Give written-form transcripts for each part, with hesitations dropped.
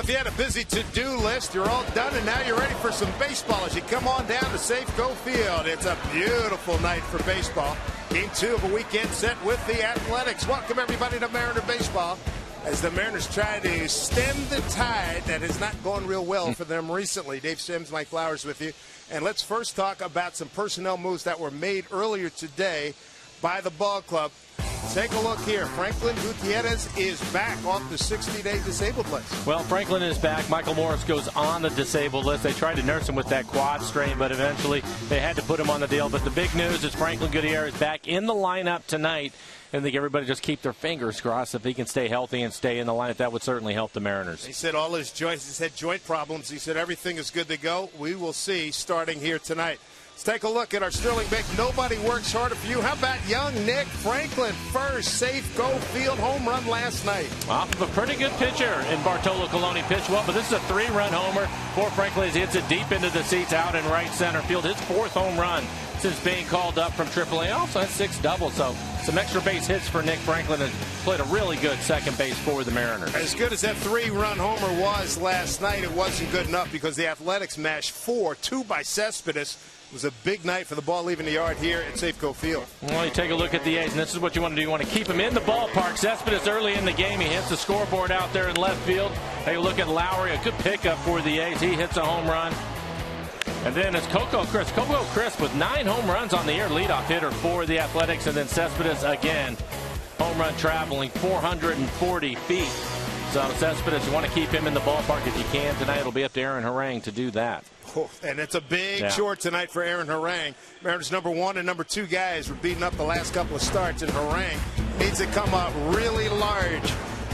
Well, if you had a busy to-do list, you're all done, and now you're ready for some baseball as you come on down to Safeco Field. It's a beautiful night for baseball. Game 2 of a weekend set with the Athletics. Welcome, everybody, to Mariner Baseball as the Mariners try to stem the tide that has not gone real well for them recently. Dave Sims, Mike Flowers with you. And let's first talk about some personnel moves that were made earlier today by the ball club. Take a look here. Franklin Gutierrez is back off the 60-day disabled list. Well, Franklin is back. Michael Morris goes on the disabled list. They tried to nurse him with that quad strain, but eventually they had to put him on the deal. But the big news is Franklin Gutierrez back in the lineup tonight. And I think everybody just keep their fingers crossed. If he can stay healthy and stay in the lineup, that would certainly help the Mariners. He said all his joints, he's had joint problems. He said everything is good to go. We will see starting here tonight. Let's take a look at our Sterling Bank. Nobody works harder for you. How about young Nick Franklin? First Safeco Field home run last night. Off of a pretty good pitcher in Bartolo Colon. Pitched well, but this is a 3-run homer for Franklin as he hits it deep into the seats out in right center field. His 4th home run since being called up from AAA. Also has 6 doubles, so some extra base hits for Nick Franklin, and played a really good second base for the Mariners. As good as that 3-run homer was last night, it wasn't good enough because the Athletics mashed 4, 2 by Cespedes. It was a big night for the ball leaving the yard here at Safeco Field. Well, you take a look at the A's, and this is what you want to do. You want to keep him in the ballpark. Cespedes early in the game, he hits the scoreboard out there in left field. Take a look at Lowry, a good pickup for the A's. He hits a home run. And then it's Coco Crisp. Coco Crisp with 9 home runs on the year, leadoff hitter for the Athletics. And then Cespedes again, home run traveling 440 feet. So Cespedes, you want to keep him in the ballpark if you can tonight. It'll be up to Aaron Harang to do that. Oh, and it's a big short tonight for Aaron Harang. Mariners number 1 and number 2 guys were beating up the last couple of starts, and Harang needs to come up really large.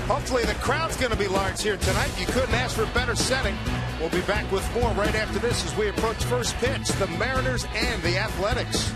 Hopefully the crowd's going to be large here tonight. You couldn't ask for a better setting. We'll be back with more right after this as we approach first pitch. The Mariners and the Athletics.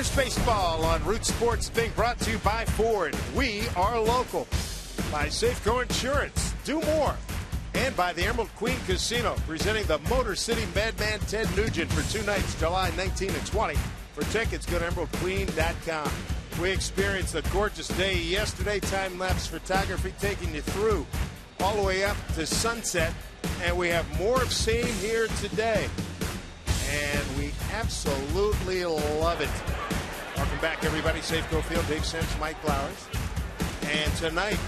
Mariners baseball on Root Sports, being brought to you by Ford. We are local. By Safeco Insurance. Do more. And by the Emerald Queen Casino, presenting the Motor City Madman Ted Nugent for 2 nights, July 19 and 20. For tickets, go to emeraldqueen.com. We experienced a gorgeous day yesterday. Time-lapse photography taking you through all the way up to sunset. And we have more of same here today. And we absolutely love it. Welcome back, everybody. Safeco Field, Dave Sims, Mike Flowers. And tonight,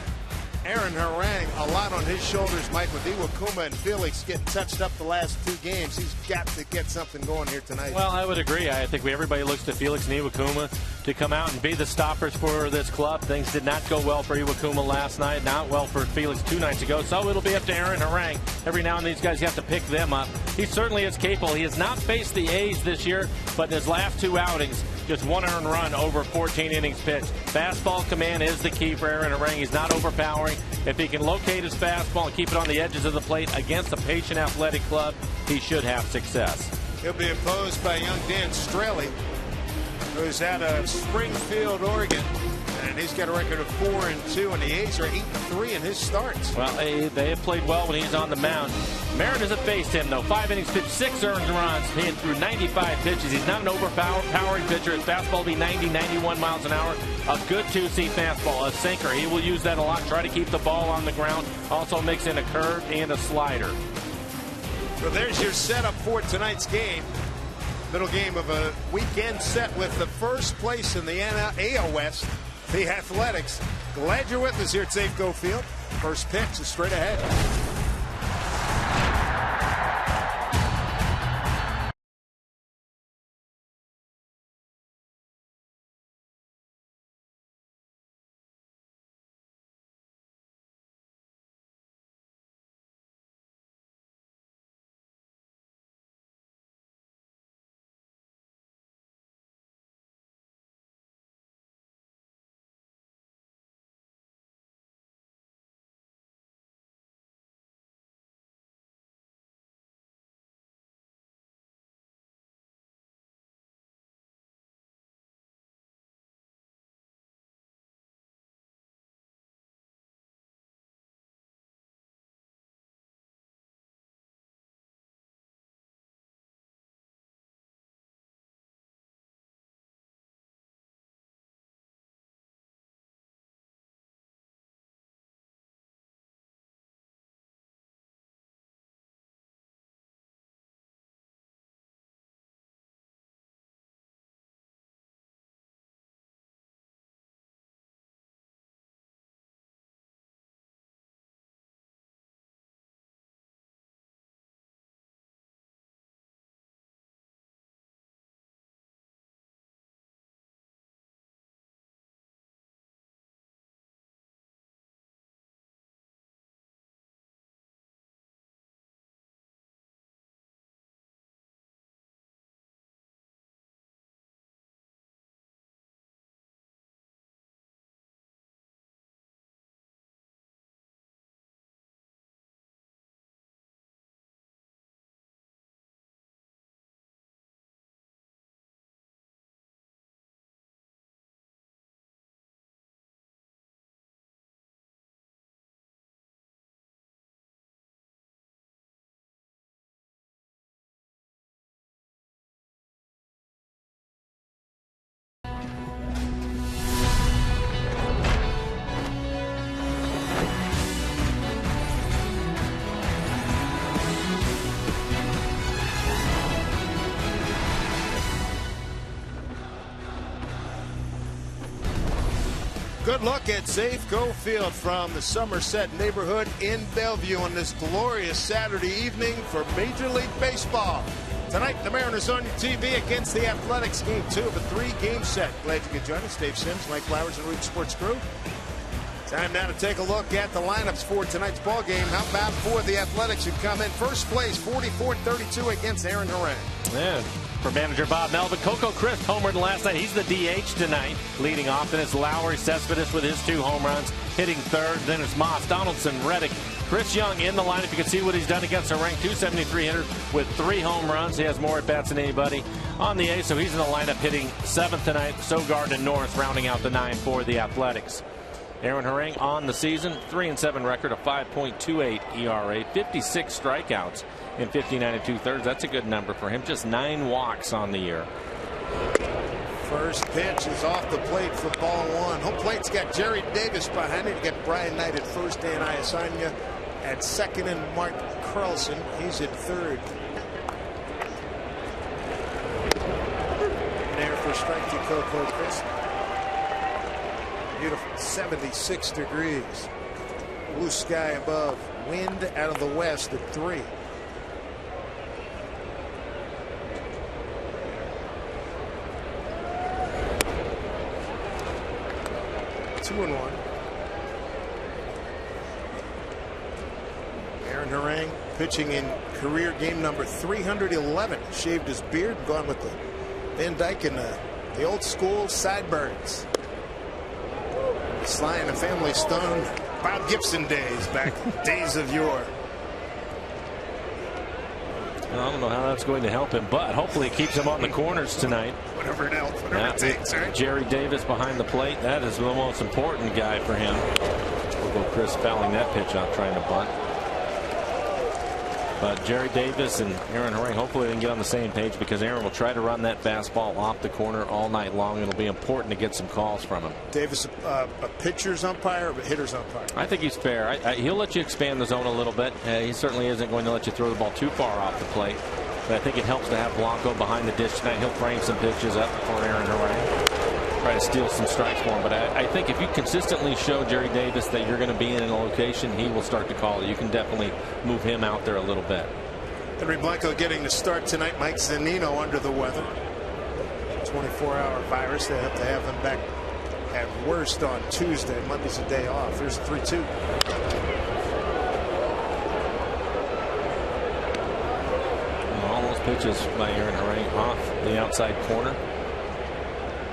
Aaron Harang, a lot on his shoulders, Mike, with Iwakuma and Felix getting touched up the last 2 games. He's got to get something going here tonight. Well, I would agree. I think everybody looks to Felix and Iwakuma to come out and be the stoppers for this club. Things did not go well for Iwakuma last night, not well for Felix 2 nights ago. So it'll be up to Aaron Harang. Every now and then these guys have to pick them up. He certainly is capable. He has not faced the A's this year, but in his last 2 outings, just 1 earned run over 14 innings pitched. Fastball command is the key for Aaron Harang. He's not overpowering. If he can locate his fastball and keep it on the edges of the plate against a patient athletic club, he should have success. He'll be opposed by young Dan Straley, who's out of Springfield, Oregon. And he's got a record of 4-2, and the A's are 8-3 in his starts. Well, they have played well when he's on the mound. Mariners have faced him, though. 5 innings pitched, 6 earned runs. He threw 95 pitches. He's not an overpowering pitcher. His fastball will be 90, 91 miles an hour. A good 2-seam fastball, a sinker. He will use that a lot. Try to keep the ball on the ground. Also mix in a curve and a slider. So there's your setup for tonight's game. Middle game of a weekend set with the first place in the AL West, the Athletics. Glad you're with us here at Safeco Field. First pitch is straight ahead. Good look at Safeco Field from the Somerset neighborhood in Bellevue on this glorious Saturday evening for Major League Baseball. Tonight, the Mariners on your TV against the Athletics, game 2 of a 3-game set. Glad you could join us. Dave Sims, Mike Flowers, and Root Sports crew. Time now to take a look at the lineups for tonight's ball game. How about for the Athletics, who come in first place, 44-32 against Aaron Harang? Yeah, For manager Bob Melvin, Coco Crisp homered last night. He's the DH tonight. Leading off, then it's Lowry Cespedes with his 2 home runs. Hitting third, then it's Moss, Donaldson, Reddick. Chris Young in the lineup. You can see what he's done against a ranked 273 hitter with 3 home runs. He has more at-bats than anybody on the A's, so he's in the lineup hitting 7th tonight. Sogard and Norris rounding out the 9 for the Athletics. Aaron Harang on the season, 3-7 record, a 5.28 ERA, 56 strikeouts in 59 2/3. That's a good number for him. Just 9 walks on the year. First pitch is off the plate for ball 1. Home plate's got Jerry Davis behind it. Got Brian Knight at first, Dan Iasanya at second, and Mark Carlson, he's at third. There for strike to Coco Crisp. Beautiful 76 degrees. Blue sky above. Wind out of the west at 3. Two and 1. Aaron Harang pitching in career game number 311. Shaved his beard, gone with the Van Dyke and the old school sideburns. Sly and the Family Stone, Bob Gibson days, back days of yore. I don't know how that's going to help him, but hopefully it keeps him on the corners tonight. Whatever it helps, whatever it takes, right? Jerry Davis behind the plate. That is the most important guy for him. We'll go Chris fouling that pitch out, trying to bunt. But Jerry Davis and Aaron Harang, hopefully they can get on the same page, because Aaron will try to run that fastball off the corner all night long. It'll be important to get some calls from him. Davis, a pitcher's umpire or a hitter's umpire? I think he's fair. He'll let you expand the zone a little bit. He certainly isn't going to let you throw the ball too far off the plate. But I think it helps to have Blanco behind the dish tonight. He'll frame some pitches up for Aaron Harang. Try to steal some strikes for him. But I think if you consistently show Jerry Davis that you're going to be in a location, he will start to call it. You can definitely move him out there a little bit. Henry Blanco getting the start tonight. Mike Zunino under the weather. 24-hour virus. They have to have him back at worst on Tuesday. Monday's a day off. There's 3-2. All those pitches by Aaron Harang off the outside corner.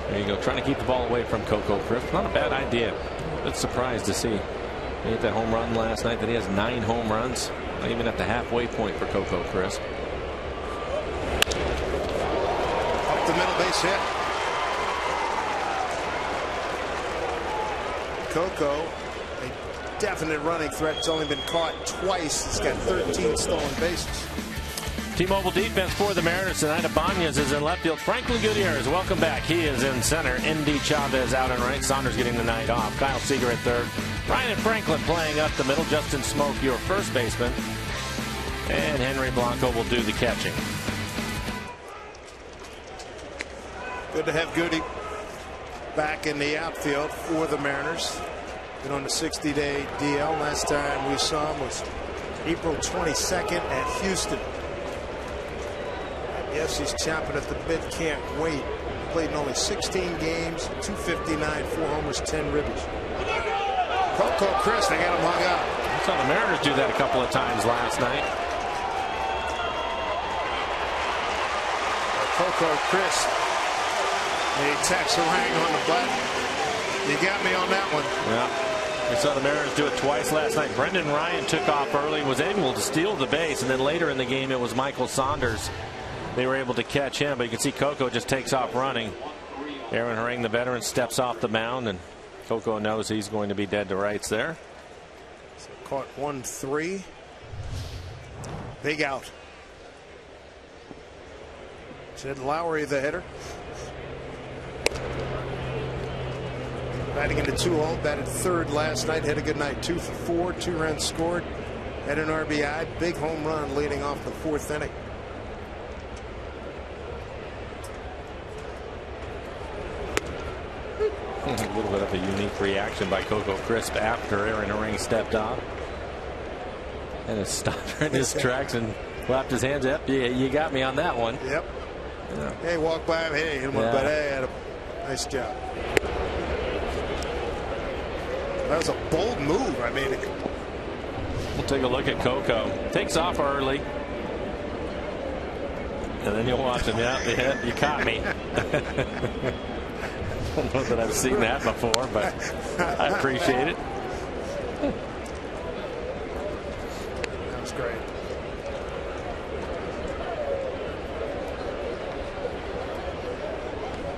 There you go, trying to keep the ball away from Coco Crisp. Not a bad idea. Bit surprised to see he hit that home run last night. That he has 9 home runs, not even at the halfway point for Coco Crisp. Up the middle, base hit. Coco, a definite running threat. It's only been caught twice. He's got 13 stolen bases. T-Mobile defense for the Mariners tonight. Ibanez is in left field. Franklin Gutierrez, welcome back. He is in center. N.D. Chavez out and right. Saunders getting the night off. Kyle Seager at third. Ryan Franklin playing up the middle. Justin Smoke, your first baseman. And Henry Blanco will do the catching. Good to have Goody back in the outfield for the Mariners. Been on the 60-day DL. Last time we saw him was April 22nd at Houston. Yes, he's chomping at the bit. Can't wait. Played in only 16 games, 259, 4 homers, 10 ribbies. Coco Crisp, they got him hung up. I saw the Mariners do that a couple of times last night. Coco Crisp. He attacks Harang on the butt. You got me on that one. Yeah. We saw the Mariners do it twice last night. Brendan Ryan took off early, was able to steal the base, and then later in the game it was Michael Saunders. They were able to catch him, but you can see Coco just takes off running. Aaron Harang, the veteran, steps off the mound, and Coco knows he's going to be dead to rights there. So caught 1-3. Big out. Jed Lowry, the hitter. Batting into 2-hole, batted third last night, had a good night. 2 for 4, 2 runs scored, had an RBI, big home run leading off the 4th inning. A little bit of a unique reaction by Coco Crisp after Aaron Harang stepped off. And it stopped in his tracks and clapped his hands up. Yeah, you got me on that one. Yep. Yeah. Hey, walk by him. Hey, but hey, had a nice job. That was a bold move. I mean, we'll take a look at Coco. Takes off early. And then you'll watch him. Yeah, you caught me. I don't know that I've seen that before, but I appreciate it. That was great.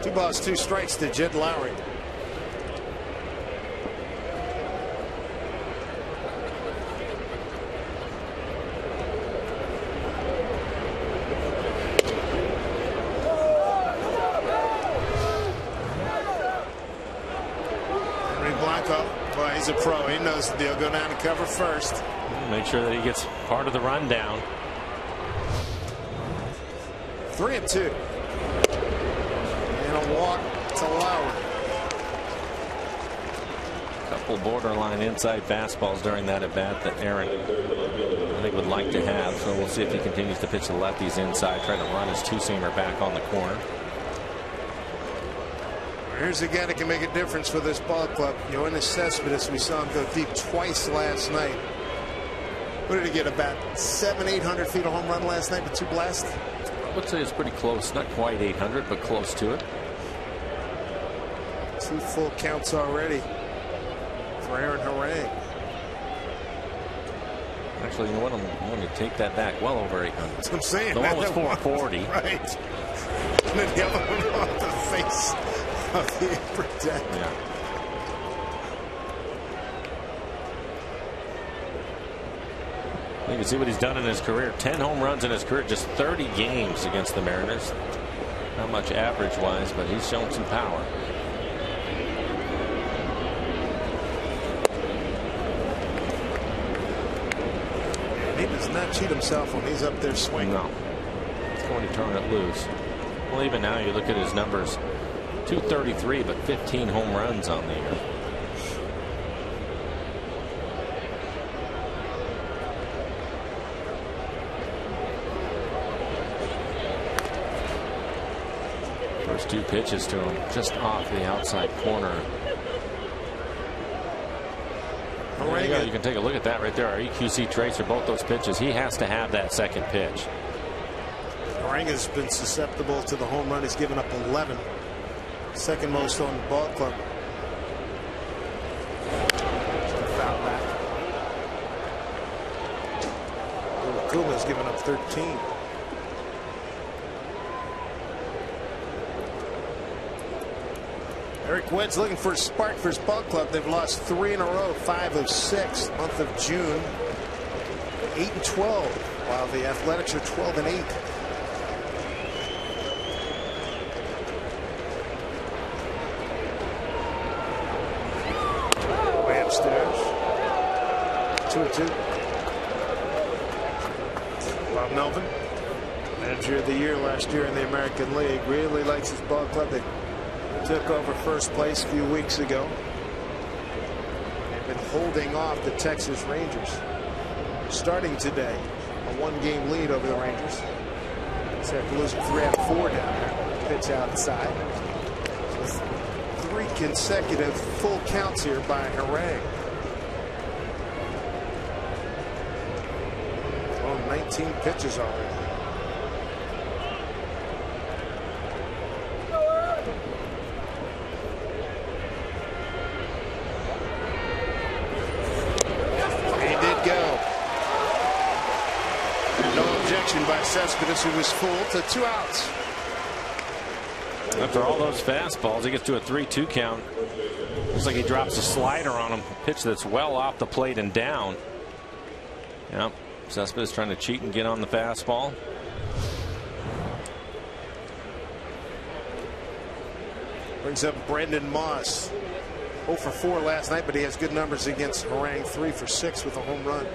Two balls, two strikes to Jed Lowrie. Boy, he's a pro. He knows the deal. Go down and cover first. Make sure that he gets part of the rundown. 3-2. And a walk to Lowrie. Couple borderline inside fastballs during that at bat that Aaron, I think, would like to have. So we'll see if he continues to pitch the lefties inside, try to run his two-seamer back on the corner. Here's a guy that can make a difference for this ball club. Yoenis Cespedes, we saw him go deep twice last night. What did he get? About 700-800 feet of home run last night with two blasts? I would say it's pretty close. Not quite 800, but close to it. Two full counts already for Aaron Harang. Actually, you know what? I'm going to take that back. Well over 800. That's what I'm saying. The one was 440. Right. And then the other one off the face of the upper deck. Yeah. You can see what he's done in his career. 10 home runs in his career, just 30 games against the Mariners. Not much average-wise, but he's shown some power. He does not cheat himself when he's up there swinging. No. He's going to turn it loose. Well, even now, you look at his numbers. 233, but 15 home runs on the year. First two pitches to him just off the outside corner. There you go. You can take a look at that right there. Our EQC trace for both those pitches. He has to have that second pitch. Harang has been susceptible to the home run. He's given up 11. Second most on the ball club. Foul back. Kuma's given up 13. Eric Wedd's looking for a spark for his ball club. They've lost 3 in a row, 5 of 6. Month of June, 8-12, while the Athletics are 12-8. Way upstairs. 2-2. Bob Melvin, manager of the year last year in the American League, really likes his ball club. They took over first place a few weeks ago. They've been holding off the Texas Rangers. Starting today, a 1-game lead over the Rangers. So after losing 3 out of 4 down there. Pitch outside. So 3 consecutive full counts here by Harang. Oh, 19 pitches already. By Cespedes, who was full, to 2 outs. After all those fastballs, he gets to a 3-2 count. Looks like he drops a slider on him. A pitch that's well off the plate and down. Yep. Cespedes trying to cheat and get on the fastball. Brings up Brendan Moss. 0 for 4 last night, but he has good numbers against Harang. 3 for 6 with a home run.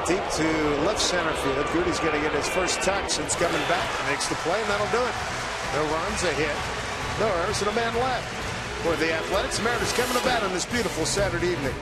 Deep to left center field. Goody's going to get his first touch. It's coming back. Makes the play, and that'll do it. No runs, a hit, no errors, and a man left. For the Athletics, Mariners coming to bat on this beautiful Saturday evening.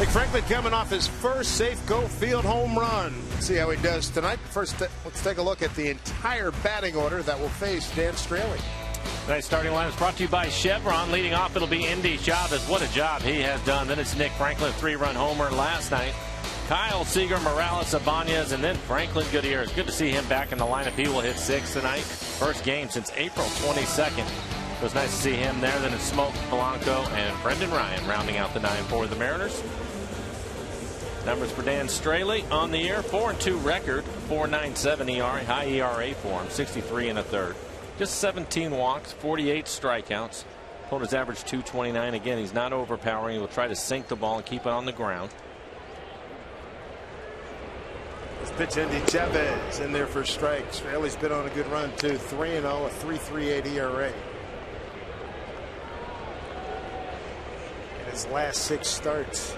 Nick Franklin coming off his first Safeco Field home run. Let's see how he does tonight. First, let's take a look at the entire batting order that will face Dan Straley. Tonight's starting line is brought to you by Chevron. Leading off, it'll be Indy Chavez. What a job he has done. Then it's Nick Franklin, 3-run homer last night. Kyle Seager, Morales, Ibanez, and then Franklin Gutierrez. Good to see him back in the lineup. He will hit 6 tonight. First game since April 22nd. It was nice to see him there. Then it's Smoke Blanco and Brendan Ryan rounding out the 9 for the Mariners. Numbers for Dan Straley on the year: 4-2 record, 4.97 ERA, high ERA for him, 63 1/3. Just 17 walks, 48 strikeouts. Told his average 229. Again, he's not overpowering. He will try to sink the ball and keep it on the ground. This pitch, Indy Chavez in there for strikes. Straley's been on a good run too. 3-0, a 3.38 ERA. In his last 6 starts.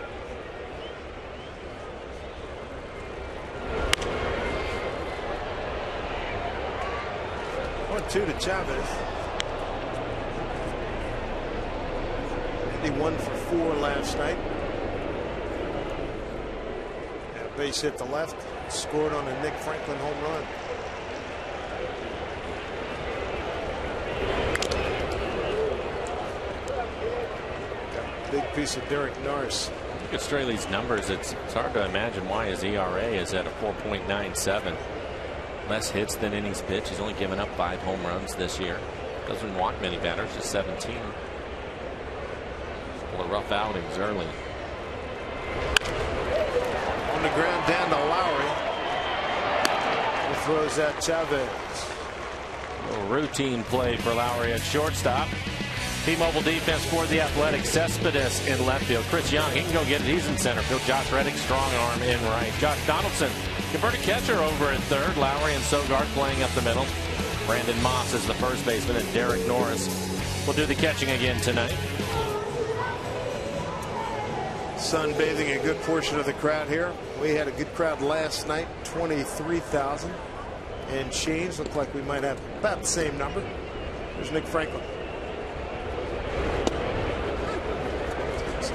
Two to Chavez. Indy 1 for 4 last night. And a base hit to left. Scored on a Nick Franklin home run. Got a big piece of Derek Norris. Look at Straley's numbers. It's hard to imagine why his ERA is at a 4.97. Less hits than innings pitched. He's only given up 5 home runs this year. Doesn't walk many batters, just 17. Couple of rough outings early. On the ground down to Lowry. He throws at Chavez. A little routine play for Lowry at shortstop. T-Mobile defense for the Athletics. Cespedes in left field. Chris Young, he can go get it. He's in center field. Josh Reddick, strong arm in right. Josh Donaldson, converted catcher over at third. Lowry and Sogard playing up the middle. Brandon Moss is the first baseman, and Derek Norris will do the catching again tonight. Sunbathing a good portion of the crowd here. We had a good crowd last night, 23,000 and change. Looked like we might have about the same number. There's Nick Franklin.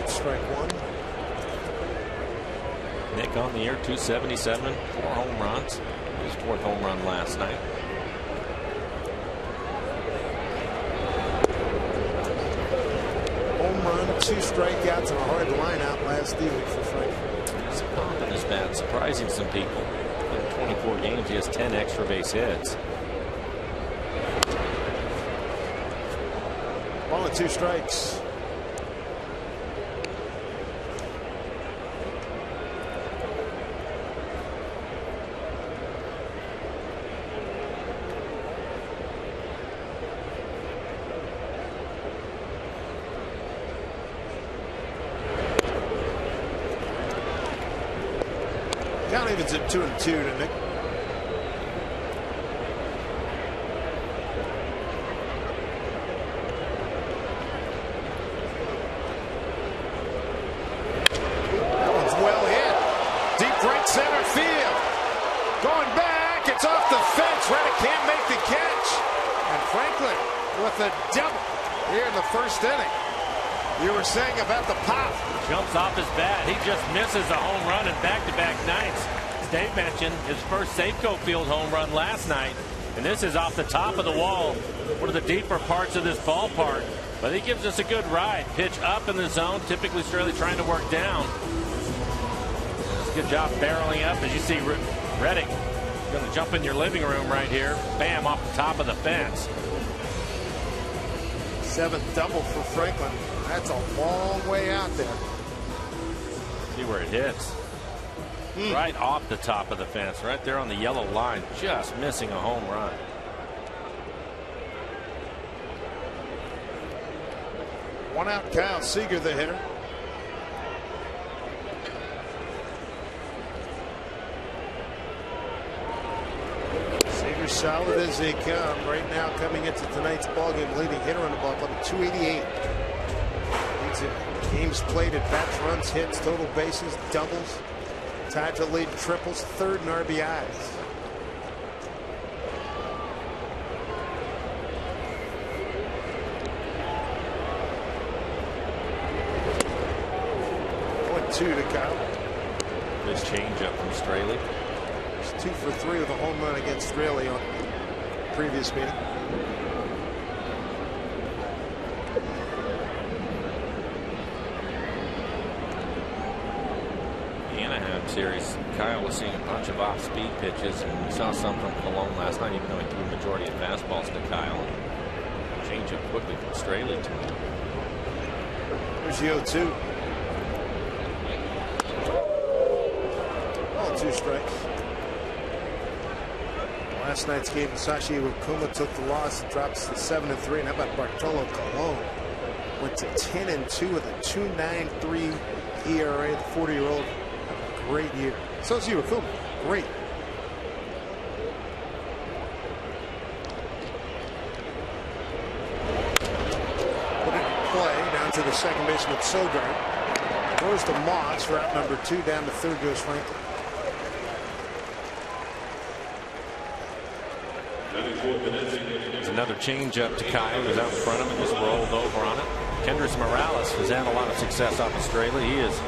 Strike 1. Nick on the year, 277, 4 home runs. His 4th home run last night. Home run, 2 strikeouts, and a hard line out last evening for Franklin. He's a pop in his bat, surprising some people. In 24 games, he has 10 extra base hits. Ball and 2 strikes. Count evens at 2-2 to Nick. That one's well hit. Deep right center field. Going back. It's off the fence. Reddick can't make the catch. And Franklin with a double here in the first inning. You were saying about the pop. Jumps off his bat. He just misses a home run in back-to-back nights. As Dave mentioned, his first Safeco Field home run last night. And this is off the top of the wall, one of the deeper parts of this ballpark. But he gives us a good ride. Pitch up in the zone. Typically, Straley trying to work down. Good job barreling up. As you see, Reddick going to jump in your living room right here. Bam, off the top of the fence. 7th double for Franklin. That's a long way out there. See where it hits. Right off the top of the fence, right there on the yellow line, just missing a home run. One out, Kyle Seager, the hitter. Seager solid as they come. Right now, coming into tonight's ballgame, leading hitter on the ball club at 288. Games played at bats, runs, hits, total bases, doubles, tied to lead triples, 3rd in RBIs. 0-2 to Kyle. Good changeup from Straley. He's 2 for 3 with a home run against Straley on the previous meeting. Series, Kyle was seeing a bunch of off-speed pitches, and we saw some from Cologne last night, even though he threw a majority of fastballs to Kyle. Change up quickly from Straley to him. There's the 0-2. All 2 strikes. Last night's game, Sashi Iwakuma took the loss and drops to 7-3. And how about Bartolo Colon? Went to 10-2 with a 2.93 ERA. The 40-year-old. Great year. So is Iwakuma. Great. Put it in play down to the second baseman Sogard. Goes to Moss for out number 2. Down to third goes Franklin. There's another change up to Kyle, who's out in front of him, just rolled over on it. Kendrys Morales has had a lot of success off of Straley. He is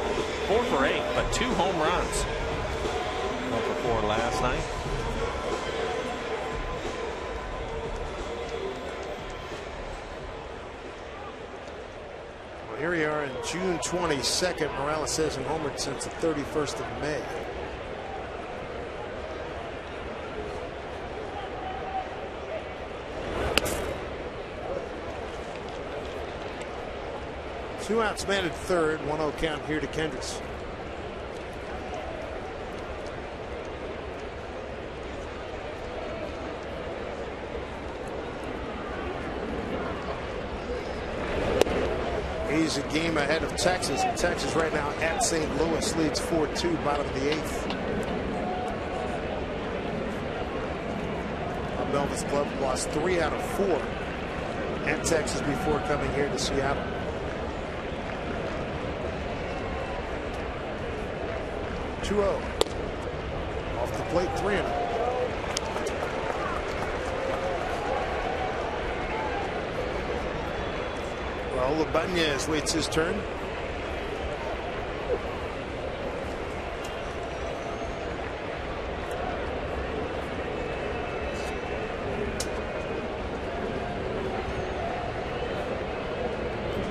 4 for 8, but 2 home runs. 1 for 4 last night. Well, here we are on June 22nd. Morales hasn't homered since the 31st of May. Two outs, man at third. 1-0 count here to Kendrys. He's a game ahead of Texas. And Texas right now at St. Louis leads 4-2, bottom of the 8th. Melvin's club lost 3 out of 4 at Texas before coming here to Seattle. Off the plate, 3-0. Raul Ibanez waits his turn.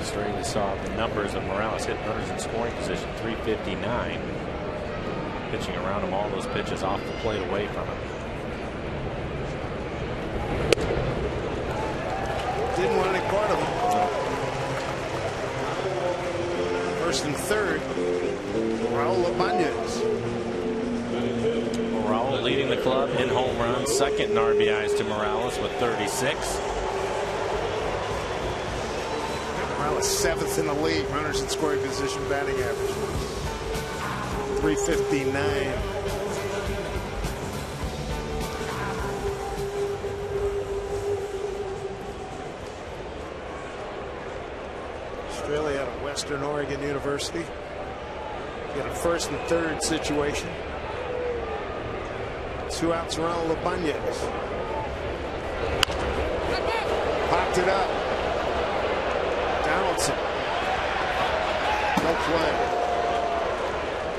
Straley saw the numbers of Morales hit runners in scoring position, 359. Pitching around him, all those pitches off the plate away from him. Didn't want any part of him. First and third, Raul Ibanez. Raul leading the club in home runs, second in RBIs to Morales with 36. Morales 7th in the league, runners in scoring position, batting average 359. Australia out of Western Oregon University. Got a first and third situation. 2 outs, Raul Ibanez. Popped it up. Donaldson. No play.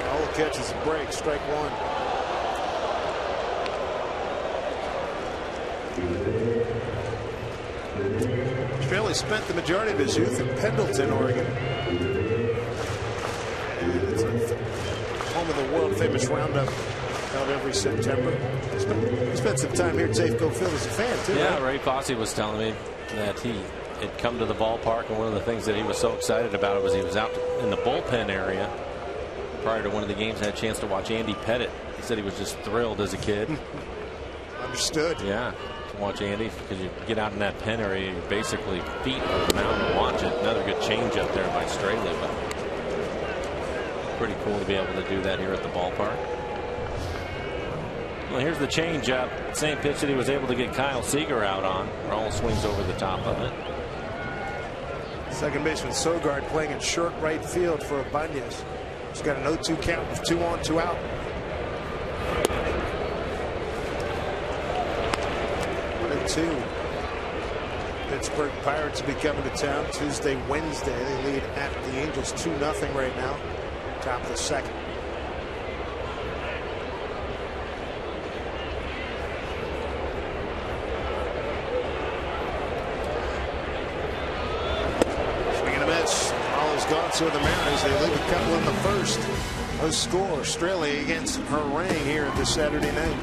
Raul catches a break. Strike 1. Australia spent the majority of his youth in Pendleton, Oregon. It's home of the world famous Roundup held every September. He spent some time here at Safeco Field as a fan too. Yeah, right? Ray Fosse was telling me that he had come to the ballpark, and one of the things that he was so excited about was he was out in the bullpen area prior to one of the games. Had a chance to watch Andy Pettit. He said he was just thrilled as a kid. Understood. Yeah, to watch Andy, because you get out in that pen area, you're basically feet on the mound to watch it. Another good change up there by Straley, but pretty cool to be able to do that here at the ballpark. Well, here's the change up. Same pitch that he was able to get Kyle Seager out on. Raul swings over the top of it. Second baseman Sogard playing in short right field for Ibanez. He's got an 0-2 count with 2 on, 2 out. 1-2. Pittsburgh Pirates will be coming to town Tuesday, Wednesday. They lead at the Angels 2-0 right now. Top of the second. Swing and a miss. All is gone to the Mariners. They leave a couple in the first. No score. Australia against Harangue here this Saturday night.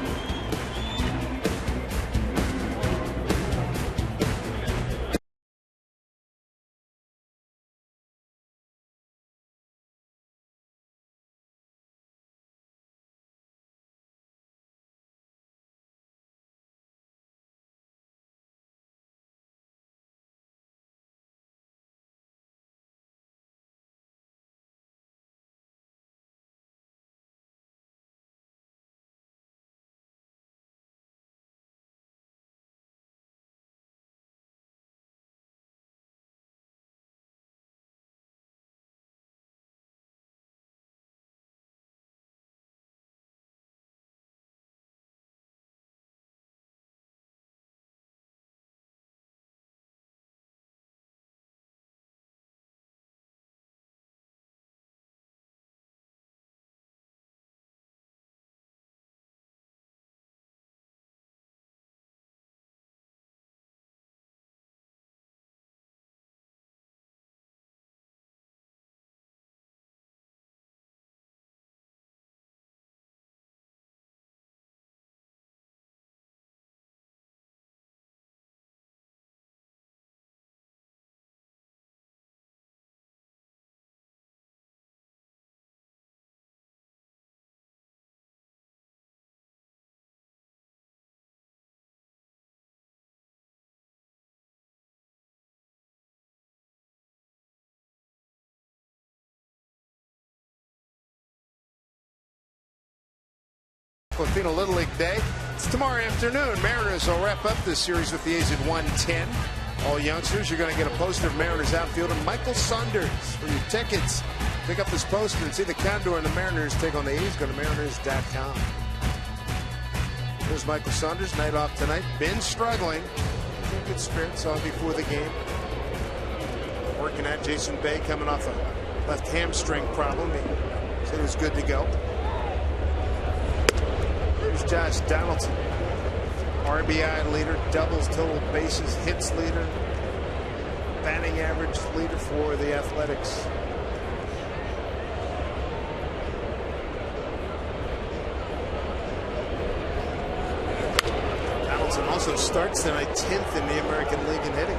Filipino Little League Day. It's tomorrow afternoon. Mariners will wrap up this series with the A's at 1:10. All youngsters, you're going to get a poster of Mariners outfielder Michael Saunders for your tickets. Pick up this poster and see the Condor and the Mariners take on the A's. Go to mariners.com. Here's Michael Saunders. Night off tonight. Been struggling. In good spirits on before the game. Working at Jason Bay coming off a left hamstring problem. He said he was good to go. Here's Josh Donaldson, RBI leader, doubles, total bases, hits leader, batting average leader for the Athletics. Donaldson also starts tonight 10th in the American League in hitting.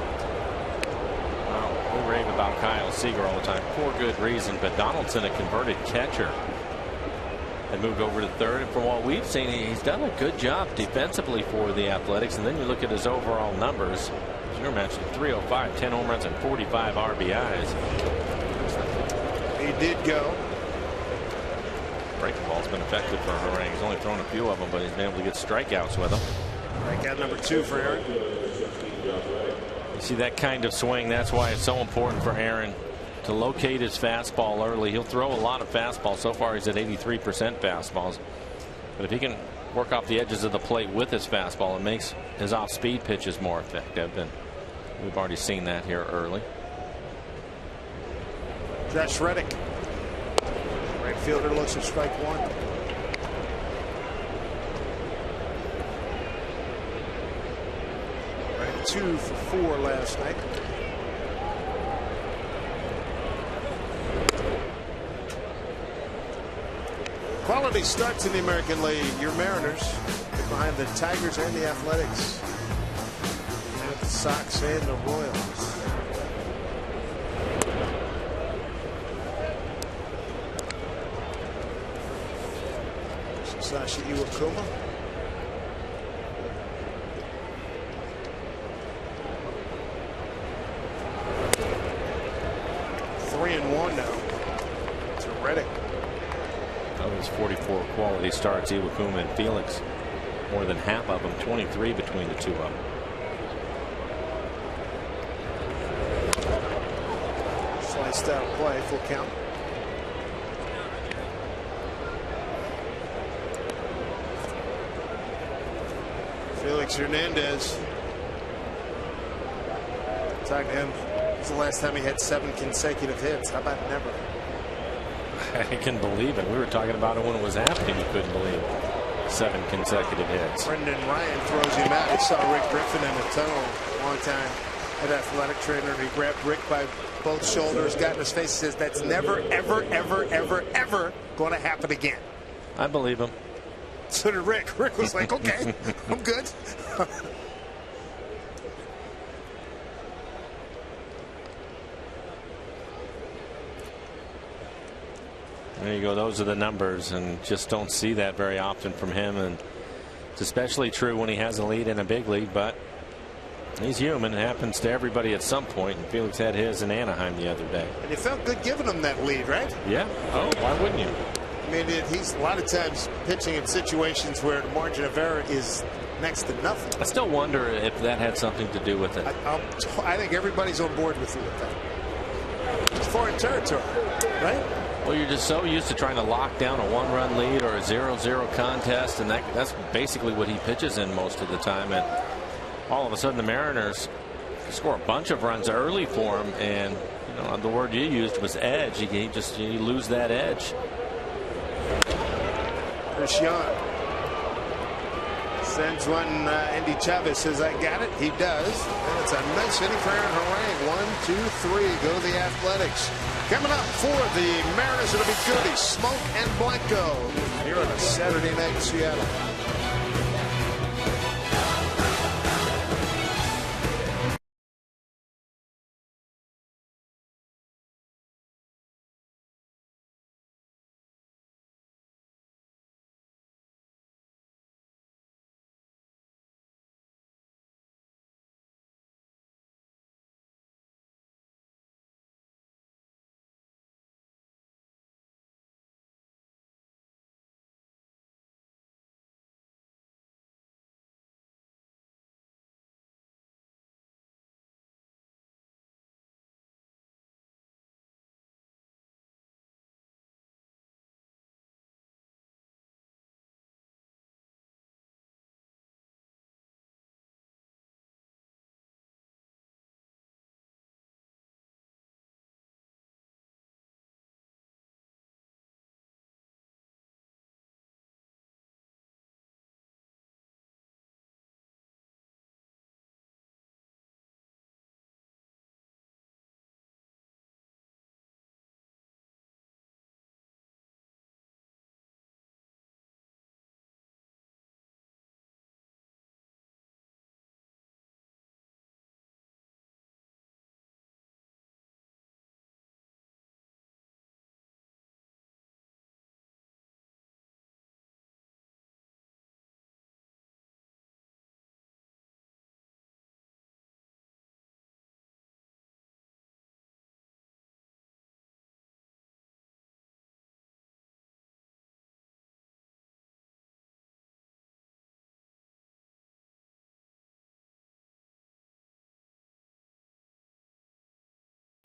Wow, we rave about Kyle Seager all the time for good reason, but Donaldson, a converted catcher, had moved over to third, and from what we've seen, he's done a good job defensively for the Athletics. And then you look at his overall numbers. As you mentioned, 305, 10 home runs, and 45 RBIs. He did go. Breaking ball's been effective for Harangue. He's only thrown a few of them, but he's been able to get strikeouts with them. Strikeout number 2 for Aaron. You see that kind of swing. That's why it's so important for Aaron to locate his fastball early. He'll throw a lot of fastballs. So far he's at 83% fastballs, but if he can work off the edges of the plate with his fastball, it makes his off speed pitches more effective, and we've already seen that here early. Josh Reddick, right fielder, looks for strike 1. Reddick 2 for 4 last night. Quality starts in the American League. Your Mariners behind the Tigers and the Athletics, and the Sox and the Royals. Sashi Iwakuma. Three and 1 now to Reddick. Those 44 quality starts, Iwakuma and Felix, more than half of them, 23 between the two of them. Sliced out play, full count. Felix Hernandez. Talking to him. This is the last time he had 7 consecutive hits. How about never? I can believe it. We were talking about it when it was happening. You couldn't believe it. 7 consecutive hits. Brendan Ryan throws him out. He saw Rick Griffin in the tunnel a long time. An athletic trainer. He grabbed Rick by both shoulders, got in his face, and says, "That's never, ever, ever, ever, ever going to happen again." I believe him. So did Rick. Rick was like, "Okay, I'm good." There you go. Those are the numbers, and just don't see that very often from him. And it's especially true when he has a lead in a big league, but he's human. It happens to everybody at some point. And Felix had his in Anaheim the other day. And it felt good giving him that lead, right? Yeah. Oh, why wouldn't you? I mean, he's a lot of times pitching in situations where the margin of error is next to nothing. I still wonder if that had something to do with it. I think everybody's on board with you with that. It's foreign territory, right? Well, you're just so used to trying to lock down a 1-run lead or a 0-0 contest, and that's basically what he pitches in most of the time. And all of a sudden, the Mariners score a bunch of runs early for him, and you know, the word you used was edge. You lose that edge. Hershon sends one. Andy Chavez says, "I got it." He does. And it's a nice inning for Aaron Harang. 1, 2, 3. Go the Athletics. Coming up for the Mariners, it'll be Goody, Smoke, and Blanco here on a Saturday night in Seattle.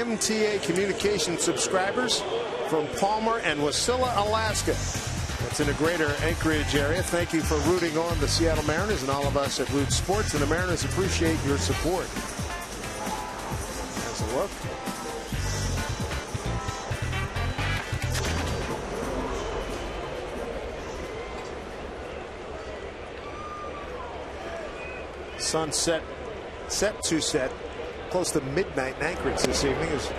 MTA Communication subscribers from Palmer and Wasilla, Alaska. That's in the greater Anchorage area. Thank you for rooting on the Seattle Mariners and all of us at Root Sports. And the Mariners appreciate your support. There's a look. Sunset, set to set. Close to midnight in Anchorage this evening as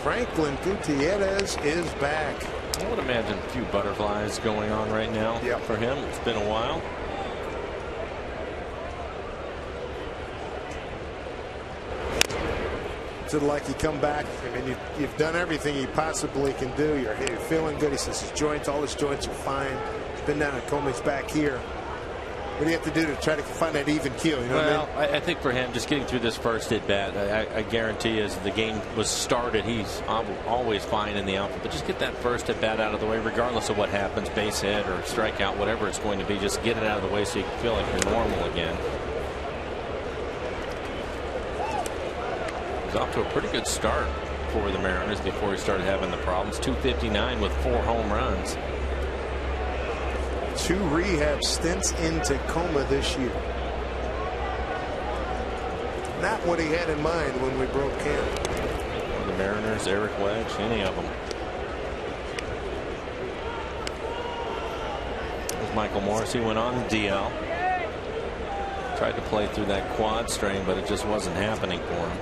Franklin Gutierrez is back. I would imagine a few butterflies going on right now for him. It's been a while. So like you come back, I mean, you've done everything you possibly can do. You're feeling good. He says his joints, all his joints are fine. He's been down at Comey's back here. What do you have to do to try to find that even keel? You know well, what I mean? I think for him, just getting through this first at bat, I guarantee as the game was started, he's always fine in the outfield. But just get that first at bat out of the way, regardless of what happens, base hit or strikeout, whatever it's going to be. Just get it out of the way so you can feel like you're normal again. He's off to a pretty good start for the Mariners before he started having the problems. 259 with 4 home runs. 2 rehab stints in Tacoma this year. Not what he had in mind when we broke camp. The Mariners, Eric Wedge, any of them. with Michael Morse. He went on DL. Tried to play through that quad strain, but it just wasn't happening for him.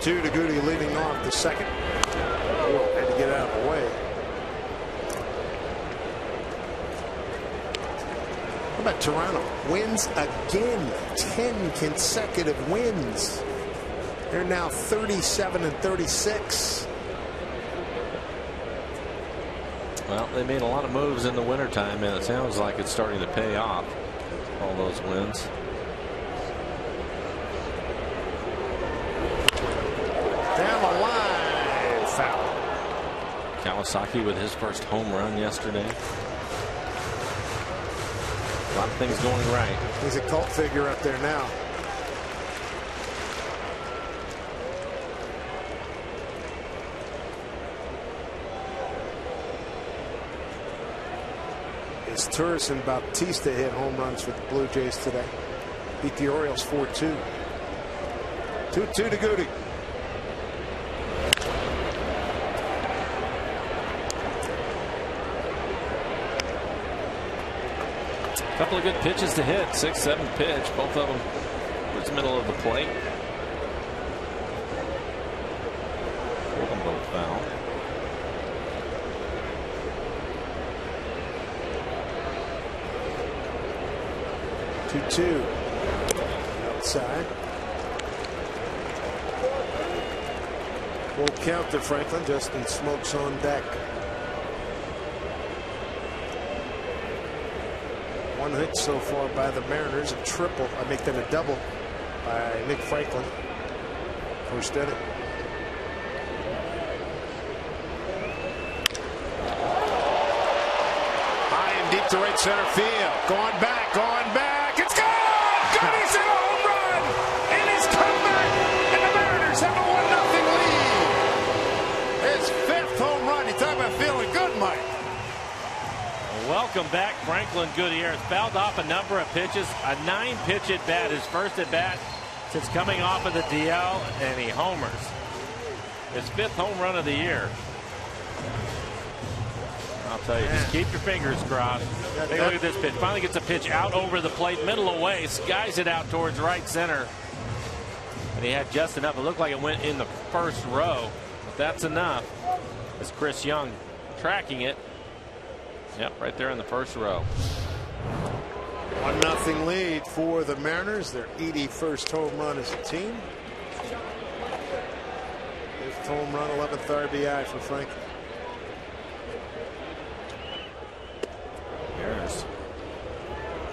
Two to Goody leading off the second. Had to get out of the way. How about Toronto? Wins again. 10 consecutive wins. They're now 37-36. Well, they made a lot of moves in the wintertime, and it sounds like it's starting to pay off. All those wins. Down the line. Foul. Kawasaki with his first home run yesterday. A lot of things going right. He's a cult figure up there now. As Turris and Bautista hit home runs for the Blue Jays today. Beat the Orioles 4-2. 2-2 to Goody. Couple of good pitches to hit. 6-7 pitch. Both of them towards the middle of the plate. Both foul. Two outside. Full count to Franklin. Justin Smoak's on deck. One hit so far by the Mariners. A triple. I make that a double by Nick Franklin. First inning. High and deep to right center field. Going back. Going back. It's gone! Goody's hit a home run in his comeback, and the Mariners have a 1-0 lead. His 5th home run. You talk about feeling good, Mike. Welcome back, Franklin Gutierrez. Fouled off a number of pitches. A 9-pitch at bat, his first at bat since coming off of the DL, and he homers. His 5th home run of the year. I'll tell you, just keep your fingers crossed. Take a look at this pitch. Finally gets a pitch out over the plate, middle away, skies it out towards right center. And he had just enough. It looked like it went in the first row, but that's enough. As Chris Young tracking it. Yep, right there in the first row. 1-0 lead for the Mariners. Their 81st home run as a team. 5th home run, 11th RBI for Franklin. Mariners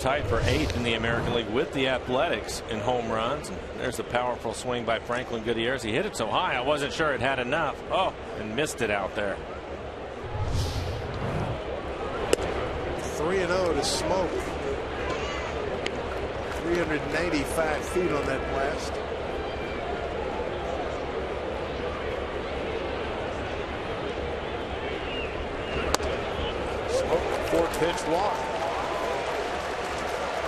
tied for 8th in the American League with the Athletics in home runs. And there's a powerful swing by Franklin Gutierrez. He hit it so high I wasn't sure it had enough. Oh, and missed it out there. 3-0 to Smoak. 395 feet on that blast. Smoak, 4-pitch walk.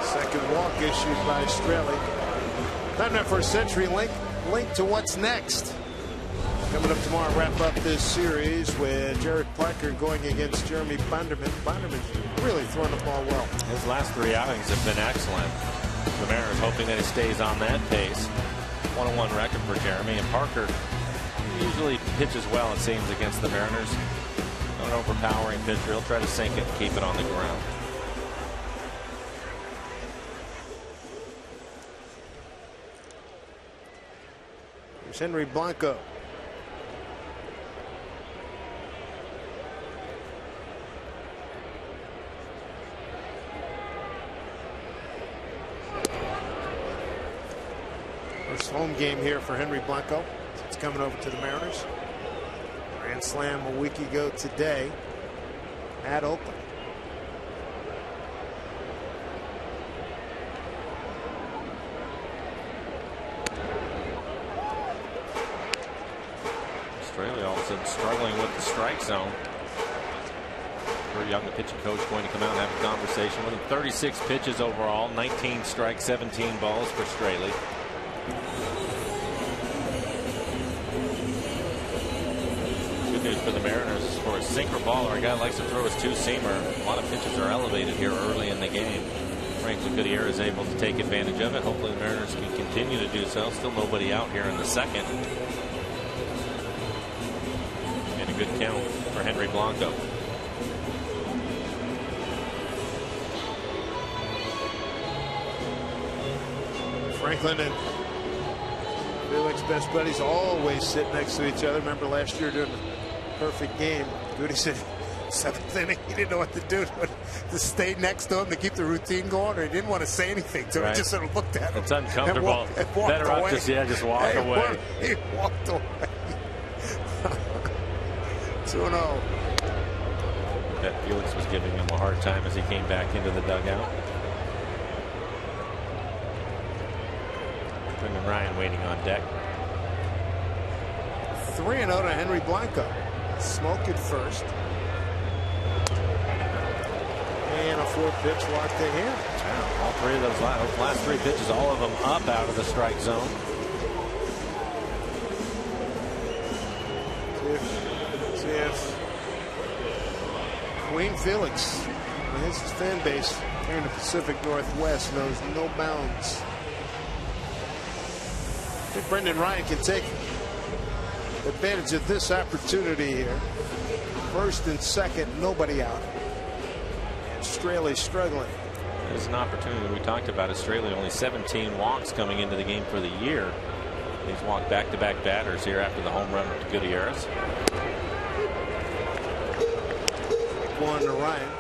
Second walk issued by Strelly. Time now for a Century Link to what's next. Coming up tomorrow, wrap up this series with Jared Parker going against Jeremy Bunderman. Bunderman's really throwing the ball well. His last 3 outings have been excellent. The Mariners hoping that he stays on that pace. 1-1 record for Jeremy, and Parker usually pitches well, it seems, against the Mariners. Not an overpowering pitcher. He'll try to sink it and keep it on the ground. Here's Henry Blanco. First home game here for Henry Blanco. It's coming over to the Mariners. Grand Slam a week ago today at Oakland. Australia all of a sudden struggling with the strike zone. Kurt Young, the pitching coach, going to come out and have a conversation with him. 36 pitches overall, 19 strikes, 17 balls for Straley. for the Mariners is for a sinker ball or a guy who likes to throw his two-seamer. A lot of pitches are elevated here early in the game. Franklin Gutierrez is able to take advantage of it. Hopefully the Mariners can continue to do so. Still nobody out here in the second. And a good count for Henry Blanco. Franklin and Felix, best buddies, always sit next to each other. Remember last year during the perfect game, Goody said 7th inning, he didn't know what to do, to stay next to him to keep the routine going, or he didn't want to say anything, so he just sort of looked at him. It's uncomfortable. And Better away. off just walk away. He walked away. 2-0. Bet Felix was giving him a hard time as he came back into the dugout. Brendan Ryan waiting on deck. 3-0 to Henry Blanco. Smoke at first. And a 4-pitch walk to him. Wow, all three of those last 3 pitches, all of them up out of the strike zone. See if Wayne Felix and his fan base here in the Pacific Northwest knows no bounds. I think Brendan Ryan can take advantage of this opportunity here. First and second, nobody out. And Straley's struggling. There's an opportunity we talked about. Straley only 17 walks coming into the game for the year. He's walked back-to-back batters here after the home run to Gutierrez. 1 to Ryan.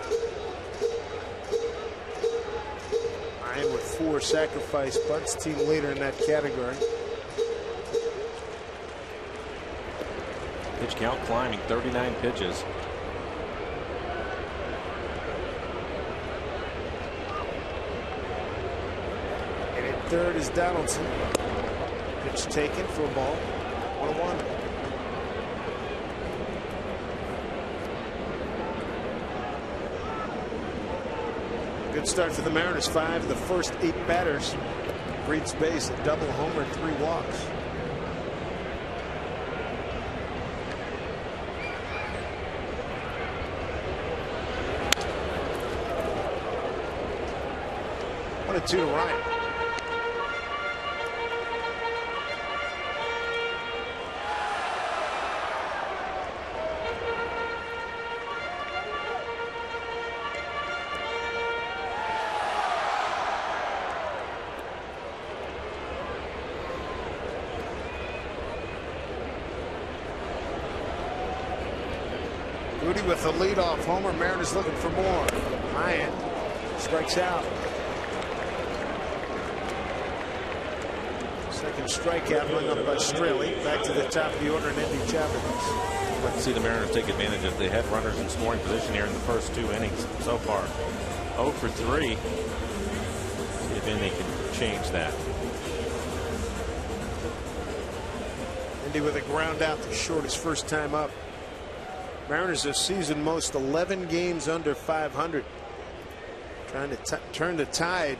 Ryan with 4 sacrifice bunts, team leader in that category. Pitch count climbing, 39 pitches. And at third is Donaldson. Pitch taken for a ball. 1-1. Good start for the Mariners. 5 of the first 8 batters. Reeds base, a double homer, 3 walks. One and 2 to Ryan. Goody with the leadoff homer. Mariners looking for more. Ryan strikes out. Second strikeout hung up by Straley. Back to the top of the order, and Endy Chavez. Let's see the Mariners take advantage of the head runners in scoring position here in the first 2 innings so far. 0 for 3. See if Endy can change that. Endy with a ground out to short his first time up. Mariners have season most 11 games under 500. Trying to turn the tide.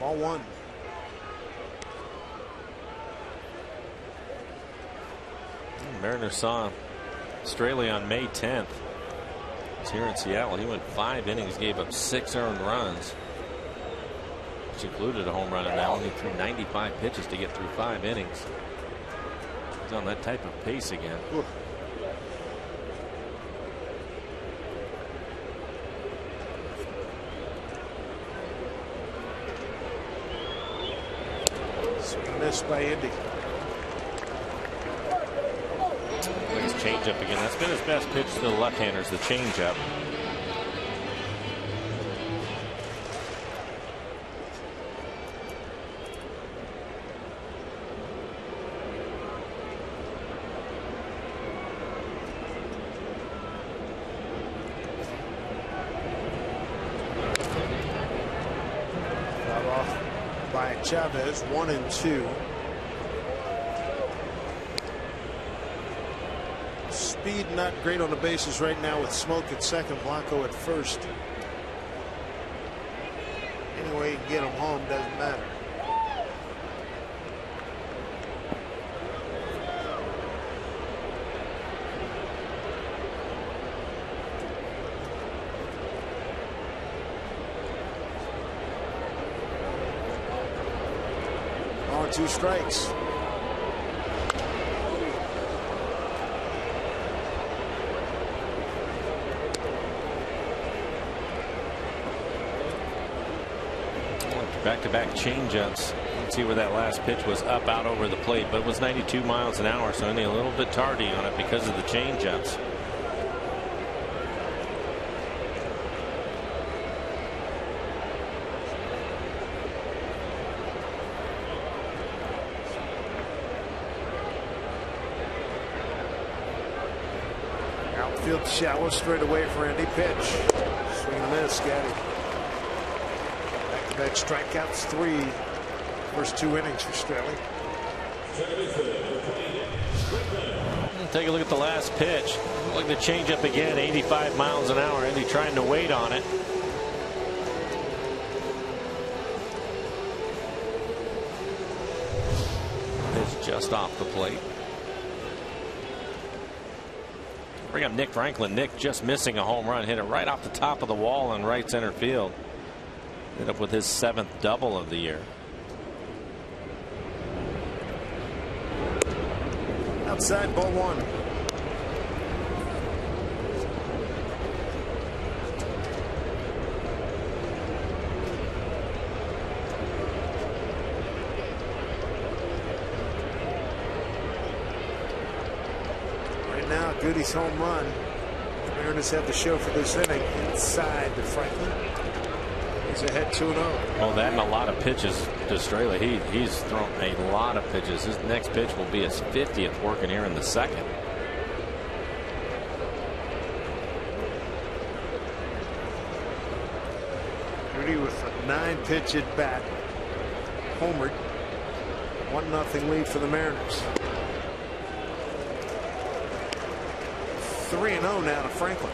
Ball 1. Mariners saw Straley on May 10th. It's here in Seattle. He went 5 innings, gave up 6 earned runs, which included a home run, and now only threw 95 pitches to get through 5 innings. He's on that type of pace again. Ooh. Missed by Endy. His changeup again. That's been his best pitch to the left-handers, the changeup. Got off by Chavez. 1 and 2. Speed not great on the bases right now with Smoke at second, Blanco at first. Any way you can get them home doesn't matter. On 2 strikes. Back-to-back changeups. Let's see where that last pitch was up out over the plate, but it was 92 miles an hour, so only a little bit tardy on it because of the changeups. Outfield shallow straight away for Andy. Pitch. Swing and miss, Gaddy. Back strikeouts 3. First 2 innings for Straley. Take a look at the last pitch. Look at the changeup again, 85 miles an hour. Andy trying to wait on it. It's just off the plate. Bring up Nick Franklin. Nick just missing a home run. Hit it right off the top of the wall in right center field. Ended up with his 7th double of the year. Outside, ball 1. Right now, Goody's home run. The Mariners have the show for this inning. Inside to Franklin. He's ahead 2-0. Oh, that and a lot of pitches to Straley. He's thrown a lot of pitches. His next pitch will be his 50th working here in the 2nd. Rudy with a 9-pitch at bat. Homered. 1-0 lead for the Mariners. 3-0 now to Franklin.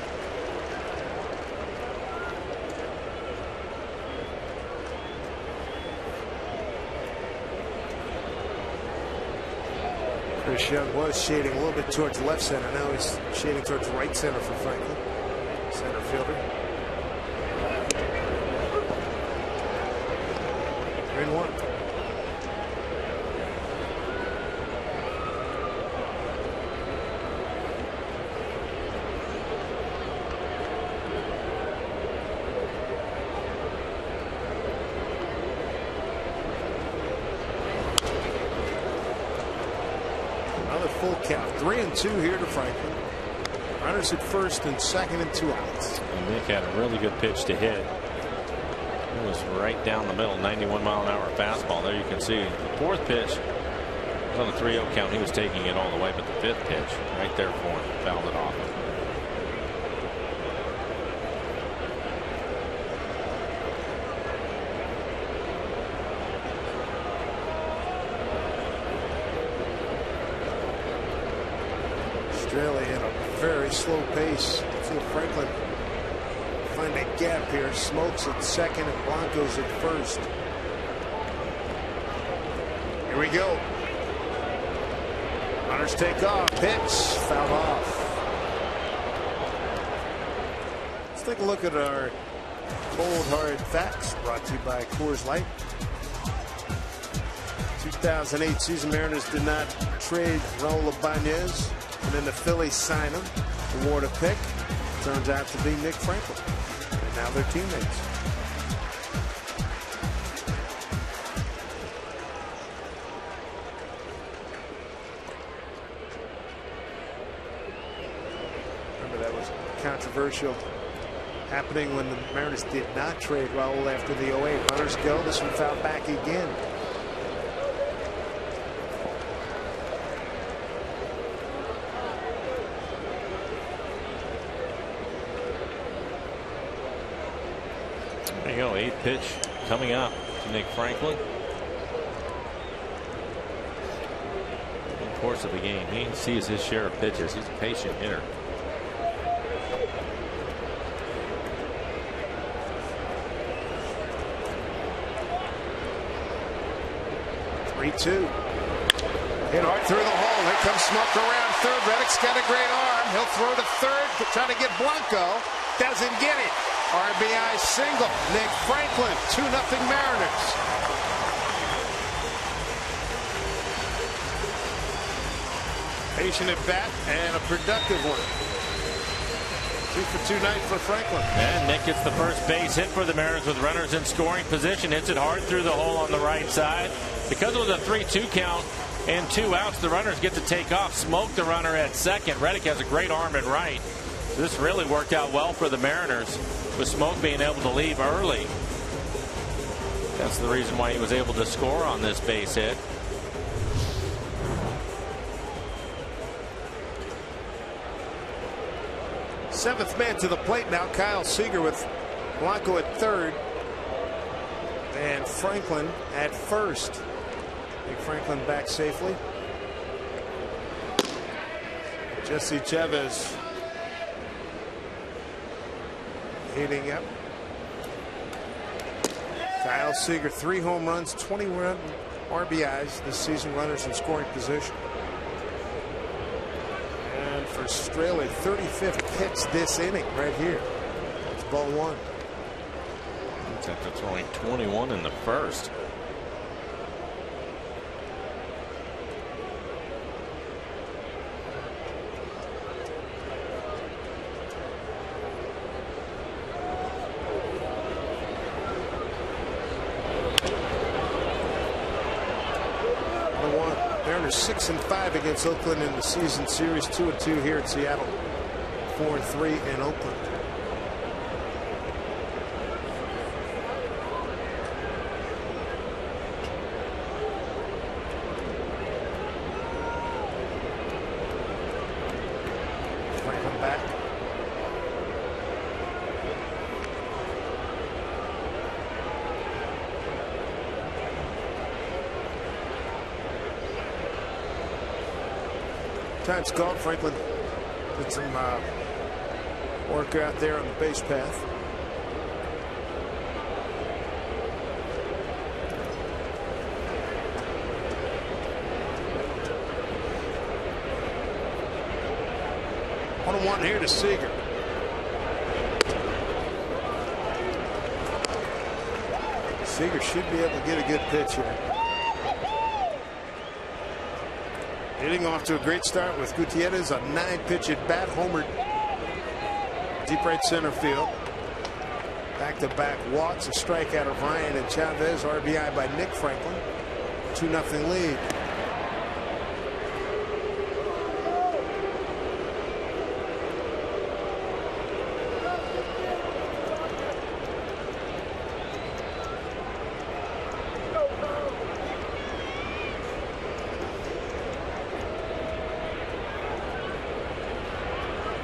Chris Young was shading a little bit towards left center. Now he's shading towards right center for Franklin. Center fielder. 3-1. Full count. 3-2 here to Franklin. Runners at first and second and 2 outs. And Nick had a really good pitch to hit. It was right down the middle, 91 mile an hour fastball. There you can see the 4th pitch was on a 3-0 count. He was taking it all the way, but the 5th pitch right there for him, fouled it off. Straley at a very slow pace. I feel Franklin find a gap here. Smokes at second and Blanco's at first. Here we go. Runners take off. Pitch fouled off. Let's take a look at our cold hard facts brought to you by Coors Light. 2008 season, Mariners did not trade Raul Ibanez. And then the Phillies sign him. Award a pick. Turns out to be Nick Franklin. And now they're teammates. Remember, that was controversial happening when the Mariners did not trade Raul after the 08. Runners go. This one fouled back again. There you go, 8th pitch coming up to Nick Franklin. In the course of the game, he sees his share of pitches. He's a patient hitter. 3-2. Hit hard through the hole. Here comes Smoke around third. Reddick's got a great arm. He'll throw to third to try to get Blanco. Doesn't get it. RBI single. Nick Franklin. 2-0 Mariners. Patient at bat and a productive one. 2-for-2 night for Franklin. And Nick gets the first base hit for the Mariners with runners in scoring position. Hits it hard through the hole on the right side. Because it was a 3-2 count and 2 outs, the runners get to take off. Smoke the runner at second. Reddick has a great arm at right. So this really worked out well for the Mariners, with Smoke being able to leave early. That's the reason why he was able to score on this base hit. Seventh man to the plate now. Kyle Seager with Blanco at third and Franklin at first. Nick Franklin back safely. Jesse Chavez hitting up. Kyle Seager, 3 home runs, 21 RBIs this season, runners in scoring position. And for Straley, 35th pitch this inning right here. It's ball 1. It's after throwing 21 in the first. Mariners 6-5 against Oakland in the season series. 2-2 here in Seattle. 4-3 in Oakland. Franklin back. Time's called. Franklin did some work out there on the base path. One here to Seager. Seager should be able to get a good pitch here. Hitting off to a great start with Gutierrez, a 9-pitch at bat, homered deep right center field. Back-to-back walks, a strikeout of Ryan and Chavez, RBI by Nick Franklin. 2-0 lead.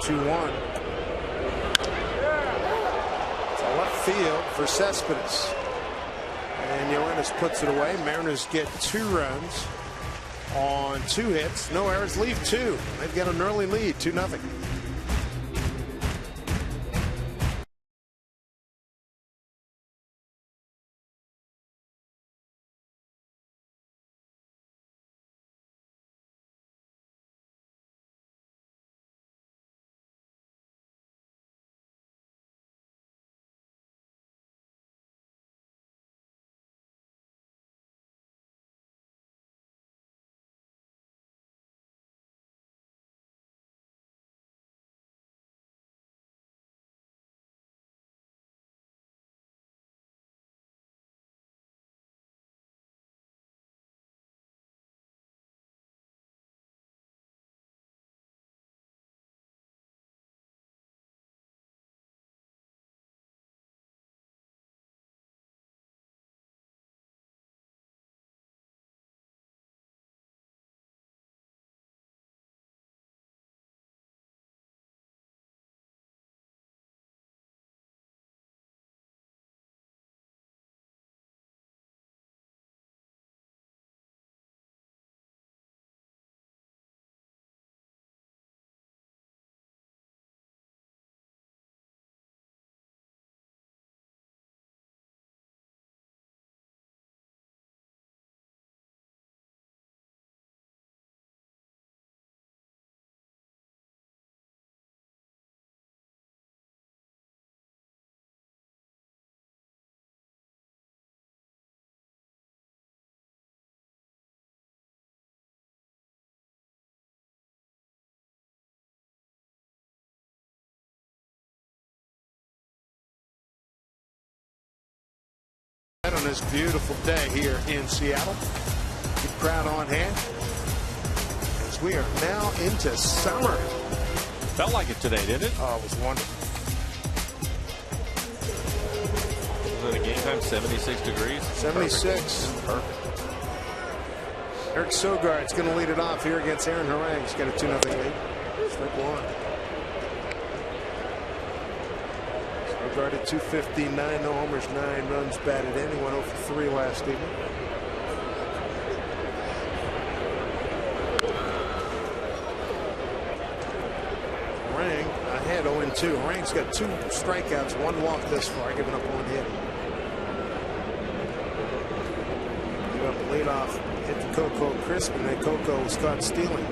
To left field for Cespedes. And Yoenis puts it away. Mariners get 2 runs on 2 hits. No errors, leave 2. They've got an early lead, 2-0. On this beautiful day here in Seattle. Good crowd on hand as we are now into summer. Felt like it today, didn't it? Oh, it was wonderful. Was it a game time? 76 degrees. 76. Perfect. Eric Sogard's going to lead it off here against Aaron Harang. He's got a 2-0 lead. Strike one. Sogard at 259, no homers, 9 runs batted in. He went 0 for 3 last evening. Harang ahead 0-2. Harang's got 2 strikeouts, 1 walk this far, giving up 1 hit. Give up a leadoff, hit the Coco Crisp, and then Coco was caught stealing.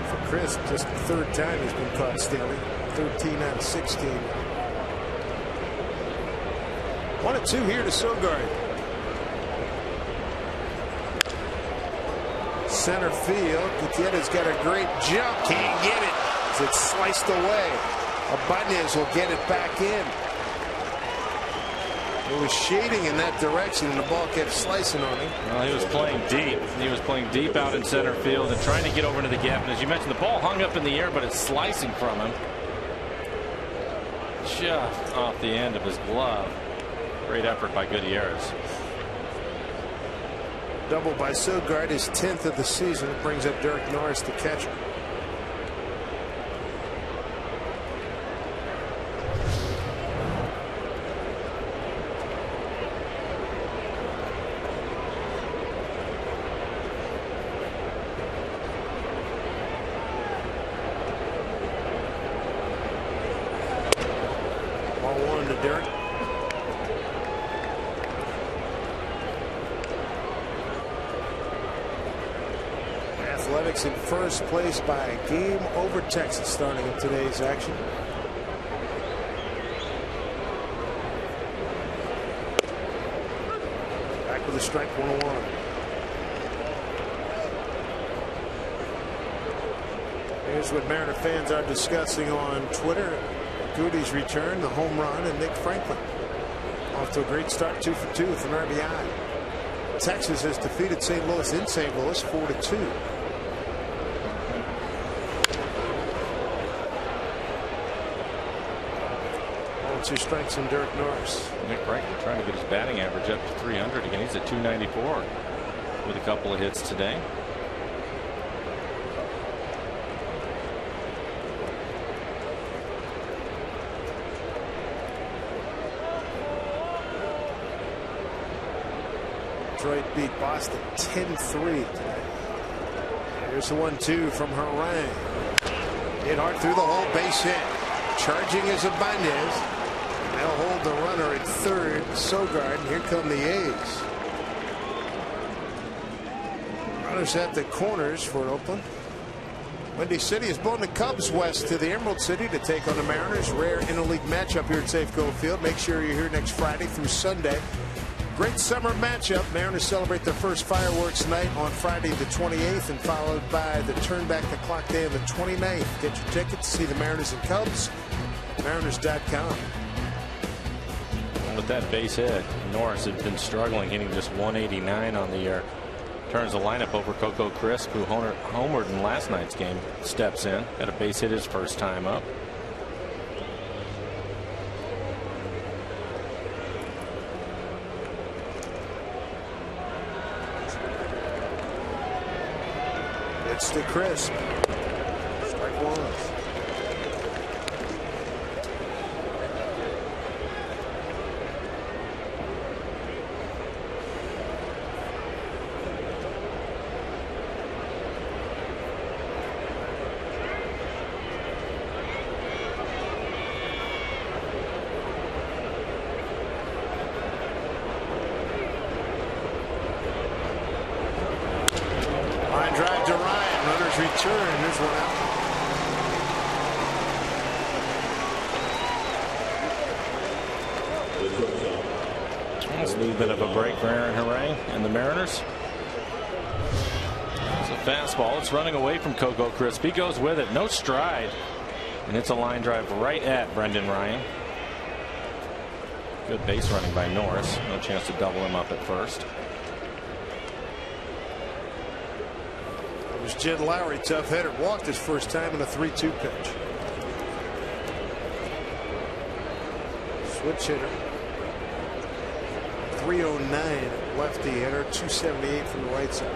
For Crisp, just the 3rd time he's been caught stealing. 13 out of 16. 1-2 here to Sogard. Center field. Gutierrez got a great jump. Can't get it as it's sliced away. Ibanez will get it back in. It was shading in that direction, and the ball kept slicing on him. Well, he was playing deep. He was playing deep out in center field and trying to get over into the gap. And as you mentioned, the ball hung up in the air, but it's slicing from him. Just off the end of his glove. Great effort by Gutierrez. Double by Sogard, his 10th of the season. It brings up Derek Norris, the catcher. Ball 1 to Derek. Athletics in first place by a game over Texas starting in today's action. Back with a strike, 1-1. Here's what Mariner fans are discussing on Twitter. Goody's return, the home run, and Nick Franklin off to a great start, 2 for 2 with an RBI. Texas has defeated St. Louis in St. Louis 4-2. 2 strikes from Derek Norris. Nick Franklin trying to get his batting average up to 300 again. He's at 294 with a couple of hits today. Detroit beat Boston 10-3 today. Here's the 1-2 from Harang. Hit hard through the hole, base hit. Charging is Ibanez. They'll hold the runner at 3rd, Sogard, and here come the A's. Runners at the corners for Oakland. Windy City is blowing the Cubs west to the Emerald City to take on the Mariners. Rare interleague matchup here at Safeco Field. Make sure you're here next Friday through Sunday. Great summer matchup. Mariners celebrate their first fireworks night on Friday the 28th, and followed by the turn back the clock day on the 29th. Get your tickets to see the Mariners and Cubs. Mariners.com. With that base hit, Norris had been struggling, hitting just 189 on the year. Turns the lineup over. Coco Crisp, who homered in last night's game, steps in. Got a base hit his first time up. It's to Crisp. Strike 1. Drive to Ryan. Runners return. There's one out. That's a little bit of a break for Aaron Harang and the Mariners. It's a fastball. It's running away from Coco Crisp. He goes with it. No stride. And it's a line drive right at Brendan Ryan. Good base running by Norris. No chance to double him up at first. It was Jed Lowry, tough hitter. Walked his first time in a 3-2 pitch. Switch hitter. 309 lefty hitter. 278 from the right side.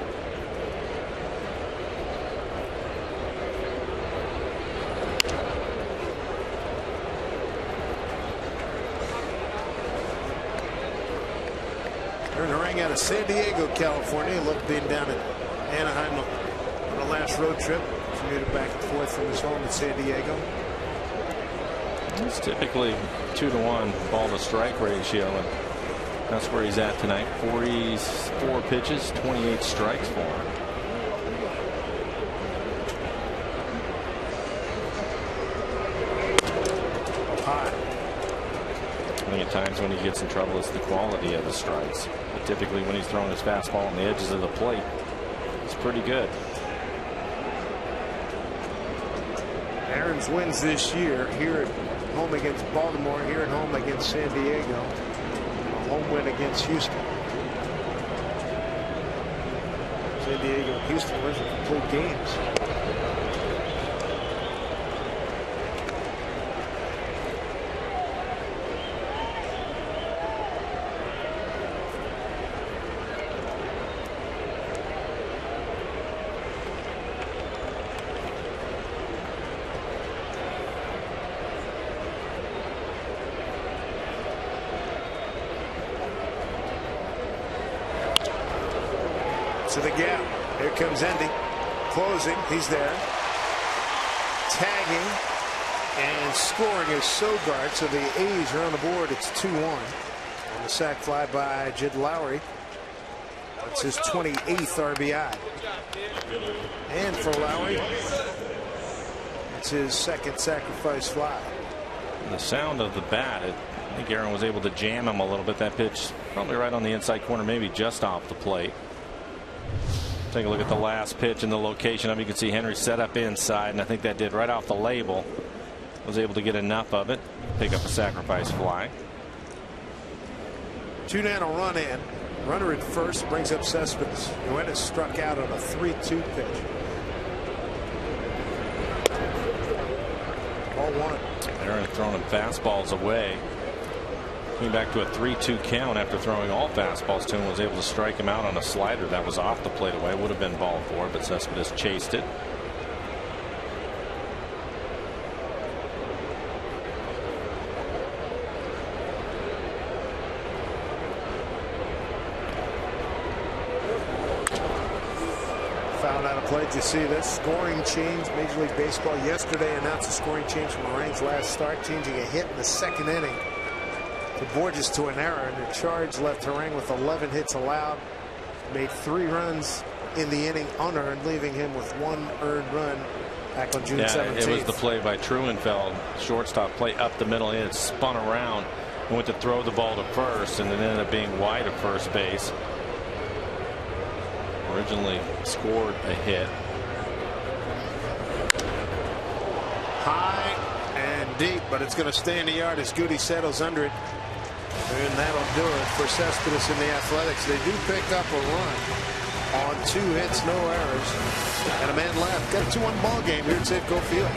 Harang out of San Diego, California. Loved being down in Anaheim on the last road trip. Commuted back and forth from his home in San Diego. It's typically 2-to-1 ball to strike ratio, and that's where he's at tonight. 44 pitches, 28 strikes for him. High. Many times when he gets in trouble, it's the quality of the strikes. But typically when he's throwing his fastball on the edges of the plate, it's pretty good. Aaron's wins this year here at home against Baltimore, here at home against San Diego, a home win against Houston. San Diego and Houston were complete games. To the gap. Here comes Endy. Closing. He's there. Tagging and scoring is Sogard. So the A's are on the board. It's 2-1 on the sac fly by Jed Lowry. That's his 28th RBI. And for Lowry, it's his second sacrifice fly. The sound of the bat, I think Aaron was able to jam him a little bit. That pitch probably right on the inside corner, maybe just off the plate. Take a look at the last pitch and the location of it. You can see Henry set up inside, and I think that did right off the label. Was able to get enough of it, pick up a sacrifice fly. 2-0 run in. Runner at first brings up Cespedes. Yoenis struck out on a 3-2 pitch. Ball one. Aaron throwing him fastballs away. Came back to a 3-2 count after throwing all fastballs to him. Was able to strike him out on a slider that was off the plate away. Would have been ball four, but Cespedes chased it. Foul out of play. Did you see this? Scoring change. Major League Baseball yesterday announced a scoring change from Harang's last start, changing a hit in the second inning to Borges to an error, and the charge left Harang with 11 hits allowed. Made 3 runs in the inning unearned, leaving him with 1 earned run back on June 17th. It was the play by Truenfeld, shortstop play up the middle. It spun around and went to throw the ball to first, and it ended up being wide of first base. Originally scored a hit. High and deep, but it's going to stay in the yard as Goody settles under it. And that'll do it for Cespedes and the Athletics. They do pick up a run on 2 hits, no errors, and a man left. Got a 2-1 ball game here at Safeco Field.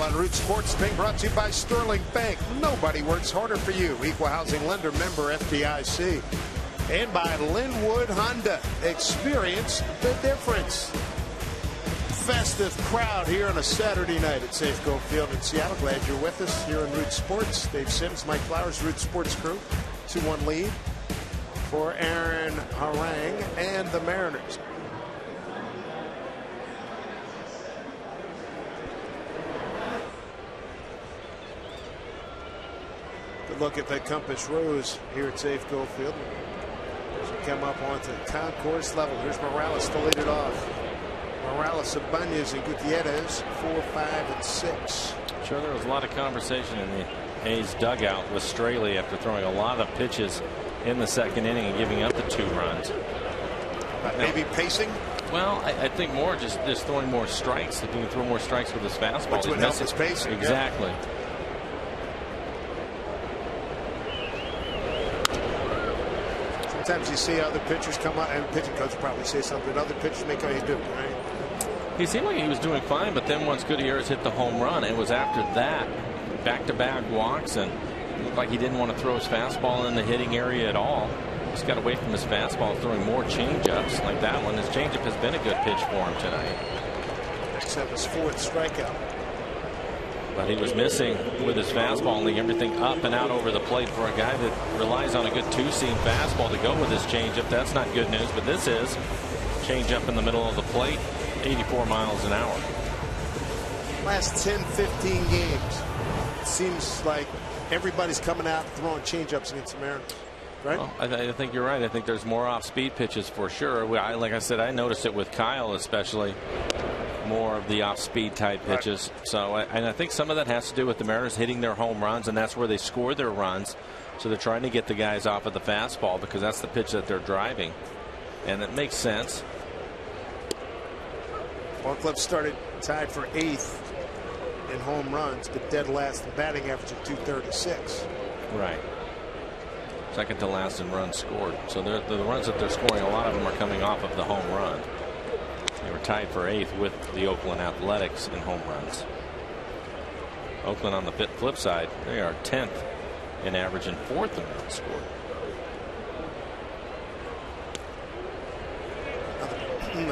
On Root Sports, being brought to you by Sterling Bank. Nobody works harder for you. Equal housing lender, member FDIC. And by Linwood Honda. Experience the difference. Festive crowd here on a Saturday night at Safeco Field in Seattle. Glad you're with us here on Root Sports. Dave Sims, Mike Flowers, Root Sports crew. 2-1 lead for Aaron Harang and the Mariners. Good look at that Compass Rose here at Safeco Field. As we come up onto the concourse level, here's Morales to lead it off. Morales, Ibanez, and Gutierrez, 4, 5, and 6. Sure, there was a lot of conversation in the A's dugout with Straley after throwing a lot of pitches in the second inning and giving up the 2 runs. Maybe pacing? Well, I think more just throwing more strikes. If he can throw more strikes with his fastball, which would help his pacing. Exactly. Yeah. Sometimes you see other pitchers come out, and pitching coach probably say something. Other pitchers make how you do, right? He seemed like he was doing fine, but then once Gutierrez hit the home run, it was after that back-to-back walks, and it looked like he didn't want to throw his fastball in the hitting area at all. Just got away from his fastball, throwing more changeups like that one. His changeup has been a good pitch for him tonight. Except his 4th strikeout. But he was missing with his fastball, leaving everything up and out over the plate for a guy that relies on a good 2-seam fastball to go with his changeup. That's not good news, but this is changeup in the middle of the plate, 84 miles an hour. Last 10, 15 games, it seems like everybody's coming out throwing changeups against the Mariners. Right? Well, I think you're right. I think there's more off-speed pitches for sure. Like I said, I noticed it with Kyle, especially more of the off-speed type pitches. Right. So, and I think some of that has to do with the Mariners hitting their home runs, and that's where they score their runs. So they're trying to get the guys off of the fastball because that's the pitch that they're driving, and it makes sense. Ball Club started tied for 8th in home runs, but dead last in batting average of 236. Right. Second to last in runs scored. So the runs that they're scoring, a lot of them are coming off of the home run. They were tied for 8th with the Oakland Athletics in home runs. Oakland on the flip side, they are 10th in average and 4th in runs scored.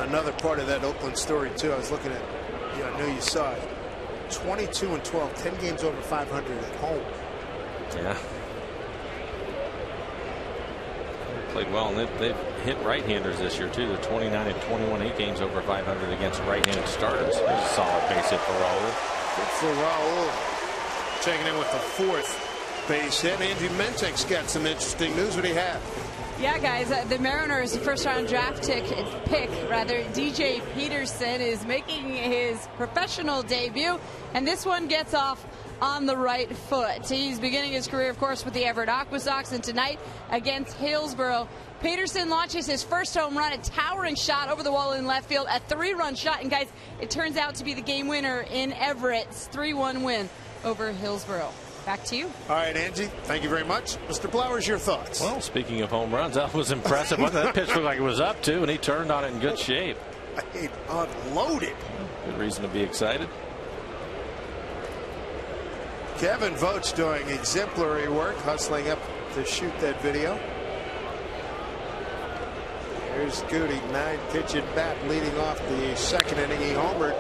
Another part of that Oakland story too. I was looking at, I know you saw it. 22-12, 10 games over 500 at home. Yeah. Played well, and they've hit right-handers this year too. They're 29-21, 8 games over 500 against right-handed starters. There's a solid base hit for Raul. Good for Raul. Checking in with the 4th base hit. Angie Mentek's got some interesting news. What do you have? Yeah, guys, the Mariners' first-round draft pick, DJ Peterson, is making his professional debut, and this one gets off on the right foot. He's beginning his career, of course, with the Everett Aquasox, and tonight against Hillsborough, Peterson launches his first home run, a towering shot over the wall in left field, a 3-run shot, and guys, it turns out to be the game winner in Everett's 3-1 win over Hillsborough. Back to you. All right, Angie, thank you very much. Mr. Flowers, your thoughts? Well, speaking of home runs, that was impressive. That pitch looked like it was up, too, and he turned on it in good shape. It unloaded. Good reason to be excited. Kevin Vogt doing exemplary work, hustling up to shoot that video. Here's Goody, 9-pitch at bat, leading off the second inning. He homered.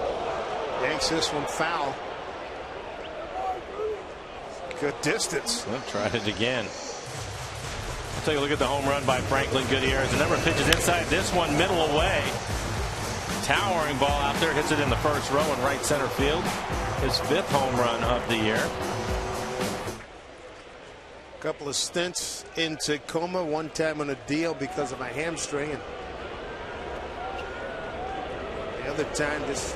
Yanks this one foul. Good distance. Well, tried it again. We'll take a look at the home run by Franklin Gutierrez. A number of pitches inside. This one middle away. Towering ball out there. Hits it in the first row in right center field. His 5th home run of the year. A couple of stints in Tacoma. One time on a deal because of a hamstring. And the other time just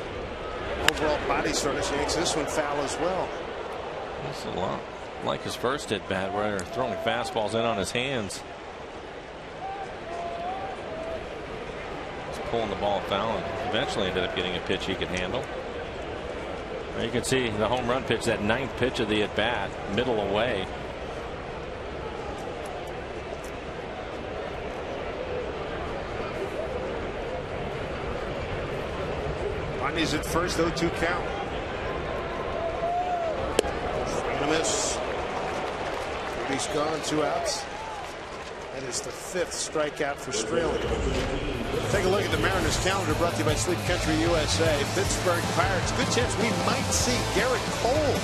overall body soreness. Yanks this one foul as well. That's a lot like his first at bat, where they're throwing fastballs in on his hands. Just pulling the ball foul and eventually ended up getting a pitch he could handle. There you can see the home run pitch, that 9th pitch of the at bat, middle away. Bundy's at first, 0-2 count. Hernandez. He's gone, 2 outs. That is the 5th strikeout for Straley. Take a look at the Mariners calendar, brought to you by Sleep Country USA. Pittsburgh Pirates. Good chance we might see Garrett Cole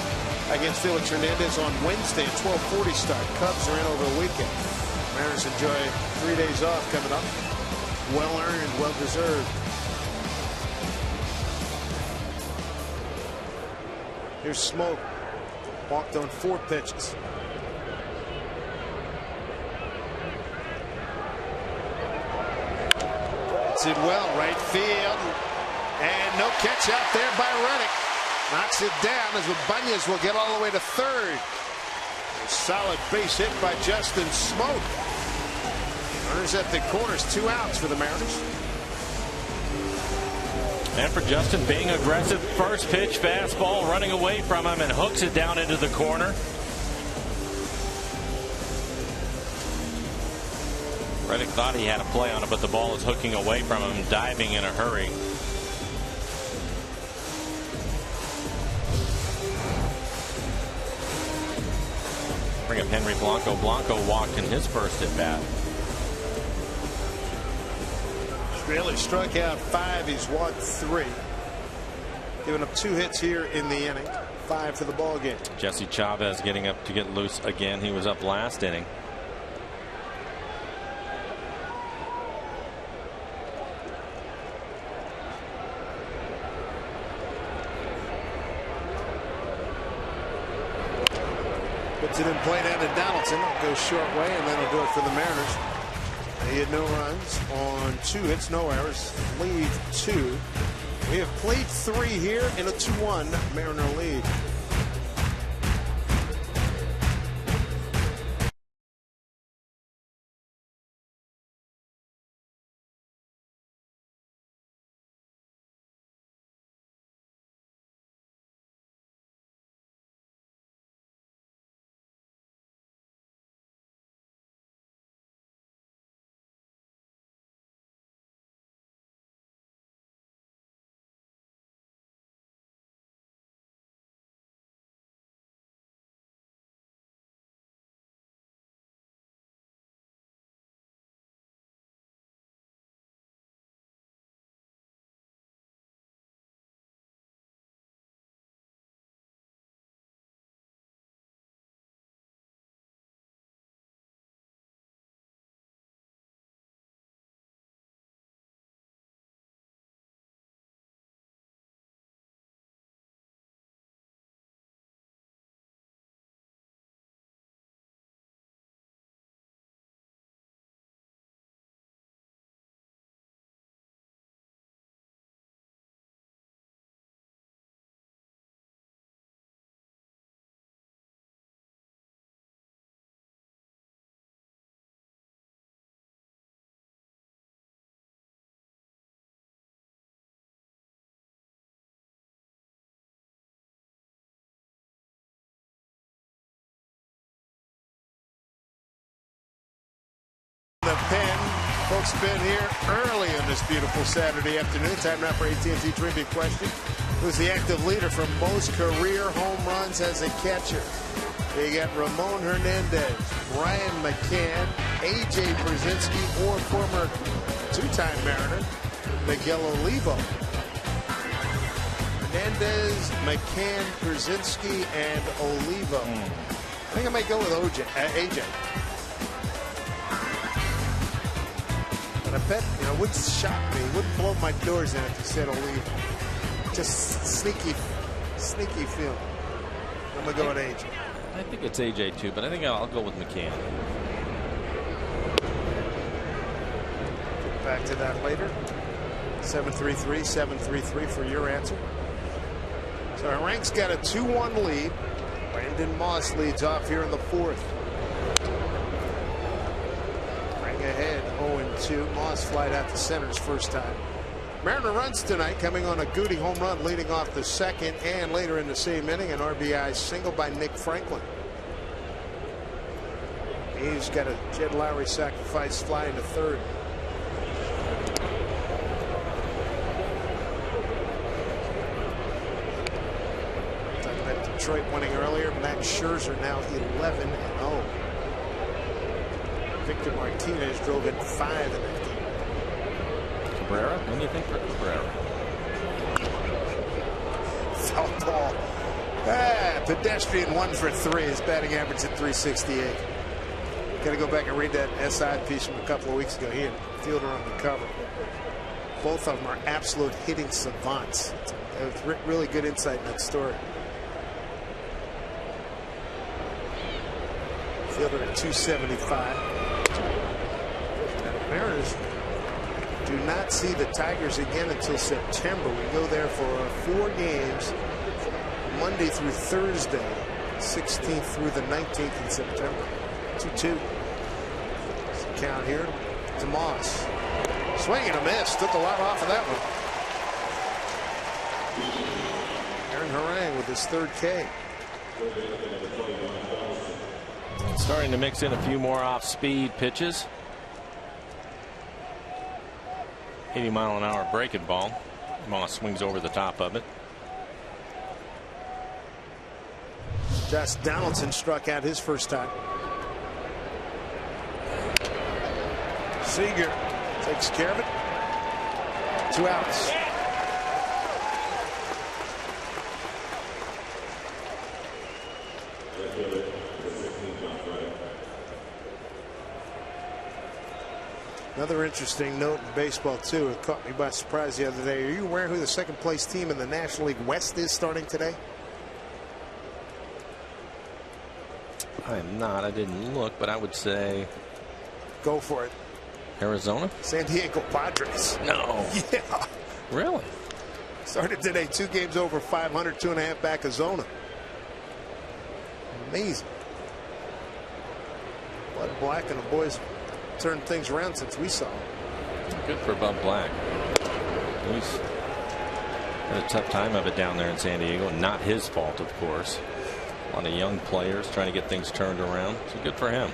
against Felix Hernandez on Wednesday at 12:40 start. Cubs are in over the weekend. Mariners enjoy 3 days off coming up. Well earned, well deserved. Here's Smoke. Walked on 4 pitches. It well, right field, and no catch out there by Reddick. Knocks it down as Ibanez will get all the way to 3rd. A solid base hit by Justin Smoke. Runners at the corners, 2 outs for the Mariners. And for Justin, being aggressive, first pitch fastball running away from him and hooks it down into the corner. Reddick thought he had a play on it, but the ball is hooking away from him, diving in a hurry. Bring up Henry Blanco. Blanco walked in his first at bat. Straley struck out 5. He's walked 3. Giving up 2 hits here in the inning. 5 for the ball game. Jesse Chavez getting up to get loose again. He was up last inning. Puts it in play down to Donaldson. Goes short way, and that'll do it for the Mariners. He had no runs on 2 hits, no errors. Lead 2. We have played 3 here in a 2-1 Mariner lead. The pen. Folks been here early on this beautiful Saturday afternoon. Time now for AT&T Trivia question. Who's the active leader for most career home runs as a catcher? You got Ramon Hernandez, Brian McCann, A.J. Brzezinski, or former 2-time Mariner Miguel Olivo. Hernandez, McCann, Brzezinski, and Olivo. I think I might go with A.J. But I bet, it wouldn't shock me. It wouldn't blow my doors in if you said Olivo. Just sneaky feeling. I'm going to go with A.J. I think it's AJ too, but I think I'll go with McCann. Get back to that later. 733-733 for your answer. So our Rank's got a 2-1 lead. Brandon Moss leads off here in the 4th. Rank ahead 0-2. Moss flied out to center's first time. Mariner runs tonight, coming on a Goody home run leading off the 2nd, and later in the same inning an RBI single by Nick Franklin. He's got a Jed Lowry sacrifice fly into 3rd. Detroit winning earlier. Max Scherzer now 11-0. Victor Martinez drove in 5 in that game. Cabrera? What do you think for Cabrera? Foul ball. Pedestrian 1 for 3. His batting average at 368. Got to go back and read that SI piece from a couple of weeks ago. He and Fielder on the cover. Both of them are absolute hitting savants. It was really good insight in that story. Fielder at 275. Now the Mariners do not see the Tigers again until September. We go there for 4 games, Monday through Thursday, 16th through the 19th in September. 2-2. Count here to Moss. Swing and a miss. Took a lot off of that one. Aaron Harang with his 3rd K. Starting to mix in a few more off-speed pitches. 80-mile-an-hour breaking ball. Moss swings over the top of it. Josh Donaldson struck out his first time. Seager takes care of it. 2 outs. Another interesting note in baseball, too. It caught me by surprise the other day. Are you aware who the second place team in the National League West is starting today? I am not. I didn't look, but I would say. Go for it. Arizona? San Diego Padres. No. Yeah. Really? Started today 2 games over 500, 2.5 back of Zona. Amazing. Bud Black and the boys turned things around since we saw him. Good for Bud Black. He's had a tough time of it down there in San Diego. Not his fault, of course. A lot of young players trying to get things turned around. So good for him.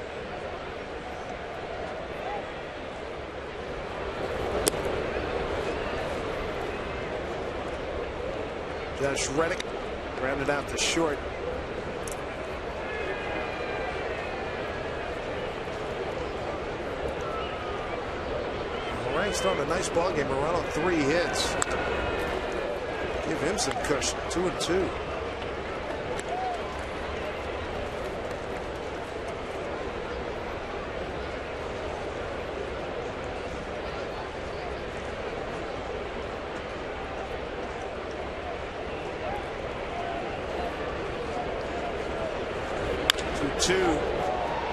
Josh Reddick rounded out the short. Rank's on a nice ball game. Around on 3 hits. Give him some cushion. 2-2.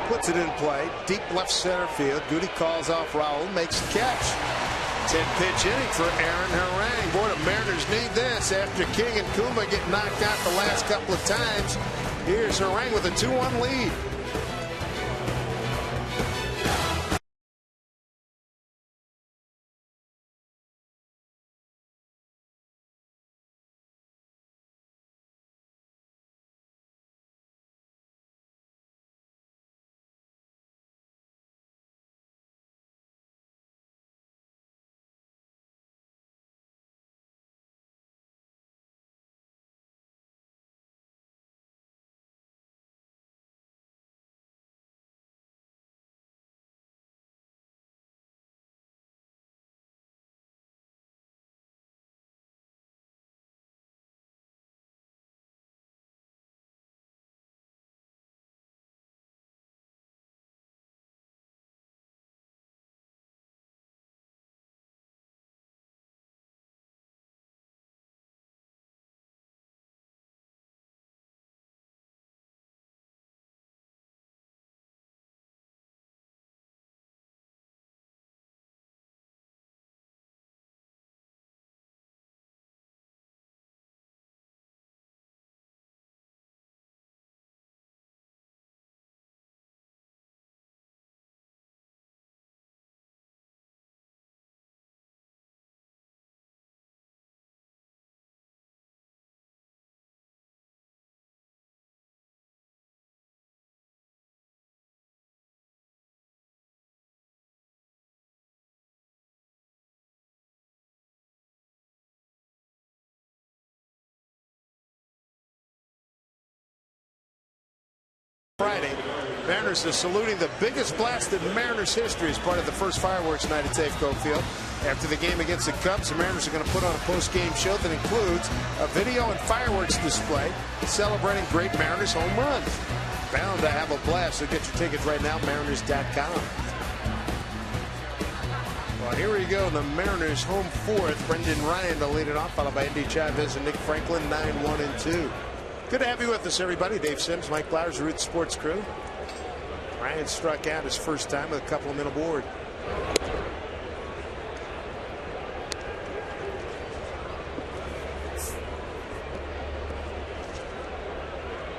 Puts it in play. Deep left center field. Goody calls off Raul. Makes the catch. 10-pitch inning for Aaron Harang. Boy, the Mariners need this after King and Kuma get knocked out the last couple of times. Here's Harang with a 2-1 lead. Friday. Mariners are saluting the biggest blast in Mariners history as part of the first fireworks night at Safeco Field. After the game against the Cubs, the Mariners are going to put on a post-game show that includes a video and fireworks display celebrating great Mariners home runs. Bound to have a blast, so get your tickets right now, Mariners.com. Well, here we go, the Mariners home fourth. Brendan Ryan to lead it off, followed by Endy Chavez and Nick Franklin, 9-1-2. Good to have you with us, everybody. Dave Sims, Mike Blowers, Root Sports Crew. Ryan struck out his first time with a couple of men aboard.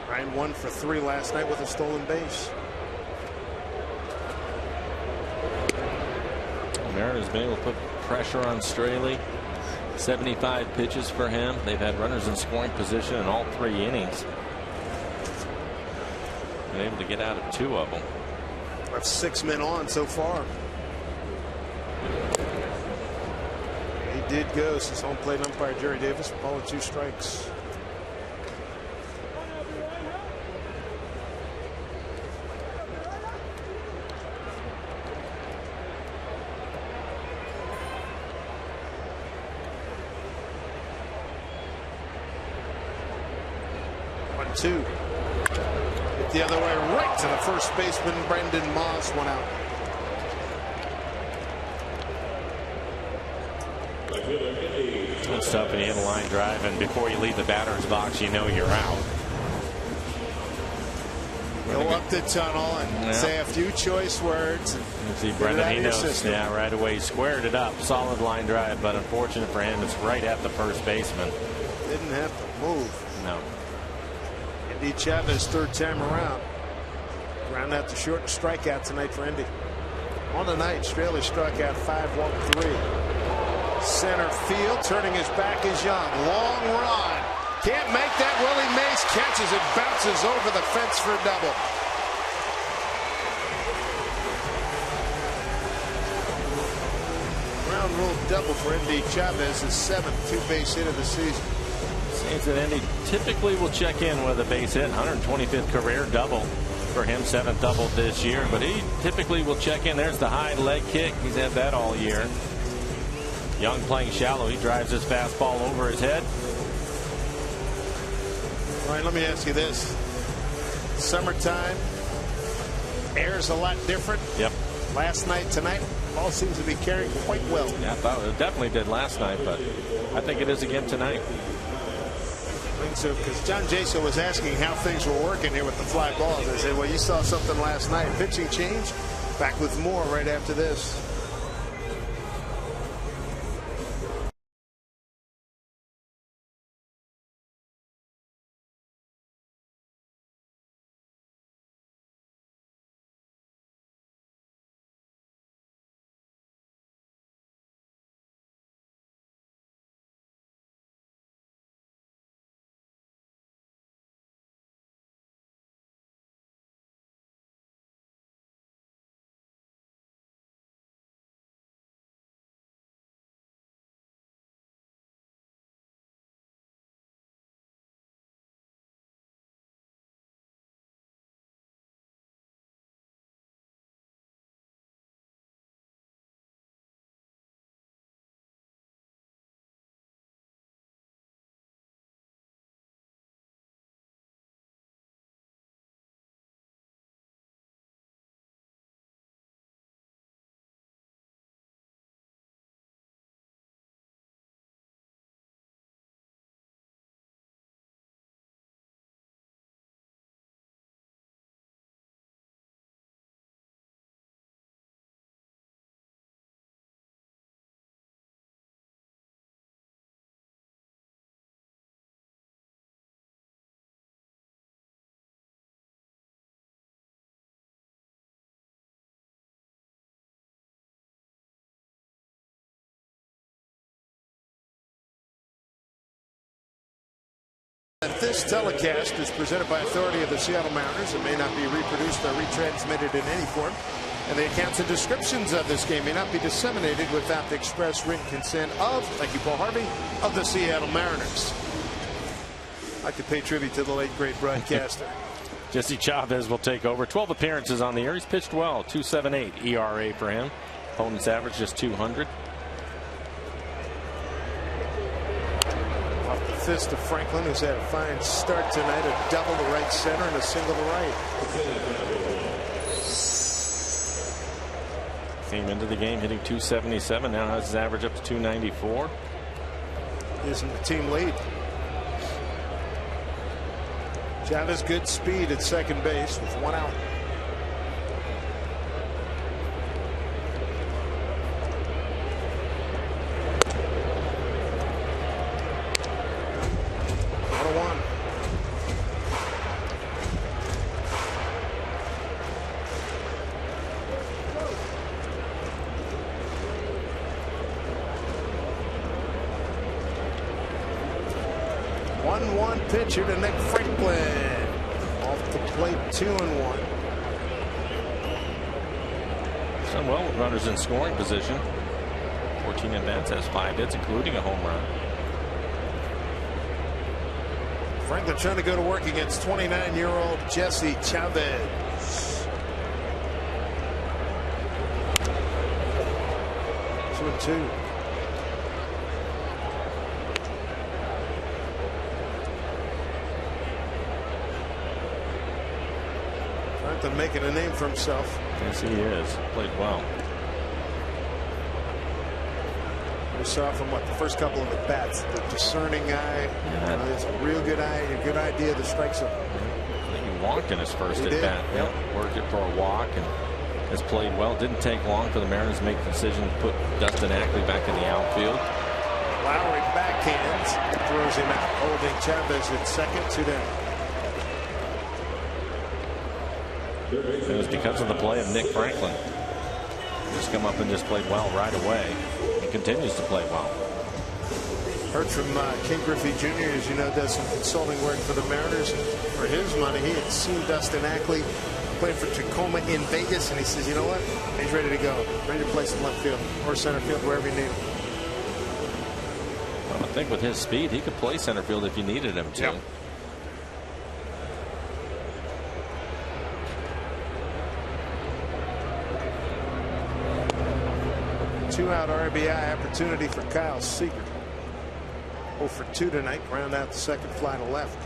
Ryan 1 for 3 last night with a stolen base. The Mariners been able to put pressure on Straley. 75 pitches for him. They've had runners in scoring position in all 3 innings. Been able to get out of 2 of them. That's 6 men on so far. He did go since home plate umpire Jerry Davis. Ball and 2 strikes. Two. Hit the other way, right to the first baseman, Brendan Moss, 1 out. Good stuff when you hit a line drive, and before you leave the batter's box, you know you're out. Go up the tunnel and say a few choice words. You see Brendan, he knows. Yeah, right away, he squared it up. Solid line drive, but unfortunate for him, it's right at the first baseman. Didn't have to move. No. Endy Chavez, 3rd time around. Round out the short strikeout tonight for Endy. On the night, Straley struck out 5, walked 3. Center field, turning his back is Young. Long run. Can't make that. Willie Mays catches it, bounces over the fence for a double. Ground rule double for Endy Chavez, his 7th 2-base hit of the season. Seems that Endy typically will check in with a base hit. 125th career double for him, 7th double this year, but he typically will check in. There's the high leg kick. He's had that all year. Young playing shallow. He drives his fastball over his head. All right, let me ask you this. Summertime, air's a lot different. Yep. Last night, tonight, ball seems to be carrying quite well. Yeah, I thought it definitely did last night, but I think it is again tonight. I think so, because John Jaso was asking how things were working here with the fly balls. I said, well, you saw something last night. Pitching change. Back with more right after this. This telecast is presented by authority of the Seattle Mariners. It may not be reproduced or retransmitted in any form, and the accounts and descriptions of this game may not be disseminated without the express written consent of, thank you, Paul Harvey, of the Seattle Mariners. I'd like to pay tribute to the late, great broadcaster. Jesse Chavez will take over. 12 appearances on the year. He's pitched well. 2.78 ERA for him. Opponent's average just 200. Off the fist of Franklin, who's had a fine start tonight. A double to right center and a single to right. Came into the game hitting 277. Now has his average up to 294. Is in the team lead. Chavez, good speed at second base with 1 out. Pitcher to Nick Franklin. Off the plate, 2-1. Done well with runners in scoring position. 14 at bats, has 5 hits, including a home run. Franklin trying to go to work against 29-year-old Jesse Chavez. 2-2. Making a name for himself. Yes, he is. Played well. We saw from the first couple of at bats, the discerning eye. Yeah. It's a real good eye, a good idea of the strike zone. I think he walked in his first at bat. Yep. Worked it for a walk and has played well. Didn't take long for the Mariners to make the decision to put Dustin Ackley back in the outfield. Lowry backhands, throws him out, holding Chavez at second, 2 down. It was because of the play of Nick Franklin. Just come up and just played well right away. He continues to play well. Heard from King Griffey Jr., as you know, does some consulting work for the Mariners. For his money, he had seen Dustin Ackley playing for Tacoma in Vegas, and he says, you know what? He's ready to go. Ready to play some left field or center field, wherever you need him. Well, I think with his speed, he could play center field if you needed him to. Yep. 2-out RBI opportunity for Kyle Seager. 0 for 2 tonight. Ground out the second fly to left.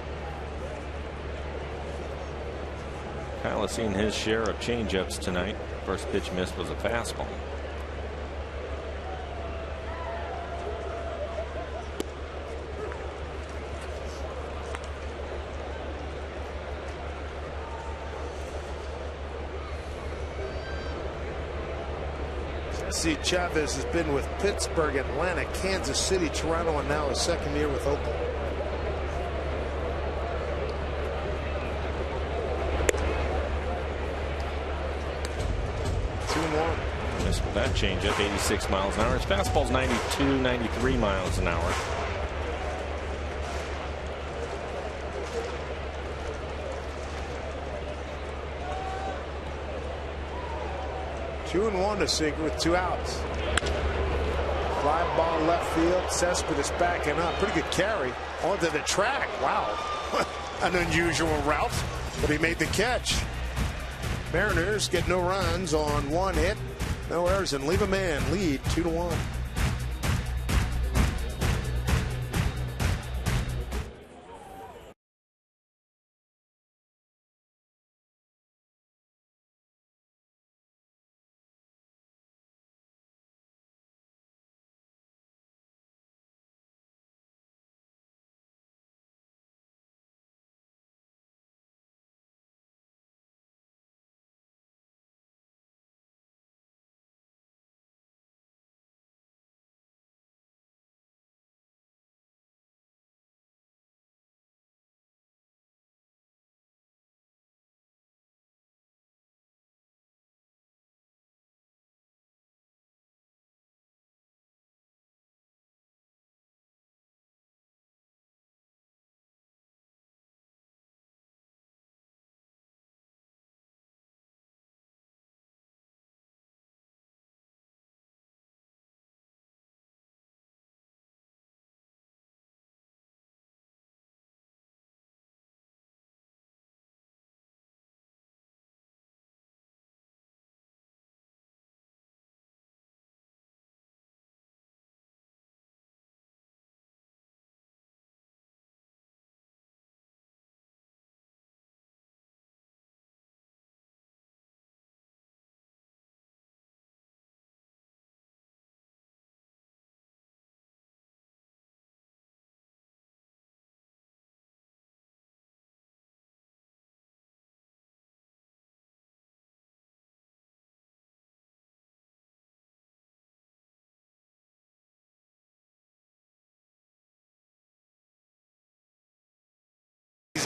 Kyle has seen his share of changeups tonight. First pitch missed was a fastball. Jesse Chavez has been with Pittsburgh, Atlanta, Kansas City, Toronto, and now his second year with Oakland. Missed with that changeup, 86 miles an hour. His fastball's 92, 93 miles an hour. Two and one to Seager with 2 outs. Fly ball left field. Cespedes backing up. Pretty good carry onto the track. Wow. An unusual route, but he made the catch. Mariners get no runs on 1 hit. No errors, and leave a man lead 2-1.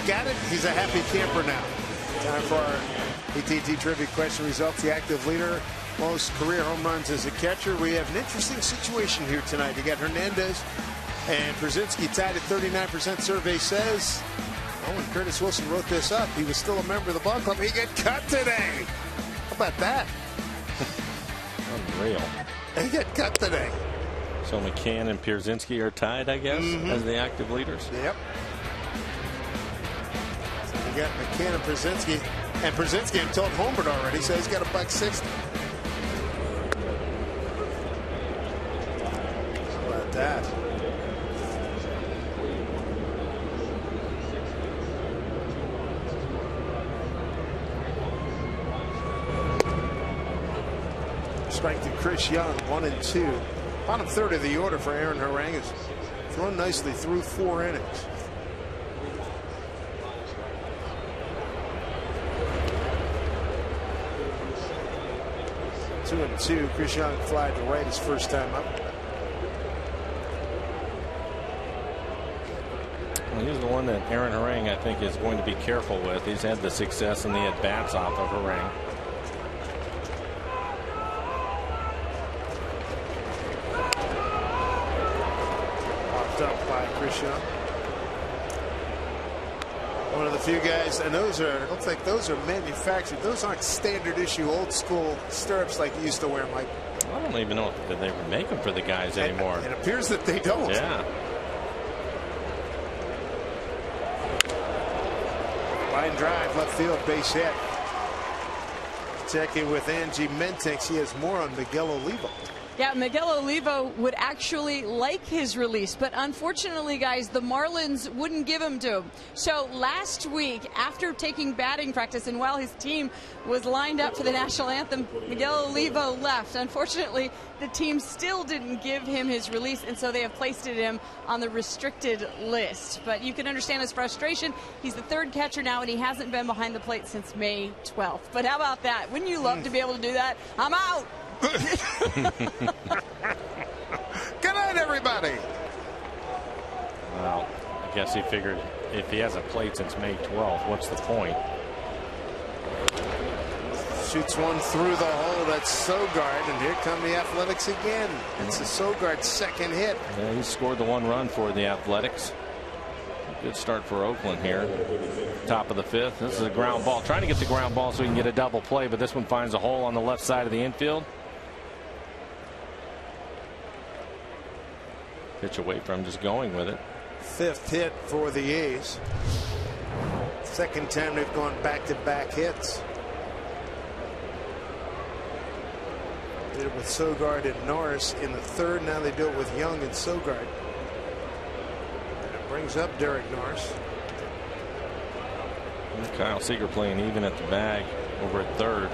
got it. He's a happy camper now. Time for our AT&T Trivia question results. The active leader, most career home runs as a catcher. We have an interesting situation here tonight. You got Hernandez and Pierzynski tied at 39%. Survey says, oh, when Curtis Wilson wrote this up, he was still a member of the ball club. He got cut today. How about that? Unreal. He got cut today. So McCann and Pierzynski are tied, I guess, as the active leaders. Yep. So we got McCann and Pierzynski. And Pierzynski, I'm told, homered already, so he's got $1.60. How about that? Strike to Chris Young, 1-2. Bottom third of the order for Aaron Harang is thrown nicely through 4 innings. Two and two. Chris Young fly to right his first time up. Well, he's the one that Aaron Harang, I think, is going to be careful with. He's had the success in the at-bats off of Harang. Up by Chris Young. One of the few guys, and those are, it looks like those are manufactured. Those aren't standard issue old school stirrups like you used to wear them. Like, I don't even know if they make them for the guys anymore. It appears that they don't. Yeah. Line drive, left field, base hit. Checking with Angie Mentix. He has more on Miguel Olivo. Yeah, Miguel Olivo would actually like his release, but unfortunately, guys, the Marlins wouldn't give him to him. So last week, after taking batting practice and while his team was lined up for the national anthem, Miguel Olivo left. Unfortunately, the team still didn't give him his release, and so they have placed him on the restricted list. But you can understand his frustration. He's the third catcher now, and he hasn't been behind the plate since May 12th. But how about that? Wouldn't you love to be able to do that? I'm out. Good night, everybody. Well, I guess he figured if he hasn't played since May 12th, what's the point? Shoots one through the hole. That's Sogard, and here come the Athletics again. It's a Sogard second hit. Yeah, he scored the 1 run for the Athletics. Good start for Oakland here. Top of the 5th. This is a ground ball. Trying to get the ground ball so he can get a double play, but this one finds a hole on the left side of the infield. Pitch away from just going with it. 5th hit for the A's. Second time they've gone back-to-back hits. Did it with Sogard and Norris in the 3rd. Now they do it with Young and Sogard. And it brings up Derek Norris. And Kyle Seager playing even at the bag over at 3rd.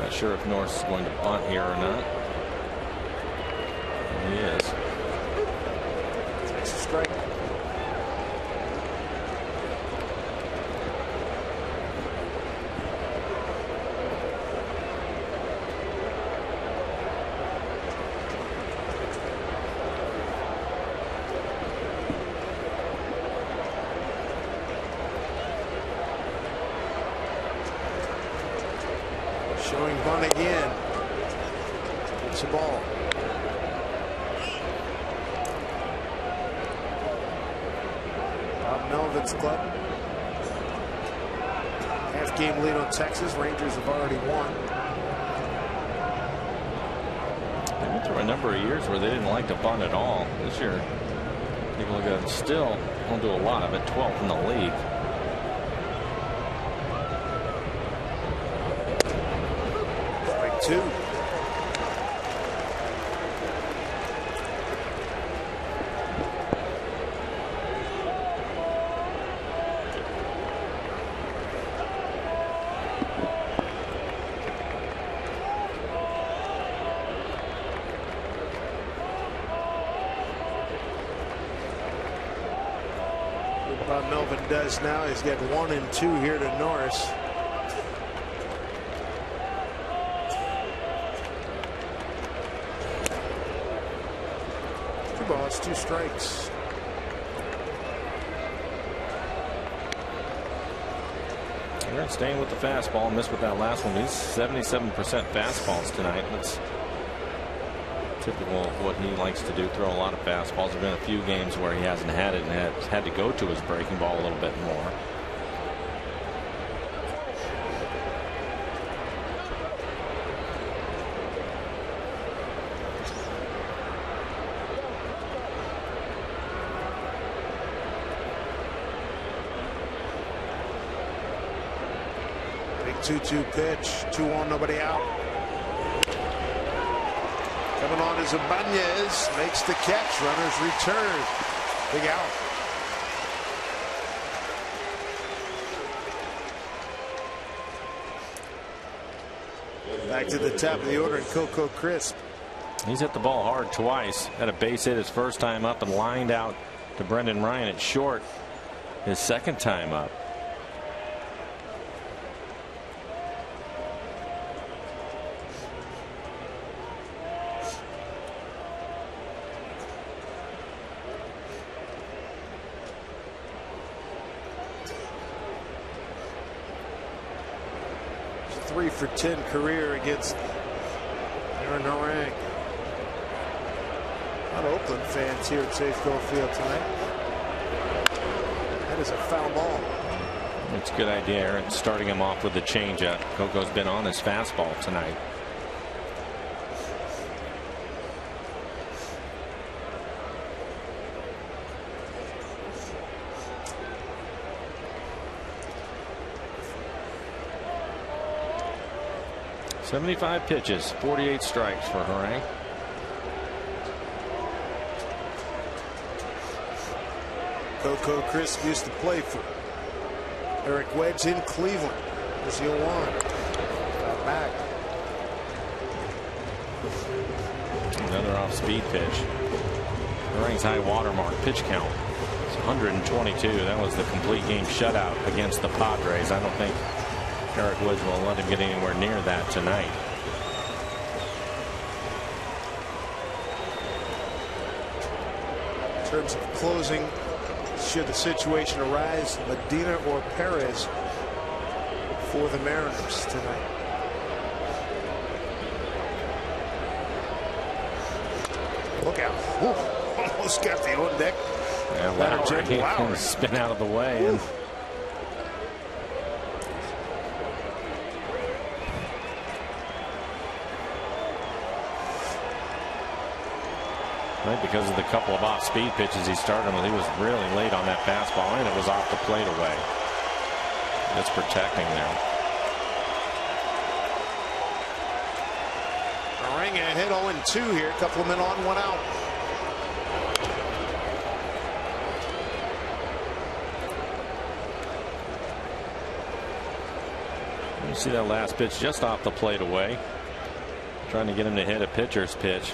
Not sure if Norris is going to bunt here or not. And he is. Takes a strike. Showing bunt again. It's a ball. Bob Melvin's club. Half game lead on Texas. Rangers have already won. They went through a number of years where they didn't like to bunt at all. This year, take a look at it. Still won't do a lot of it. 12th in the league. Strike 2. What Melvin does now is get 1 and 2 here to Norris. 2 balls, 2 strikes. Aaron staying with the fastball, missed with that last one. He's 77% fastballs tonight. That's typical of what he likes to do, throw a lot of fastballs. There have been a few games where he hasn't had it and has had to go to his breaking ball a little bit more. Big 2-2 pitch, 2 on, nobody out. Coming on is Ibanez, makes the catch, runners return. Big out. Back to the top of the order, and Coco Crisp. He's hit the ball hard twice. Had a base hit his first time up and lined out to Brendan Ryan at short his second time up. .3 for 10 career against Aaron Harang. A lot of Oakland fans here at Safeco Field tonight. That is a foul ball. It's a good idea, Aaron, starting him off with the changeup. Coco's been on his fastball tonight. .75 pitches, 48 strikes for Harang. Coco Crisp used to play for Eric Wedge in Cleveland. There's the 0-1. Got back. Another off-speed pitch. Harang's high watermark pitch count. It's 122. That was the complete game shutout against the Padres. I don't think Eric Wedge will let him get anywhere near that tonight. In terms of closing, should the situation arise, Medina or Perez for the Mariners tonight. Look out. Ooh, almost got the on deck. Yeah, Lowry spin out of the way. And because of the couple of off-speed pitches he started with, he was really late on that fastball, and it was off the plate away. It's protecting there. Harang hit 0-2 here. A couple of men on, 1 out. You see that last pitch just off the plate away. Trying to get him to hit a pitcher's pitch.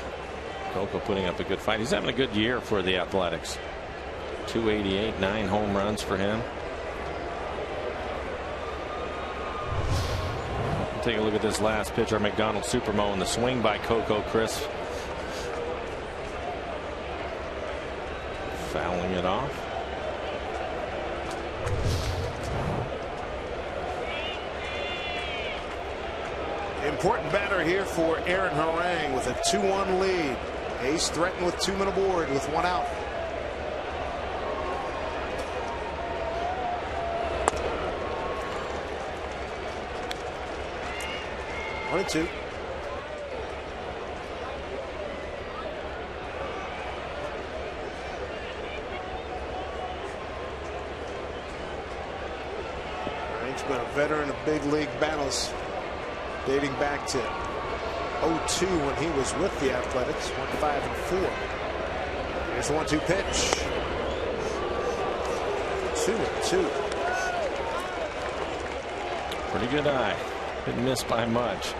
Coco putting up a good fight. He's having a good year for the Athletics. 288, 9 home runs for him. Take a look at this last pitch, our McDonald Supermo, and the swing by Coco Crisp. Fouling it off. Important batter here for Aaron Harang with a 2-1 lead. Ace threatened with 2 men aboard with 1 out. One and 2. Harang's been a veteran of big league battles dating back to 02 when he was with the Athletics. 1-5-4. Here's the 1-2 pitch. 2-2. Pretty good eye. Didn't miss by much.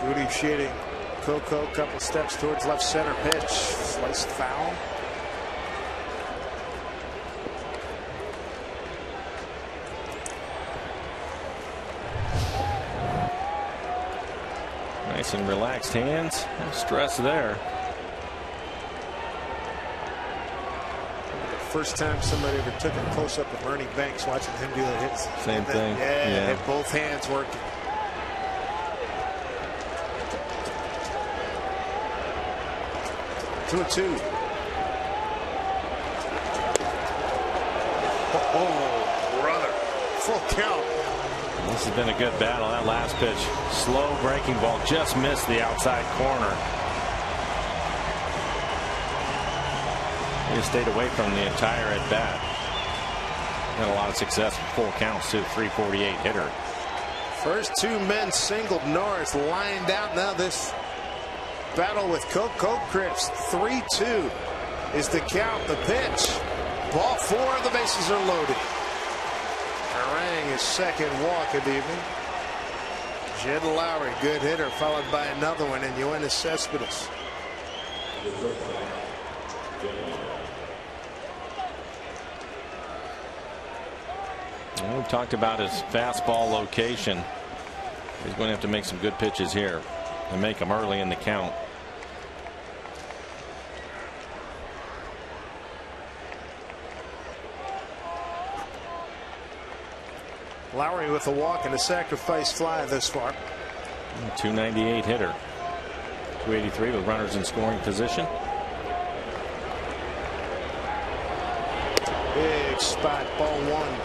Rudy shading Coco, couple steps towards left center, pitch sliced foul. Nice and relaxed hands. No stress there. First time somebody ever took a close up of Ernie Banks watching him do the hits. Same thing. Yeah, had both hands working. Two and two. Oh, brother. Full count. This has been a good battle. That last pitch, slow breaking ball, just missed the outside corner. He stayed away from the entire at bat. Had a lot of success with full counts too. 348 hitter. First two men singled. Norris lined out. Now this battle with Coco Crisp. 3-2 is the count. The pitch. Ball four. The bases are loaded. Harang his second walk of the evening. Jed Lowrie, good hitter, followed by another one in Yoenis Cespedes. We talked about his fastball location. He's going to have to make some good pitches here and make them early in the count. Lowrie with a walk and a sacrifice fly this far. 298 hitter. 283 with runners in scoring position. Big spot, ball one.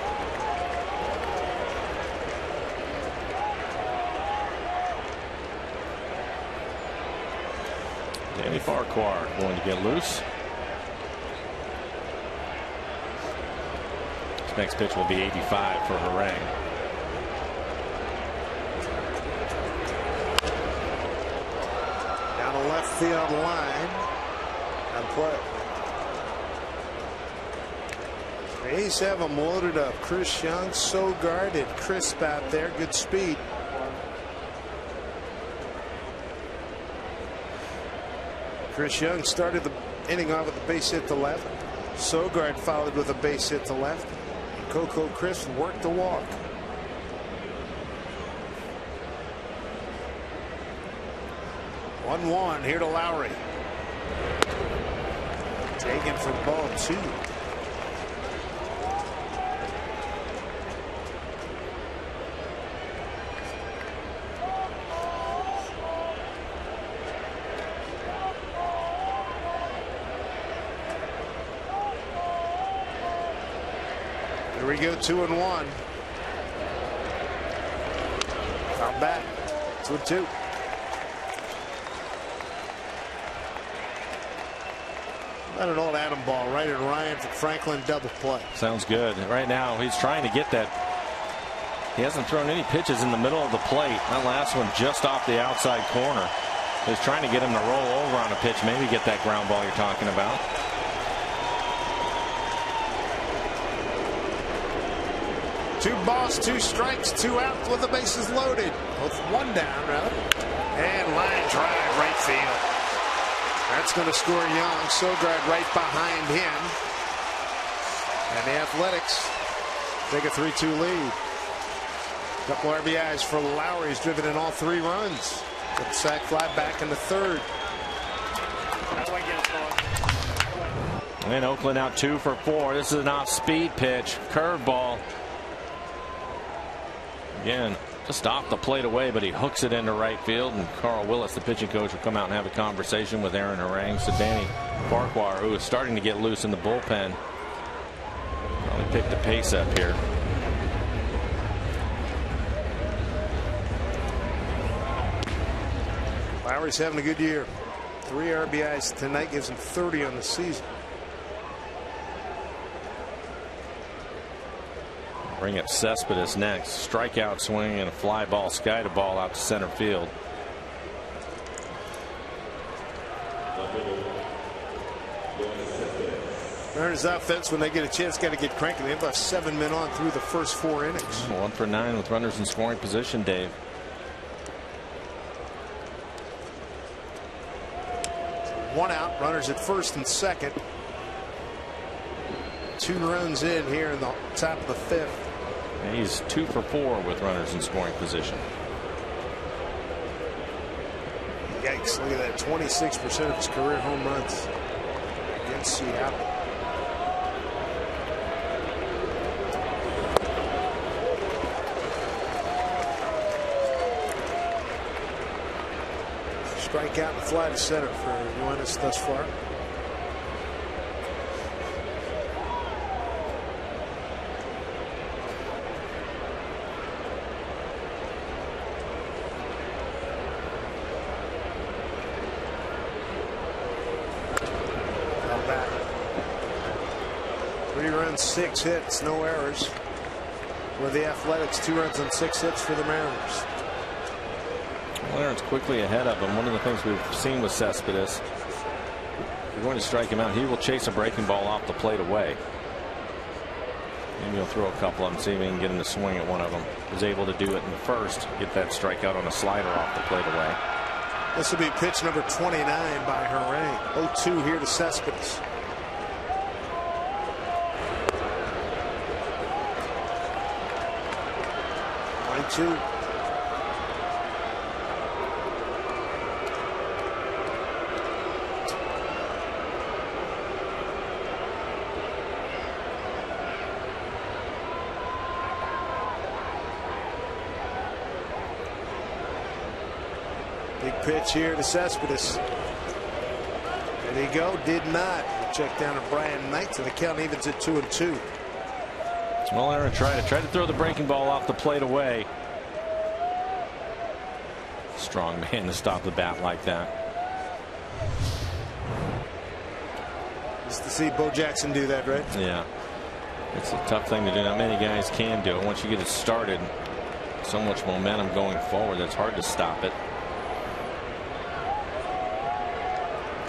Danny Farquhar going to get loose. This next pitch will be 85 for Harang. Down the left field line. On play. A's have them loaded up. Chris Young, Sogard, and Crisp out there. Good speed. Chris Young started the inning off with a base hit to left. Sogard followed with a base hit to left. And Coco Crisp worked the walk. One here to Lowrie. Taken for ball two. Here we go, 2-1. Foul back. 2-2. Not an old Adam ball, right at Ryan for Franklin double play. Sounds good. Right now he's trying to get that. He hasn't thrown any pitches in the middle of the plate. That last one just off the outside corner. He's trying to get him to roll over on a pitch, maybe get that ground ball you're talking about. Two balls, two strikes, two outs with the bases loaded. With one down, rather. And line drive right field. That's going to score Young. Sogard right behind him. And the Athletics take a 3-2 lead. Couple RBIs for Lowrie. He's driven in all three runs. Got the sac fly back in the third. And Oakland out 2 for 4. This is an off-speed pitch. Curveball. Again, just off the plate away, but he hooks it into right field. And Carl Willis, the pitching coach, will come out and have a conversation with Aaron Harang. So Danny Farquhar, who is starting to get loose in the bullpen, probably picked the pace up here. Lowrie's having a good year. 3 RBIs tonight, gives him 30 on the season. Bring up Cespedes next. Strikeout swing and a fly ball, sky to ball out to center field. Mariners offense, when they get a chance, got to get cranky. They have about 7 men on through the first 4 innings. 1 for 9 with runners in scoring position, Dave. One out, runners at first and second. 2 runs in here in the top of the 5th. And he's 2 for 4 with runners in scoring position. Yikes, look at that. 26% of his career home runs against Seattle. Strikeout and fly to center for Yoenis thus far. Now back. 3 runs, 6 hits, no errors for the Athletics. 2 runs on 6 hits for the Mariners. Lawrence quickly ahead of him. One of the things we've seen with Cespedes, you're going to strike him out, he will chase a breaking ball off the plate away. Maybe he'll throw a couple of them, see if he can get him to swing at one of them. Was able to do it in the first, get that strikeout on a slider off the plate away. This will be pitch number 29 by Harang. 0-2 here to Cespedes. Two. Big pitch here to Cespedes. There he go. Did not. Check down to Brian Knight, to the count evens at 2-2. Well, Aaron tried to throw the breaking ball off the plate away. Strong man to stop the bat like that. Just to see Bo Jackson do that, right? Yeah. It's a tough thing to do. Not many guys can do it. Once you get it started, so much momentum going forward, it's hard to stop it.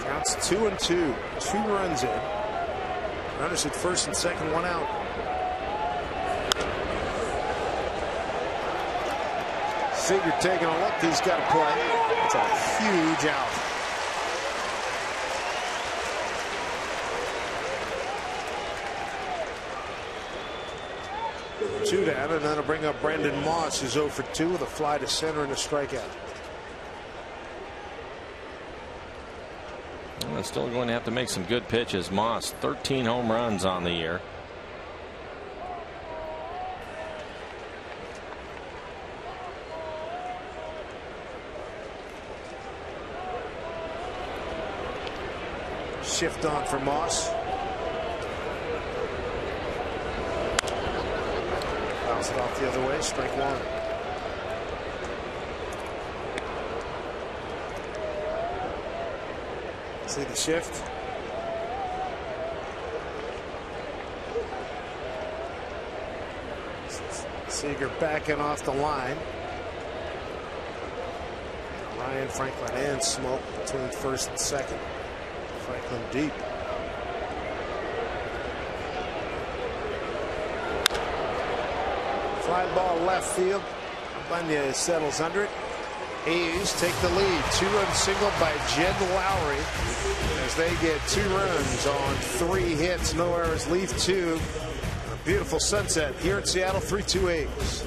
Counts 2-2. 2 runs in. Runners at first and second, 1 out. Seager taking a look. He's got to play. It's a huge out. Two down, and that'll bring up Brandon Moss, who's 0 for 2 with a fly to center and a strikeout. Well, still going to have to make some good pitches. Moss, 13 home runs on the year. Shift on for Moss. Bounce it off the other way. Strike 1. See the shift. Seager backing off the line. Ryan, Franklin, and Smoke between first and second. Franklin deep. Fly ball left field. Bunya settles under it. A's take the lead. 2-run single by Jed Lowry as they get 2 runs on 3 hits. No errors. Leave 2. A beautiful sunset here in Seattle. 3-2 A's.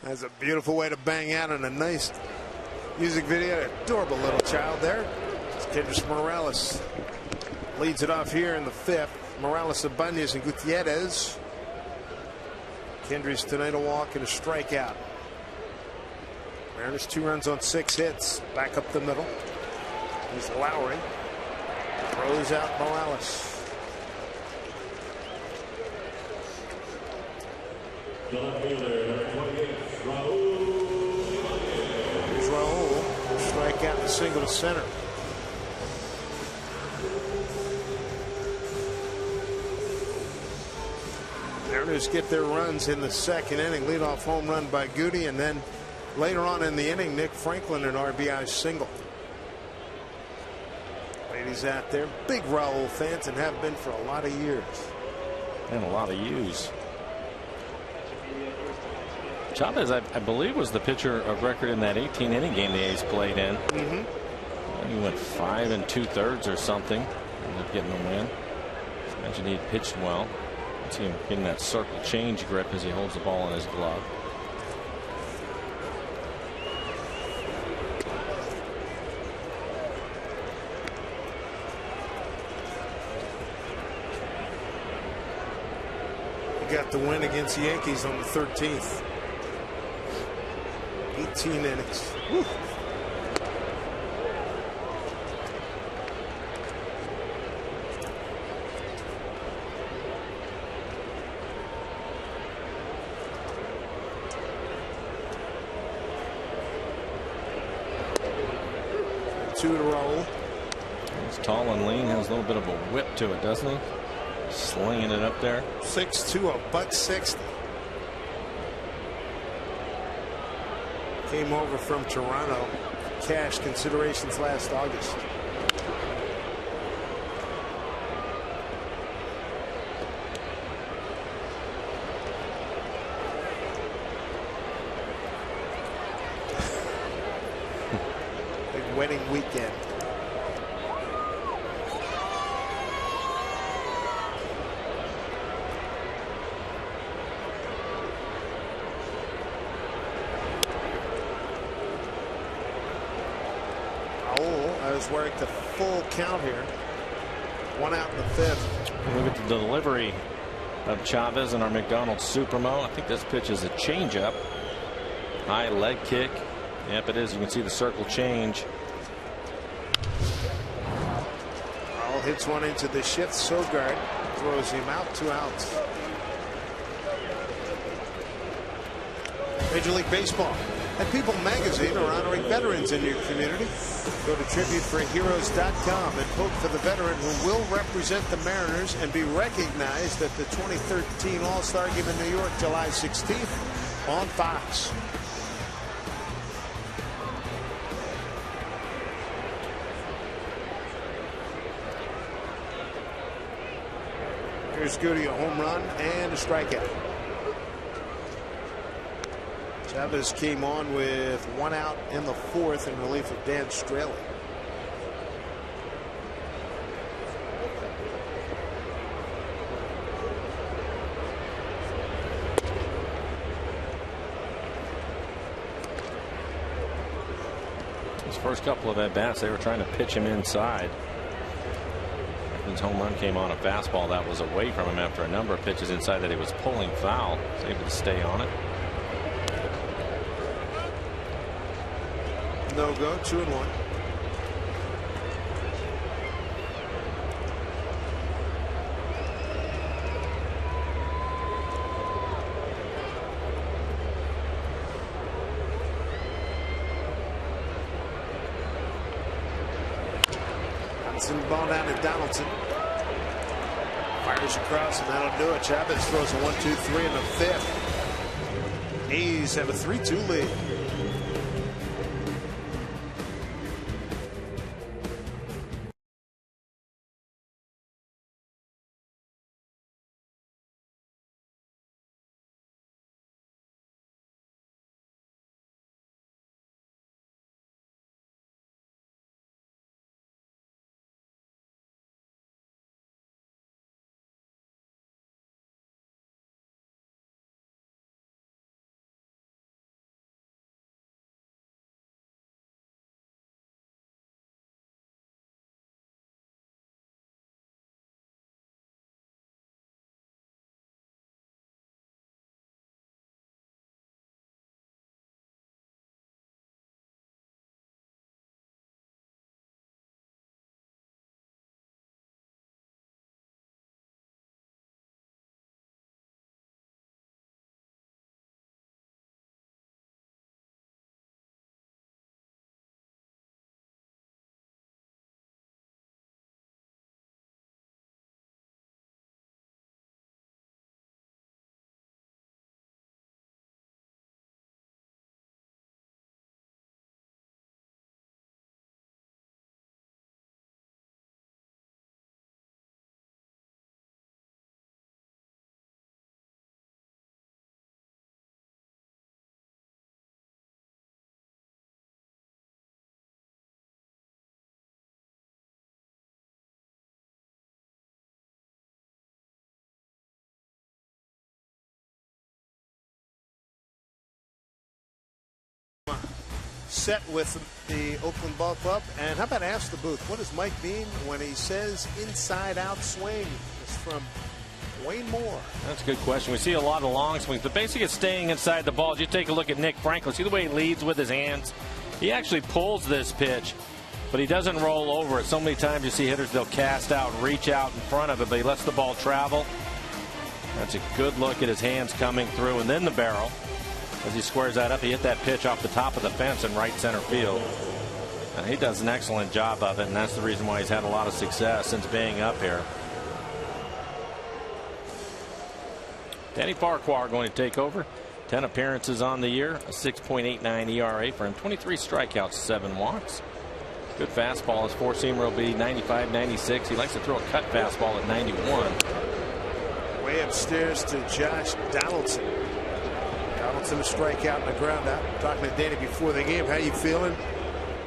That's a beautiful way to bang out in a nice music video. Adorable little child there. It's Kendrys Morales leads it off here in the 5th. Morales, Ibanez, and Gutierrez. Kendrys tonight a walk and a strikeout. Mariners 2 runs on 6 hits. Back up the middle. Here's Lowry. Throws out Morales. Here's Raul. Strikeout and single to center. Mariners get their runs in the 2nd inning. Leadoff home run by Goody, and then later on in the inning, Nick Franklin an RBI single. Ladies out there, big Raul fans and have been for a lot of years. And a lot of U's. Chavez, I believe, was the pitcher of record in that 18-inning game the A's played in. He went 5 2/3 or something. Ended up getting the win. Imagine he pitched well. See him getting that circle change grip as he holds the ball in his glove. He got the win against the Yankees on the 13th. 18 innings. Woo. Two to roll. He's tall and lean, has a little bit of a whip to it, doesn't he? Slinging it up there. 6'2", $160. Came over from Toronto. Cash considerations last August. Big wedding weekend. Has worked a full count here. 1 out in the 5th. Look at the delivery of Chavez in our McDonald's Supremo. I think this pitch is a changeup. High leg kick. Yep, it is. You can see the circle change. All hits one into the shift. Sogard throws him out. 2 outs. Major League Baseball and People Magazine are honoring veterans in your community. Go to tributeforheroes.com and vote for the veteran who will represent the Mariners and be recognized at the 2013 All-Star Game in New York, July 16th on Fox. Here's Goody, a home run and a strikeout. Chavez came on with 1 out in the 4th in relief of Dan Straley. His first couple of at-bats, they were trying to pitch him inside. His home run came on a fastball that was away from him after a number of pitches inside that he was pulling foul. He was able to stay on it. No go, 2-1. Send the ball down to Donaldson. Fires across, and that'll do it. Chavez throws a 1-2-3 in the 5th. A's have a 3-2 lead. Set with the Oakland Ball Club. And how about ask the booth? What does Mike mean when he says inside out swing? It's from Wayne Moore. That's a good question. We see a lot of long swings, but basically it's staying inside the ball. You take a look at Nick Franklin. See the way he leads with his hands? He actually pulls this pitch, but he doesn't roll over it. So many times you see hitters, they'll cast out and reach out in front of it, but he lets the ball travel. That's a good look at his hands coming through, and then the barrel. As he squares that up, he hit that pitch off the top of the fence in right center field. And he does an excellent job of it, and that's the reason why he's had a lot of success since being up here. Danny Farquhar going to take over. 10 appearances on the year, a 6.89 ERA for him, 23 strikeouts, 7 walks. Good fastball. His four-seamer will be 95, 96. He likes to throw a cut fastball at 91. Way upstairs to Josh Donaldson. Donaldson a strikeout and a ground out. Talking to Danny before the game. How you feeling?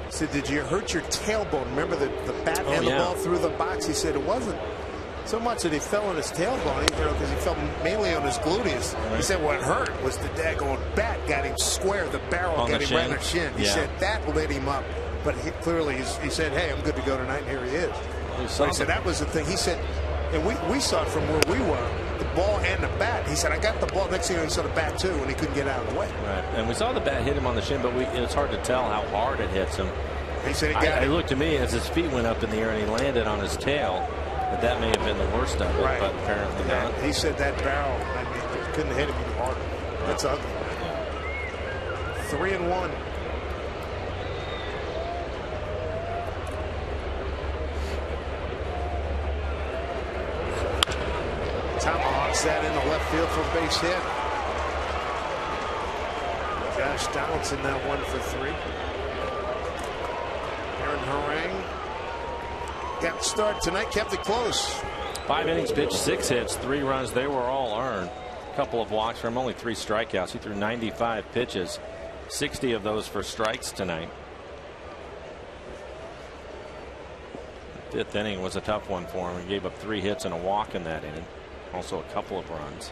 He said, did you hurt your tailbone? Remember the bat and the ball through the box? He said it wasn't so much that he fell on his tailbone, because he fell mainly on his gluteus. Right. He said what hurt was the daggone bat got him square. The barrel got him right on the shin. He said that lit him up. But he said, hey, I'm good to go tonight, and here he is. He said that was the thing. He said, and we saw it from where we were, the ball and the bat. He said, I got the ball. Next thing you know, he saw the bat too, and he couldn't get out of the way. Right. And we saw the bat hit him on the shin, but it's hard to tell how hard it hits him. He said he got it. It looked to me as his feet went up in the air and he landed on his tail, that may have been the worst of it, but apparently not. He said that barrel, I mean, it couldn't hit him any harder. That's ugly. 3-1. Tomahawks that in the left field for a base hit. Josh Donaldson now 1 for 3. Aaron Harang got the start tonight, kept it close. 5 innings pitched, 6 hits, 3 runs. They were all earned. A couple of walks from only 3 strikeouts. He threw 95 pitches, 60 of those for strikes tonight. The 5th inning was a tough one for him. He gave up 3 hits and a walk in that inning. Also a couple of runs.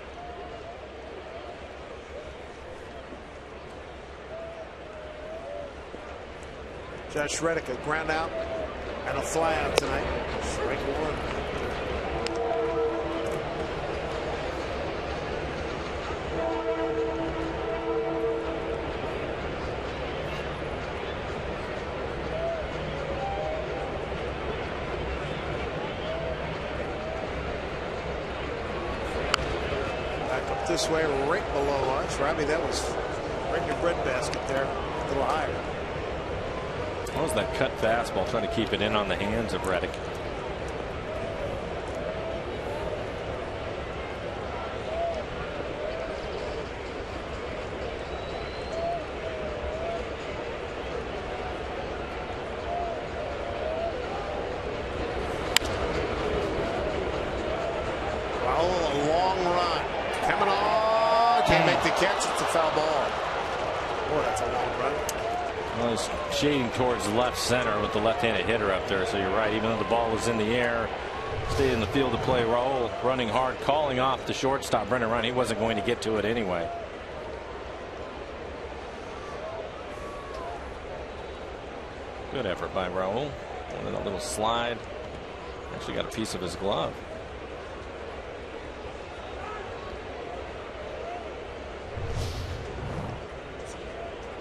Josh Reddick, a ground out and a fly out tonight. Strike 1. This way, right below us. Robbie, that was right in your breadbasket there, a little higher. What was that cut fastball, trying to keep it in on the hands of Reddick? Shading towards left center with the left-handed hitter up there. So you're right. Even though the ball was in the air, stayed in the field to play. Raul running hard, calling off the shortstop Brendan Ryan. He wasn't going to get to it anyway. Good effort by Raul. Wanted a little slide. Actually got a piece of his glove.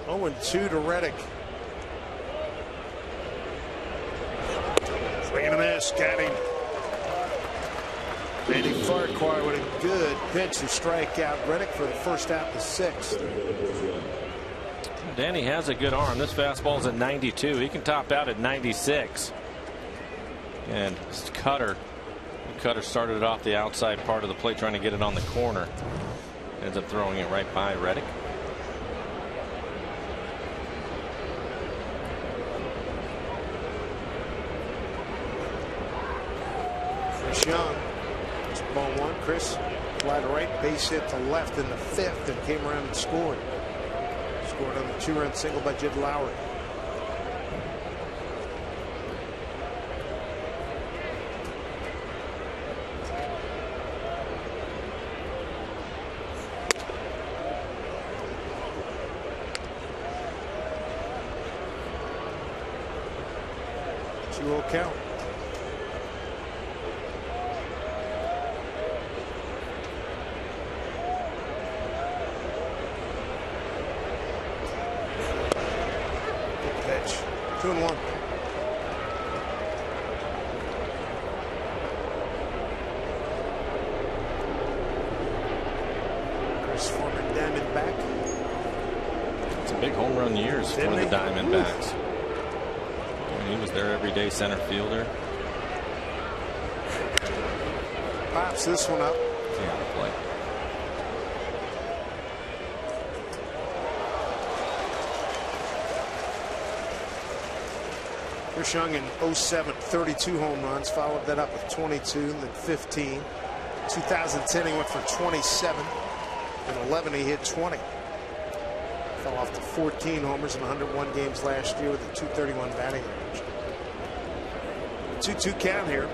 0-2 to Reddick. Swing and a miss. Got him. Danny Farquhar with a good pitch to strike out Reddick for the first out the 6th. Danny has a good arm. This fastball's at 92. He can top out at 96. And Cutter started it off the outside part of the plate, trying to get it on the corner. Ends up throwing it right by Reddick. Young, it's ball 1. Chris fly to right, base hit to left in the 5th, and came around and scored. Scored on the 2-run single by Jed Lowry. 2-0 count. Good pitch. 2-1. Chris Former Diamondback. It's a big home run years for the Diamondbacks. He was their everyday center fielder. Pops this one up. Yeah, play. Chris Young in 07, 32 home runs, followed that up with 22, then 15. 2010 he went for 27. In 11 he hit 20. Fell off to 14 homers in 101 games last year with a 231 batting average. 2-2 count here.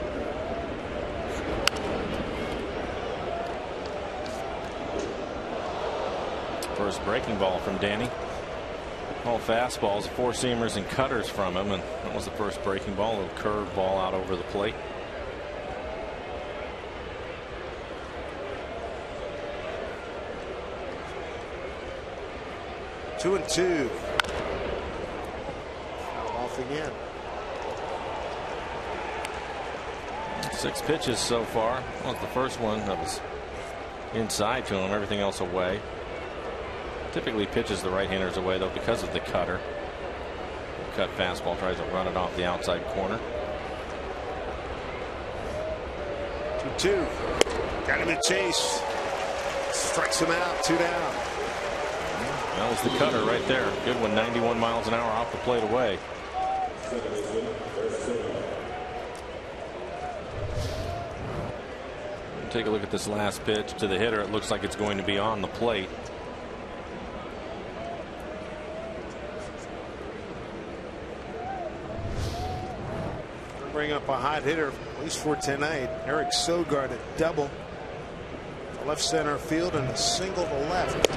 First breaking ball from Danny. All fastballs, four seamers, and cutters from him, and that was the first breaking ball. A little curved ball out over the plate. Two and two. Off again. 6 pitches so far. That was the first one that was inside to him. Everything else away. Typically pitches the right-handers away though because of the cutter. Cut fastball, tries to run it off the outside corner. 2-2. Got him in chase. Strikes him out. 2 down. That was the cutter right there. Good one. 91 miles an hour off the plate away. Take a look at this last pitch to the hitter. It looks like it's going to be on the plate. Bring up a hot hitter, at least for tonight. Eric Sogard, a double to left center field and a single to left.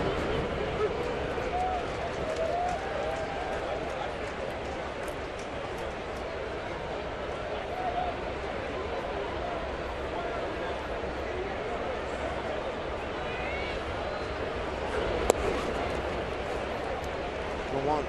One.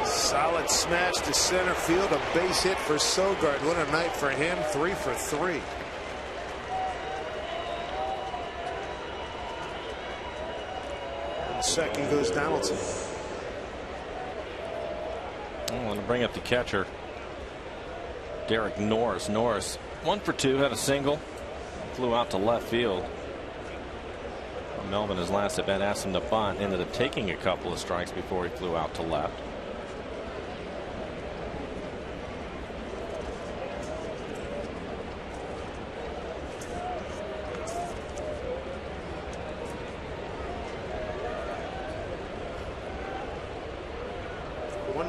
Solid smash to center field, a base hit for Sogard. What a night for him. 3 for 3. Second goes Donaldson. I want to bring up the catcher, Derek Norris. Norris 1 for 2, had a single, flew out to left field. Melvin, his last at bat, asked him to bunt, ended up taking a couple of strikes before he flew out to left.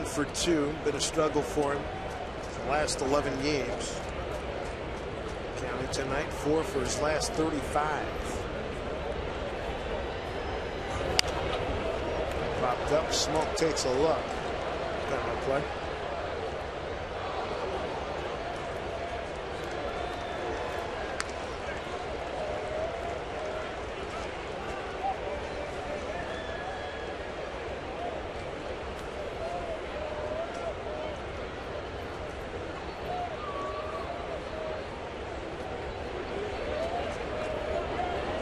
For 2, been a struggle for him the last 11 games. Counting tonight, 4 for his last 35. Popped up, Smoke takes a look. Got no play.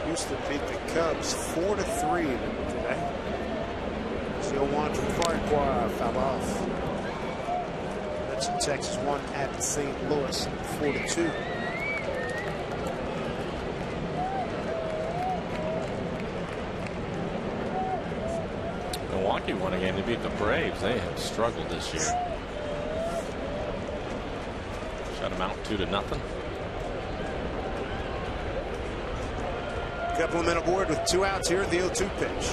Houston beat the Cubs 4-3 today. 0-1 from Farquhar foul off. Mets in Texas won at St. Louis 4-2. Milwaukee won a game to beat the Braves. They have struggled this year. Shut them out 2-0. Couple of men aboard with 2 outs here at the 0-2 pitch.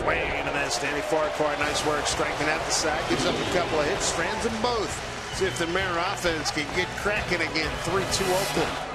Swing and a miss. Danny Farquhar, nice work striking out the side. Gives up a couple of hits, strands them both. See if the Mariner offense can get cracking again. 3-2 Oakland.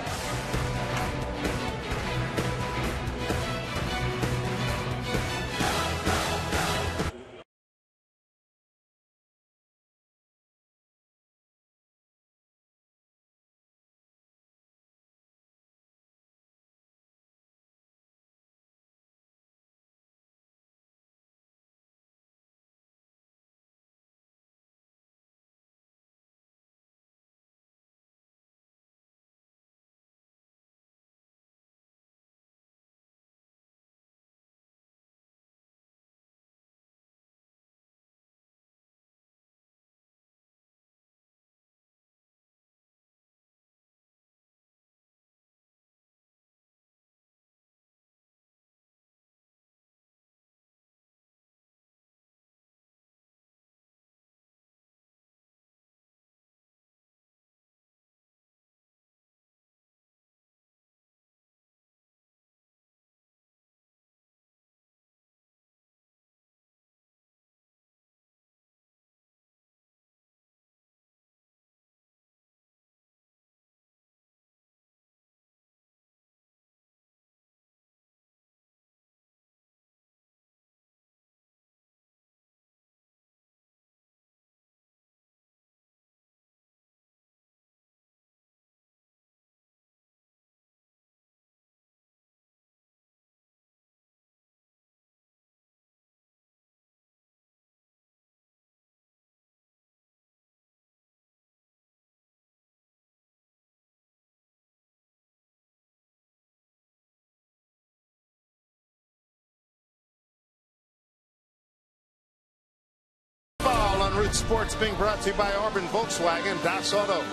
Root Sports being brought to you by Auburn Volkswagen, Das Auto,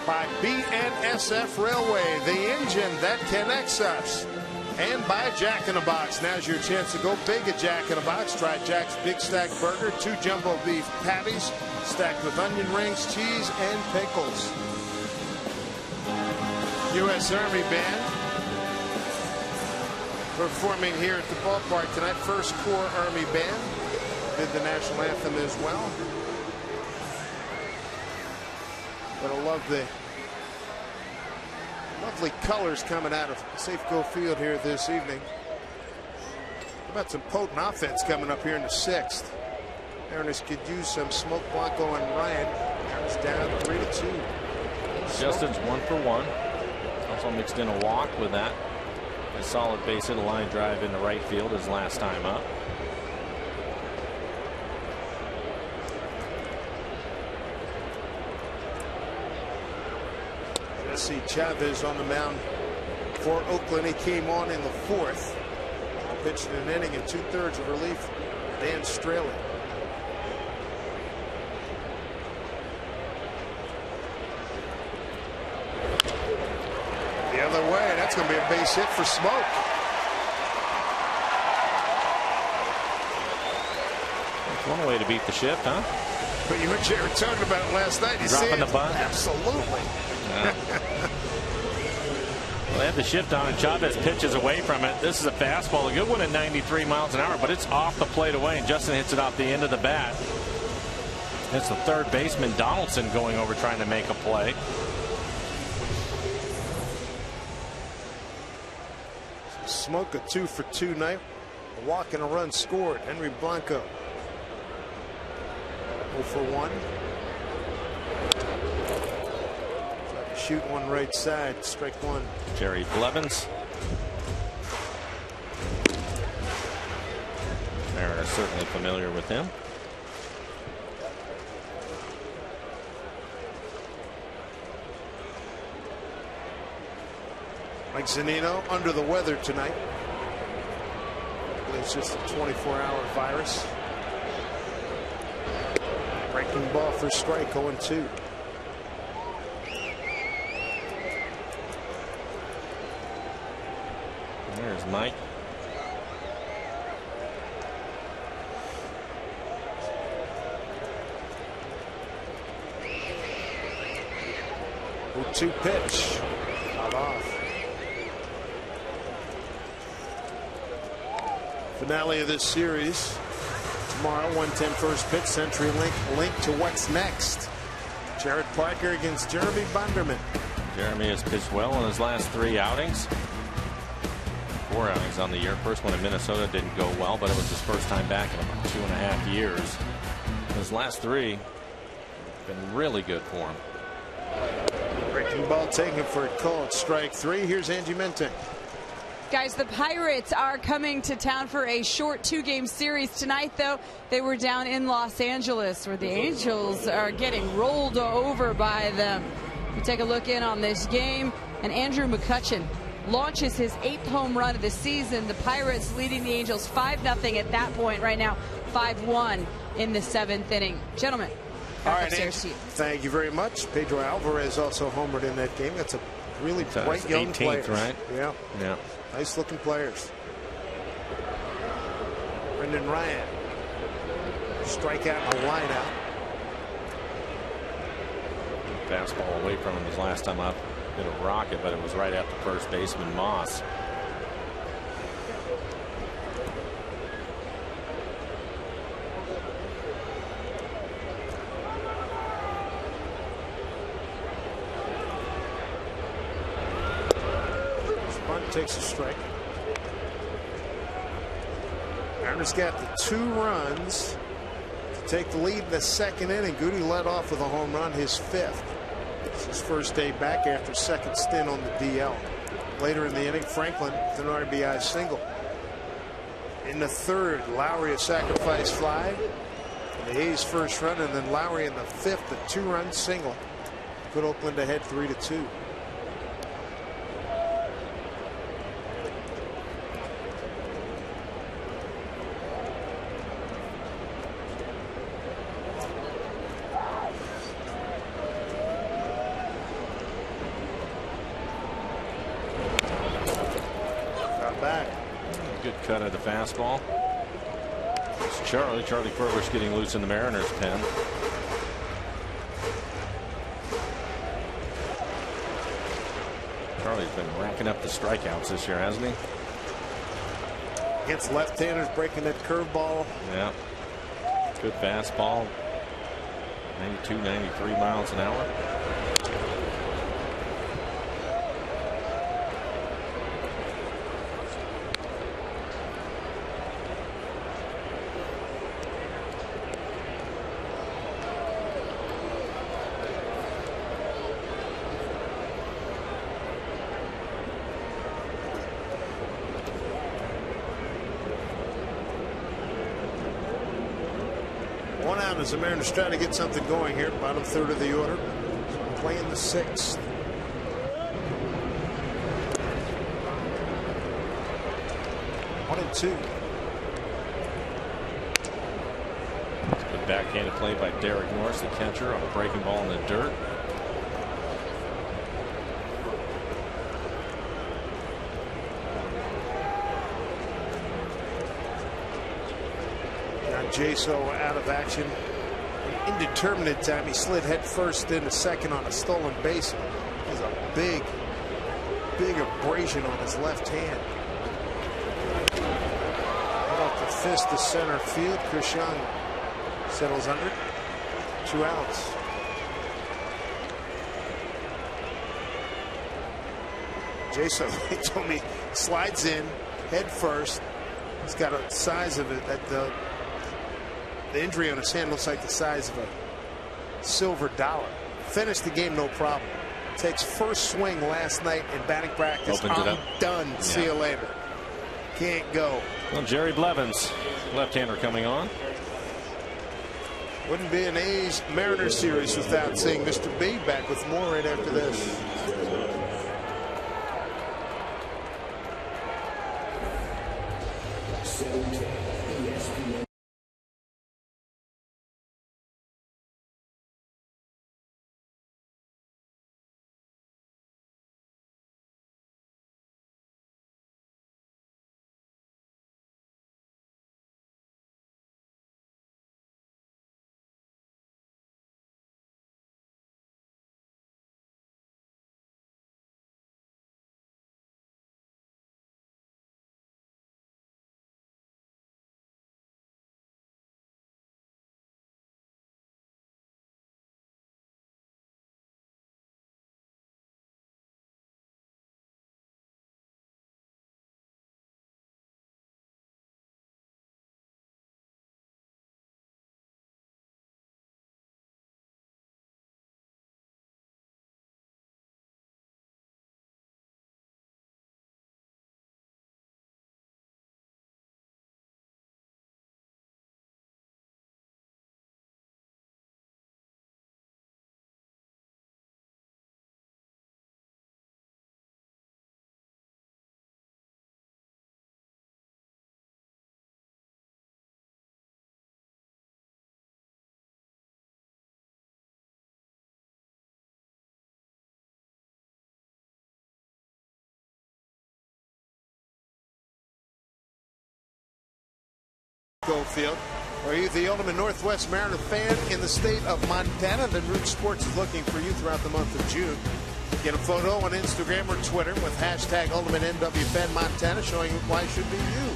by BNSF Railway, the engine that connects us, and by Jack in the Box. Now's your chance to go big at Jack in the Box. Try Jack's Big Stack Burger, 2 jumbo beef patties stacked with onion rings, cheese, and pickles. U.S. Army Band performing here at the ballpark tonight. First Corps Army Band did the national anthem as well. But I love the lovely colors coming out of Safeco Field here this evening. How about some potent offense coming up here in the 6th? Mariners could use some smoke. Blanco and Ryan. Mariners down 3-2. Justin's 1 for 1. Also mixed in a walk with that. A solid base hit, a line drive into right field his last time up. Jesse Chavez on the mound for Oakland. He came on in the 4th. Pitched an inning and 2/3 of relief. Dan Straley. The other way. That's going to be a base hit for Smoke. That's one way to beat the shift, huh? But you and Jay were talking about it last night. You dropping the bunt? Absolutely. Yeah. Well, they have the shift on, and Chavez pitches away from it. This is a fastball, a good one at 93 miles an hour, but it's off the plate away, and Justin hits it off the end of the bat. It's the third baseman, Donaldson, going over trying to make a play. Smoke a 2 for 2 night. A walk and a run scored. Henry Blanco 0 for 1. Shoot one right side, strike one. Jerry Blevins. Mariners certainly familiar with him. Mike Zunino under the weather tonight. It's just a 24-hour virus. Breaking ball for strike, 0-2. There's Mike. Two pitch. Out off. Finale of this series tomorrow. 1:10 first pitch. CenturyLink link to what's next. Jared Parker against Jeremy Bunderman. Jeremy has pitched well in his last 3 outings. 4 outings on the year. First one in Minnesota didn't go well, but it was his first time back in about 2.5 years. His last 3 been really good for him. Breaking ball taken for a call. It's strike 3. Here's Angie Mentink. Guys, the Pirates are coming to town for a short 2-game series tonight, though. They were down in Los Angeles, where the Angels are getting rolled over by them. We take a look in on this game, and Andrew McCutchen launches his 8th home run of the season. The Pirates leading the Angels 5-0 at that point. Right now, 5-1 in the 7th inning. Gentlemen, back upstairs to you. Thank you very much. Pedro Alvarez also homered in that game. That's a really bright young player. Right? Yeah. Yeah. Nice looking players. Brendan Ryan. Strikeout and a line out. Fastball away from him his last time up. Hit a rocket, but it was right after first baseman Moss. Bunt takes a strike. Mariners got the 2 runs to take the lead in the 2nd inning. Goody led off with a home run, his 5th. It's his first day back after 2nd stint on the DL. Later in the inning, Franklin with an RBI single. In the 3rd, Lowry a sacrifice fly. And the A's first run, and then Lowry in the 5th, a 2-run single. Put Oakland ahead 3-2. Back. Good cut of the fastball. It's Charlie Furbush getting loose in the Mariners pen. Charlie's been racking up the strikeouts this year, hasn't he? Against left-handers, breaking that curveball. Yeah. Good fastball. 92, 93 miles an hour. One out as the Mariners try to get something going here. Bottom 3rd of the order. Playing the 6th. One and 2. Good backhanded play by Derek Norris, the catcher, on a breaking ball in the dirt. Jaso out of action. An indeterminate time. He slid head first into 2nd on a stolen base. There's a big abrasion on his left hand. Right off the fist to center field. Chris Young settles under it. 2 outs. Jaso, he told me, slides in head first. He's got a size of it that the injury on his hand looks like the size of a silver dollar. Finished the game no problem. Takes first swing last night in batting practice. Opens it up. Done. Yeah. See you later. Can't go. Well, Jerry Blevins, left-hander, coming on. Wouldn't be an A's Mariners series without seeing Mr. B. Back with more right after this. Field. Are you the ultimate Northwest Mariner fan in the state of Montana? Then Root Sports is looking for you throughout the month of June. Get a photo on Instagram or Twitter with hashtag UltimateNWFanMontana showing why it should be you.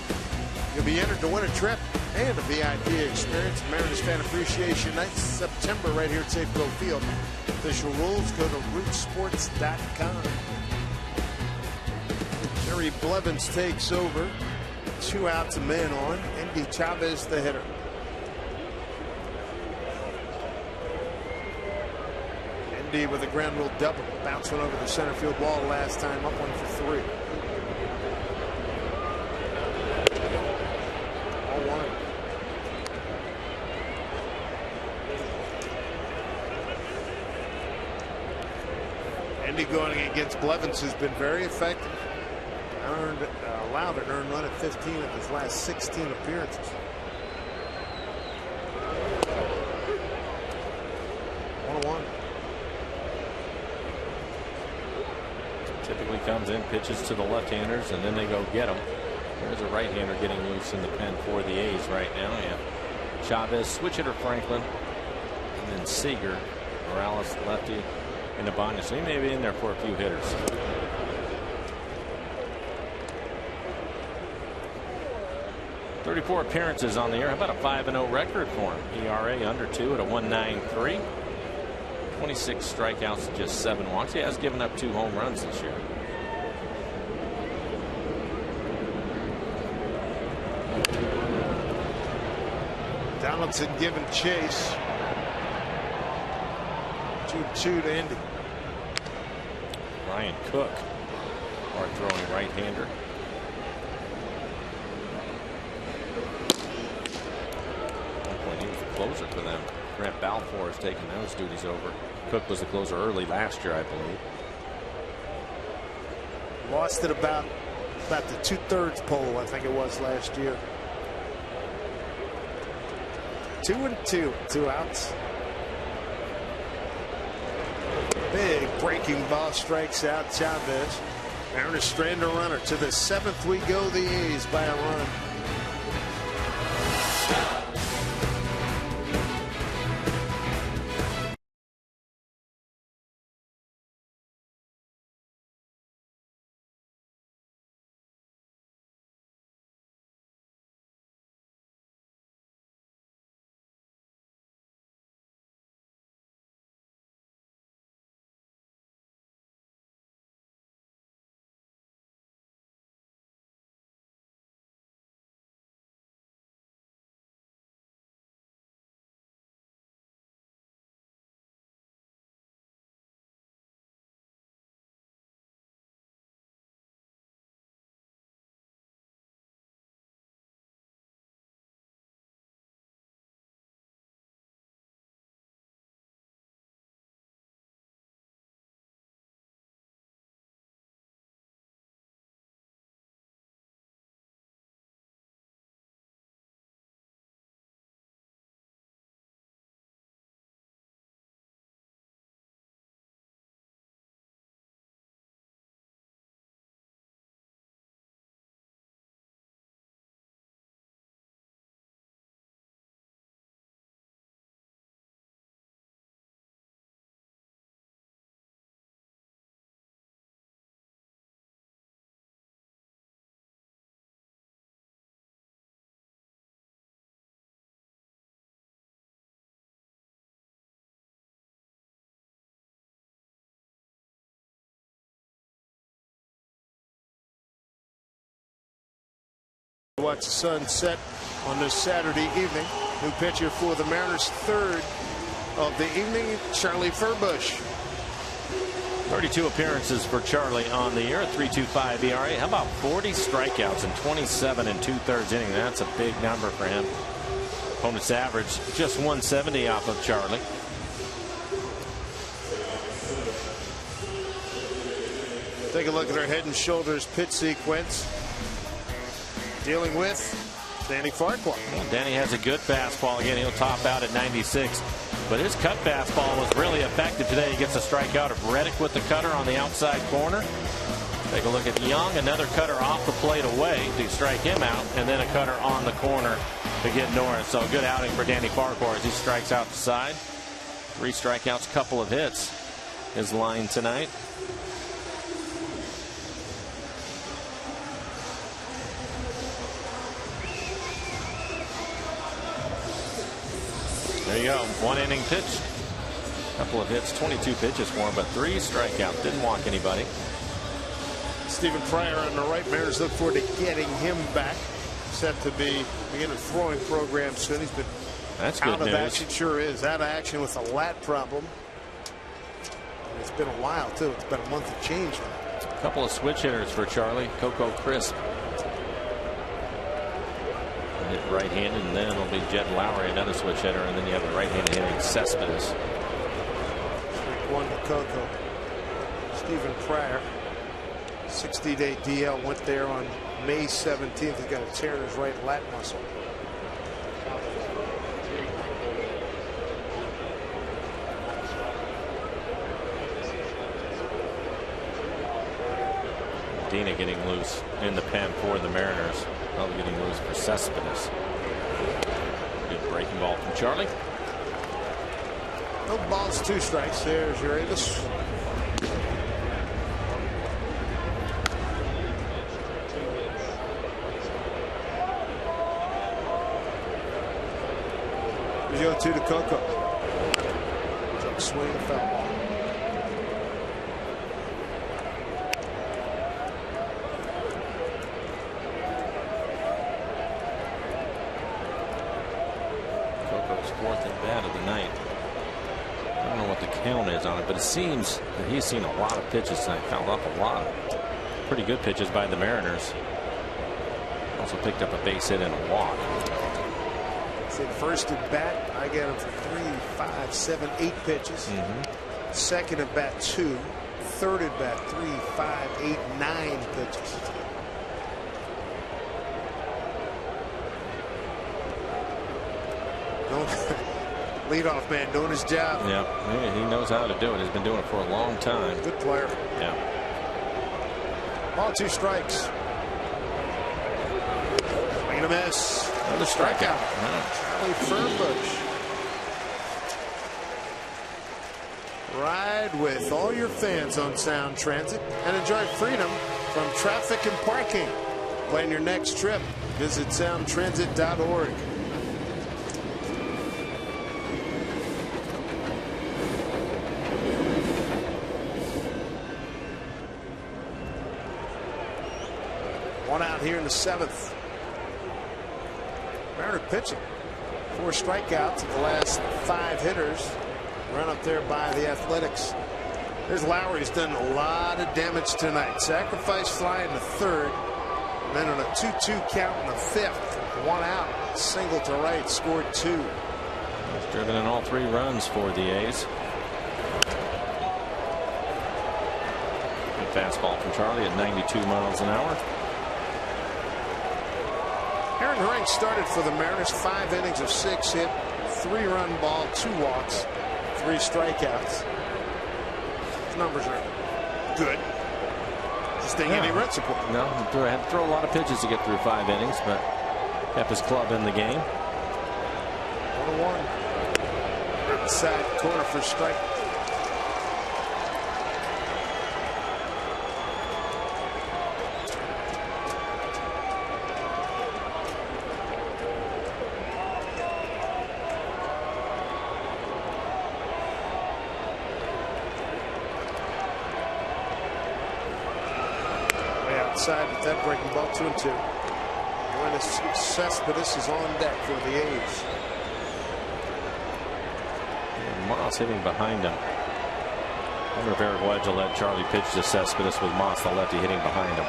You'll be entered to win a trip and a VIP experience. Mariners Fan Appreciation Night, September, right here at Safeco Field. Official rules, go to rootsports.com. Jerry Blevins takes over. 2 outs, a man on. Endy Chavez, the hitter. Endy with a ground rule double. Bouncing over the center field wall last time, up 1 for 3. Endy going against Blevins, who's been very effective. Allowed an earned run at 15 of his last 16 appearances. 1-1. Typically comes in, pitches to the left-handers, and then they go get him. There's a right-hander getting loose in the pen for the A's right now. Yeah. Chavez, switch hitter Franklin, and then Seager, Morales, lefty, and Ibanez. So he may be in there for a few hitters. .34 appearances on the year. How about a 5-0 record for him? ERA under 2 at a 1.93. 26 strikeouts and just 7 walks. He has given up 2 home runs this year. Donaldson giving chase. 2-2 to Endy. Ryan Cook, hard throwing right-hander. He was the closer for them. Grant Balfour has taken those duties over. Cook was the closer early last year, I believe. Lost it about the 2/3 pole, I think it was last year. 2-2, 2 outs. Big breaking ball strikes out Chavez. Mariners strand a runner. To the 7th we go, the A's by a run. Watch the sun set on this Saturday evening. New pitcher for the Mariners, 3rd of the evening, Charlie Furbush. 32 appearances for Charlie on the year, a 3.25 ERA. How about 40 strikeouts and 27 2/3 innings? That's a big number for him. Opponent's average just 170 off of Charlie. Take a look at our Head and Shoulders pitch sequence. Dealing with Danny Farquhar. Well, Danny has a good fastball. Again, he'll top out at 96. But his cut fastball was really effective today. He gets a strikeout of Reddick with the cutter on the outside corner. Take a look at Young. Another cutter off the plate away to strike him out. And then a cutter on the corner to get Norris. So good outing for Danny Farquhar as he strikes out the side. 3 strikeouts, couple of hits. His line tonight. There you go. 1 inning pitch. Couple of hits, 22 pitches for him, but 3 strikeouts. Didn't walk anybody. Stephen Pryor on the right. Mariners look forward to getting him back. Set to begin a throwing program soon. He's been out of action. Sure is. Out of action with a lat problem. And it's been a while, too. It's been a month of change now. A couple of switch hitters for Charlie. Coco Crisp. Hit right-handed, and then it'll be Jed Lowry, another switch hitter, and then you have the right-handed hitting Cespedes. 1 to Coco. Stephen Pryor, 60-day DL, went there on May 17th. He's got a tear in his right lat muscle. Dina getting loose in the pen for the Mariners. Probably getting loose for Cespedes. Good breaking ball from Charlie. No balls, 2 strikes. There's Urias. Here's 0-2 to Coco. Jump swing, foul ball. Coco's 4th at bat of the night. I don't know what the count is on it, but it seems that he's seen a lot of pitches tonight. Fouled off a lot of pretty good pitches by the Mariners. Also picked up a base hit and a walk. First at bat, I get him for 3, 5, 7, 8 pitches. Second at bat, 2. Third at bat, 3, 5, 8, 9 pitches. Leadoff man doing his job. Yeah, he knows how to do it. He's been doing it for a long time. Good player. Yeah. Ball, 2 strikes. Swing and a miss. Another strikeout. Charlie Fernbush. Ride with all your fans on Sound Transit and enjoy freedom from traffic and parking. Plan your next trip. Visit soundtransit.org. One out here in the 7th. Mariner pitching. 4 strikeouts of the last 5 hitters. Run up there by the Athletics. There's Lowry, who's done a lot of damage tonight. Sacrifice fly in the 3rd. And then on a 2-2 count in the 5th. 1 out. Single to right. Scored 2. He's driven in all 3 runs for the A's. Good fastball from Charlie at 92 miles an hour. Aaron Hering started for the Mariners. 5 innings of 6 hit, 3-run ball, 2 walks, 3 strikeouts. His numbers are good. Just didn't get any run support. No, he had to throw a lot of pitches to get through 5 innings, but kept his club in the game. 1-1. Inside corner for strike. Outside with that breaking ball, 2-2. Yoenis Cespedes is on deck for the A's. And Moss hitting behind him. I wonder if Eric Wedge will let Charlie pitch to Cespedes with Moss, the lefty, hitting behind him.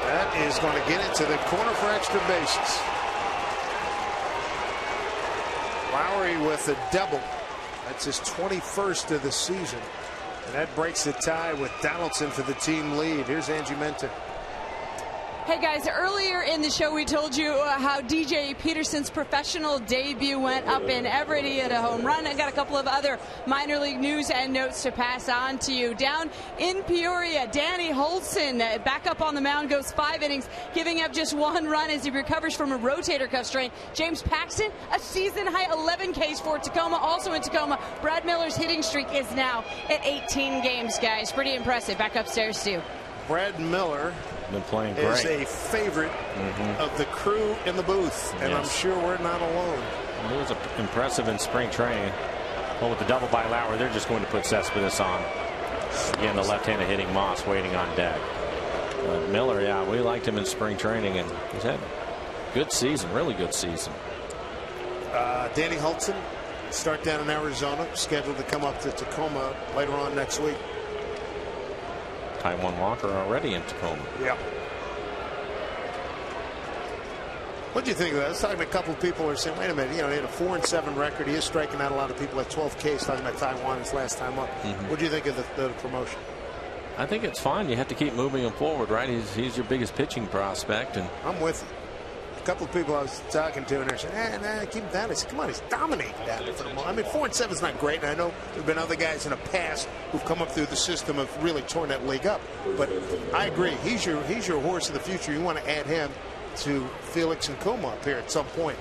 That is going to get into the corner for extra bases. Lowry with a double. That's his 21st of the season. And that breaks the tie with Donaldson for the team lead. Here's Angie Minton. Hey guys, earlier in the show we told you how DJ Peterson's professional debut went up in Everett. He had a home run. I got a couple of other minor league news and notes to pass on to you. Down in Peoria, Danny Holson back up on the mound, goes 5 innings, giving up just 1 run as he recovers from a rotator cuff strain. James Paxton, a season-high 11 Ks for Tacoma. Also in Tacoma, Brad Miller's hitting streak is now at 18 games, guys. Pretty impressive. Back upstairs, Stu. Brad Miller been playing great. Is a favorite of the crew in the booth, and I'm sure we're not alone. Well, it was impressive in spring training. Well, with the double by Lowry, they're just going to put Cespedes on. Again, the left-handed hitting Moss waiting on deck. Miller, yeah, we liked him in spring training, and he's had a good season, really good season. Danny Holton, start down in Arizona, scheduled to come up to Tacoma later on next week. Taijuan Walker already in Tacoma. Yeah. What do you think of that? I was talking to a couple of people who are saying, wait a minute, he had a 4-7 record. He is striking out a lot of people at 12 Ks, talking about Taijuan his last time up. What do you think of the promotion? I think it's fine. You have to keep moving him forward, right? He's your biggest pitching prospect. And I'm with you. A couple of people I was talking to, and they're saying, nah, keep him down. I said, come on, he's dominating down there for the moment. I mean, 4-7 is not great, and I know there have been other guys in the past who've come up through the system have really torn that league up. But I agree. He's your horse of the future. You want to add him to Felix and Kuma up here at some point.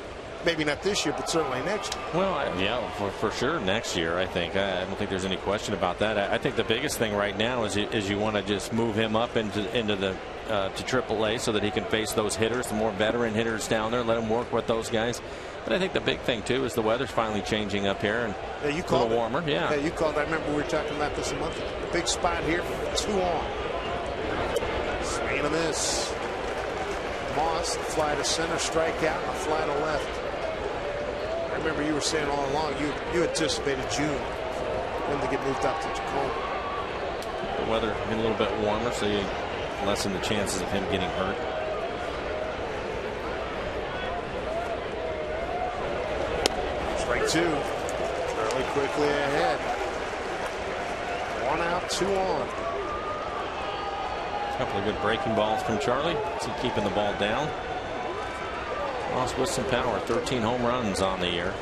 Maybe not this year, but certainly next year. Well, yeah, for sure next year, I think. I don't think there's any question about that. I think the biggest thing right now is you want to just move him up into the to AAA so that he can face those hitters, the more veteran hitters down there, let him work with those guys. But I think the big thing, too, is the weather's finally changing up here and a little warmer. Yeah, you called. I remember we were talking about this a month ago. The big spot here, 2 on. Swing and a miss. Moss, fly to center, strike out, and a fly to left. I remember you were saying all along you anticipated June for him to get moved up to Tacoma. The weather getting a little bit warmer, so you lessen the chances of him getting hurt. Strike 2. Charlie quickly ahead. 1 out, 2 on. A couple of good breaking balls from Charlie. Is he keeping the ball down? Moss with some power. 13 home runs on the year.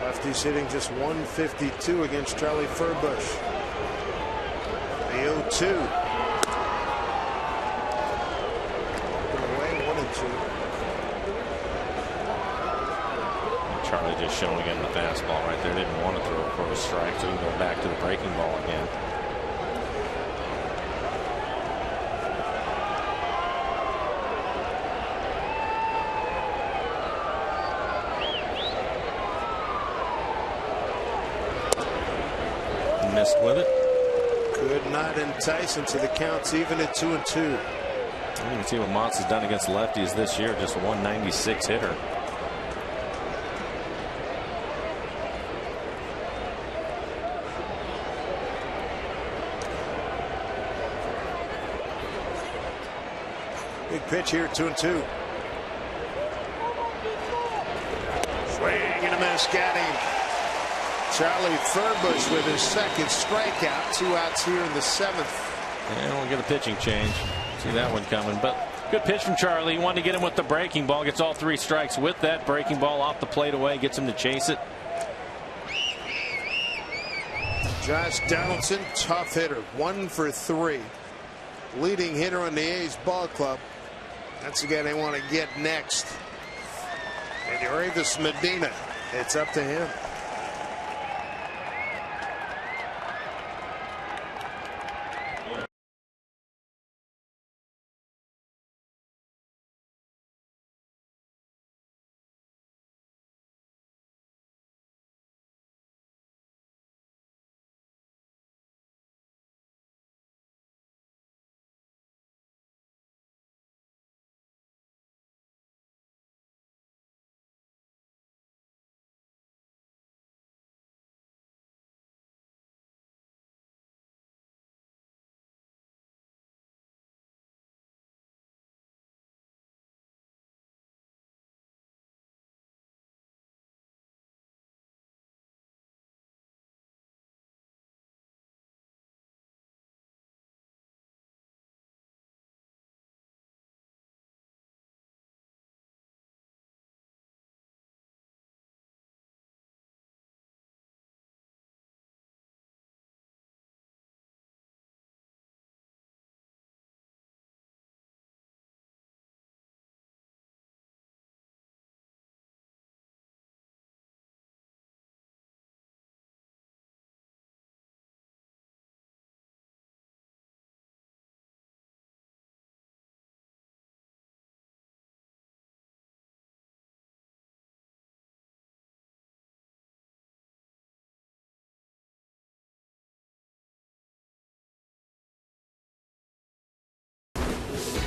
Lefty's hitting just 152 against Charlie Furbush. The 0-2. Away 1-2. Charlie just showing again the fastball right there. Didn't want to throw it for a strike, so he can go back to the breaking ball again. Missed with it. Could not entice him to the counts even at 2-2. You can see what Moss has done against lefties this year. Just a 196 hitter. Big pitch here, 2-2. Swing and a miss, got him. Charlie Furbush with his second strikeout. 2 outs here in the 7th. And we'll get a pitching change. See that one coming, but good pitch from Charlie. He wanted to get him with the breaking ball. Gets all 3 strikes with that breaking ball off the plate away. Gets him to chase it. Josh Donaldson, tough hitter, 1 for 3. Leading hitter on the A's ball club. That's the guy they want to get next. And Uravis Medina, it's up to him.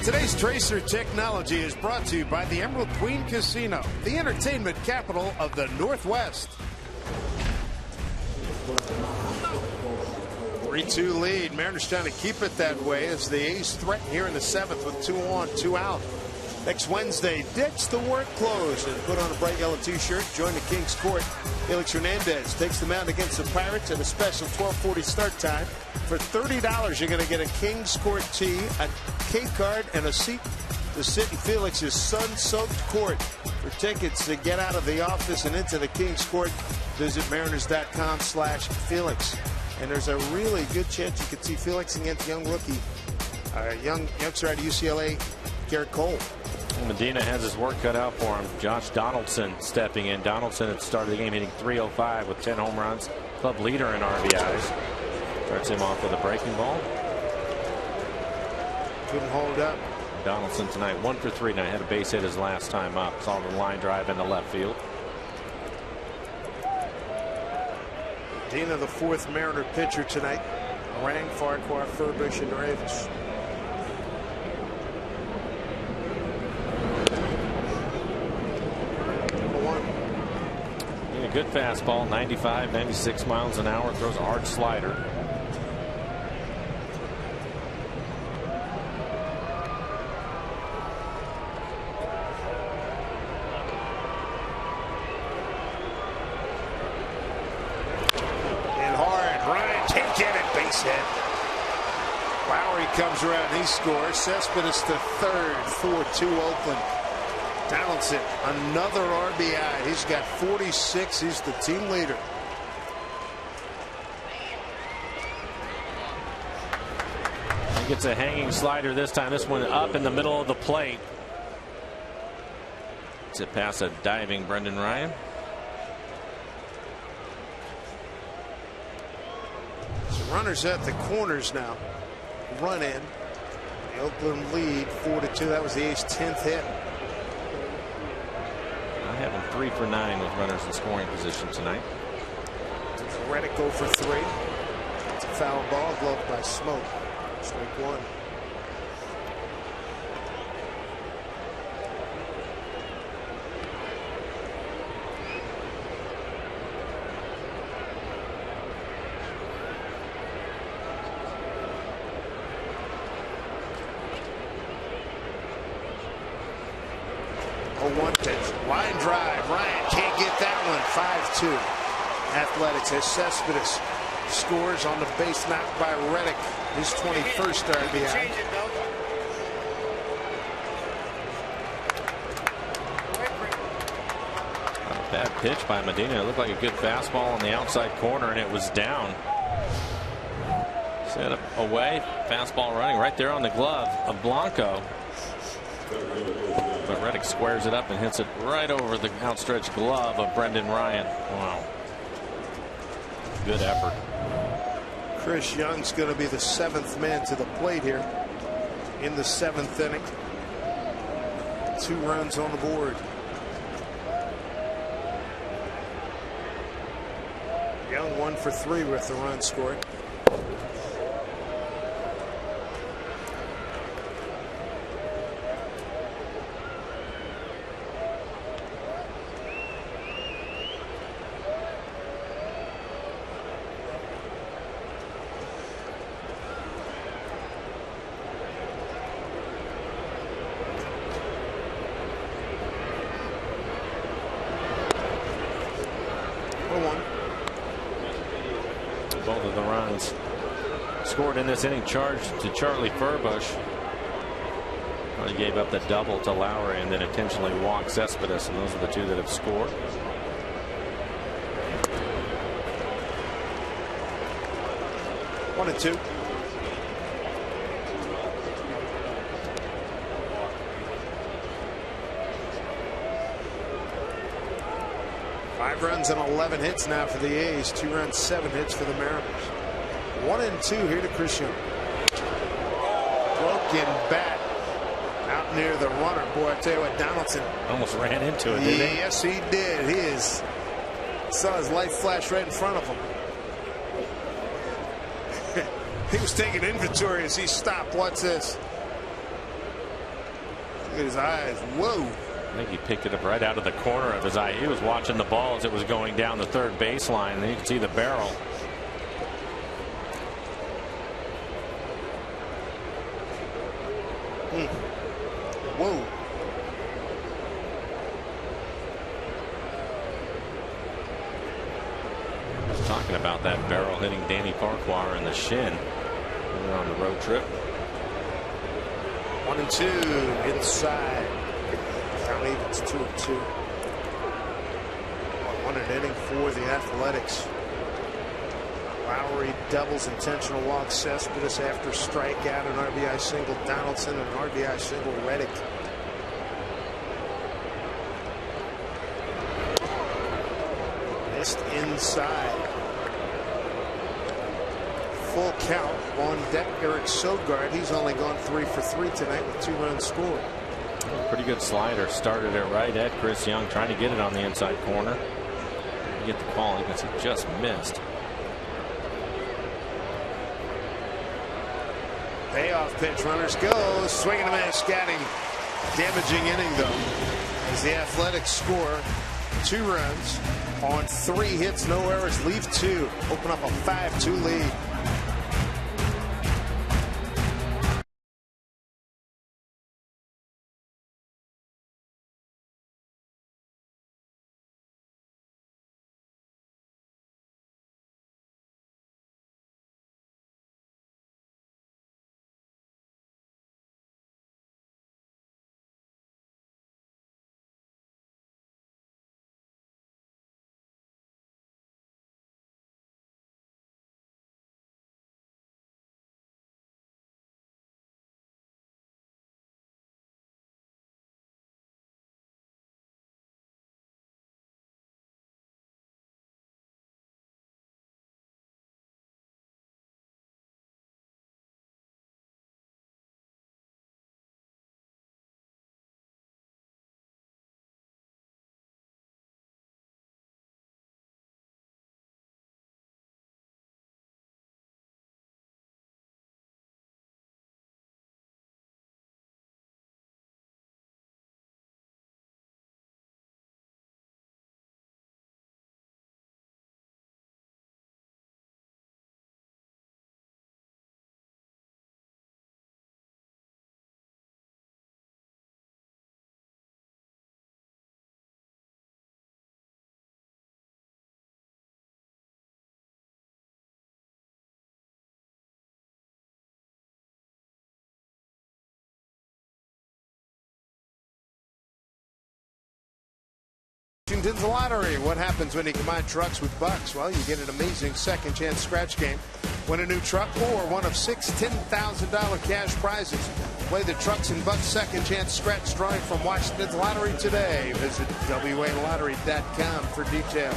Today's Tracer Technology is brought to you by the Emerald Queen Casino, the entertainment capital of the Northwest. 3-2 lead. Mariners trying to keep it that way as the A's threaten here in the 7th with 2 on, 2 out. Next Wednesday, ditch the work clothes and put on a bright yellow t-shirt. Join the King's Court. Felix Hernandez takes the mound against the Pirates at a special 12:40 start time. For $30, you're going to get a King's Court tee, a K card, and a seat to sit in Felix's sun-soaked court. For tickets to get out of the office and into the King's Court, visit mariners.com/Felix. And there's a really good chance you could see Felix against young rookie, youngster out of UCLA, Garrett Cole. Medina has his work cut out for him. Josh Donaldson stepping in. Donaldson at the start of the game hitting .305 with 10 home runs. Club leader in RBIs. Starts him off with a breaking ball. Couldn't hold up. Donaldson tonight 1 for 3 now. Had a base hit his last time up. Saw the line drive into left field. Medina, the 4th Mariner pitcher tonight. Rang, Farquhar, Furbush, and Reyes. Good fastball, 95, 96 miles an hour. Throws a hard slider. And hard. Ryan can't get it. Base hit. Lowry comes around. He scores. Cespedes to third. 4-2 Oakland. Donaldson, another RBI. He's got 46. He's the team leader. He gets a hanging slider this time. This one up in the middle of the plate. It's it past a diving Brendan Ryan. So runners at the corners now. Run in. The Oakland lead 4-2. That was the A's 10th hit. Having 3 for 9 with runners in scoring position tonight. Reddick go for 3. It's a foul ball, gloved by Smoke. Strike 1. One pitch, line drive. Ryan can't get that one. 5-2. Athletics as Cespedes scores on the base knocked by Reddick. His 21st RBI. A bad pitch by Medina. It looked like a good fastball on the outside corner, and it was down. Set up away. Fastball running right there on the glove of Blanco. But Reddick squares it up and hits it right over the outstretched glove of Brendan Ryan. Wow. Good effort. Chris Young's going to be the 7th man to the plate here in the 7th inning. 2 runs on the board. Young 1 for 3 with the run scored. Both of the runs scored in this inning charged to Charlie Furbush. Well, he gave up the double to Lowry and then intentionally walked Cespedes, and those are the 2 that have scored. One and 2. Five runs and 11 hits now for the A's. 2 runs, 7 hits for the Mariners. 1 and 2 here to Chris Young. Broken bat out near the runner. Boy, I tell you what, Donaldson almost ran into it, didn't he? Yes, he did. He saw his life flash right in front of him. He was taking inventory as he stopped. What's this? Look at his eyes. Whoa. I think he picked it up right out of the corner of his eye. He was watching the ball as it was going down the third baseline, and you can see the barrel. Whoa. Talking about that barrel hitting Danny Farquhar in the shin. They're on the road trip. 1-2 inside. Count evens 2-2. 1 inning for the Athletics. Lowry doubles, intentional walk Cespedes after strikeout, an RBI single Donaldson, and an RBI single Reddick. Missed inside. Full count on deck. Eric Sogard, he's only gone 3 for 3 tonight with 2 runs scored. Pretty good slider. Started it right at Chris Young, trying to get it on the inside corner. You get the call. You can see just missed. Payoff pitch. Runners go. Swinging a man, scatting. Damaging inning though, as the Athletics score 2 runs on 3 hits, no errors, leave 2, open up a 5-2 lead. Washington's lottery. What happens when you combine trucks with bucks? Well, you get an amazing second chance scratch game. Win a new truck or one of 6 $10,000 cash prizes. Play the Trucks and Bucks second chance scratch drawing from Washington's lottery today. Visit WALottery.com for details.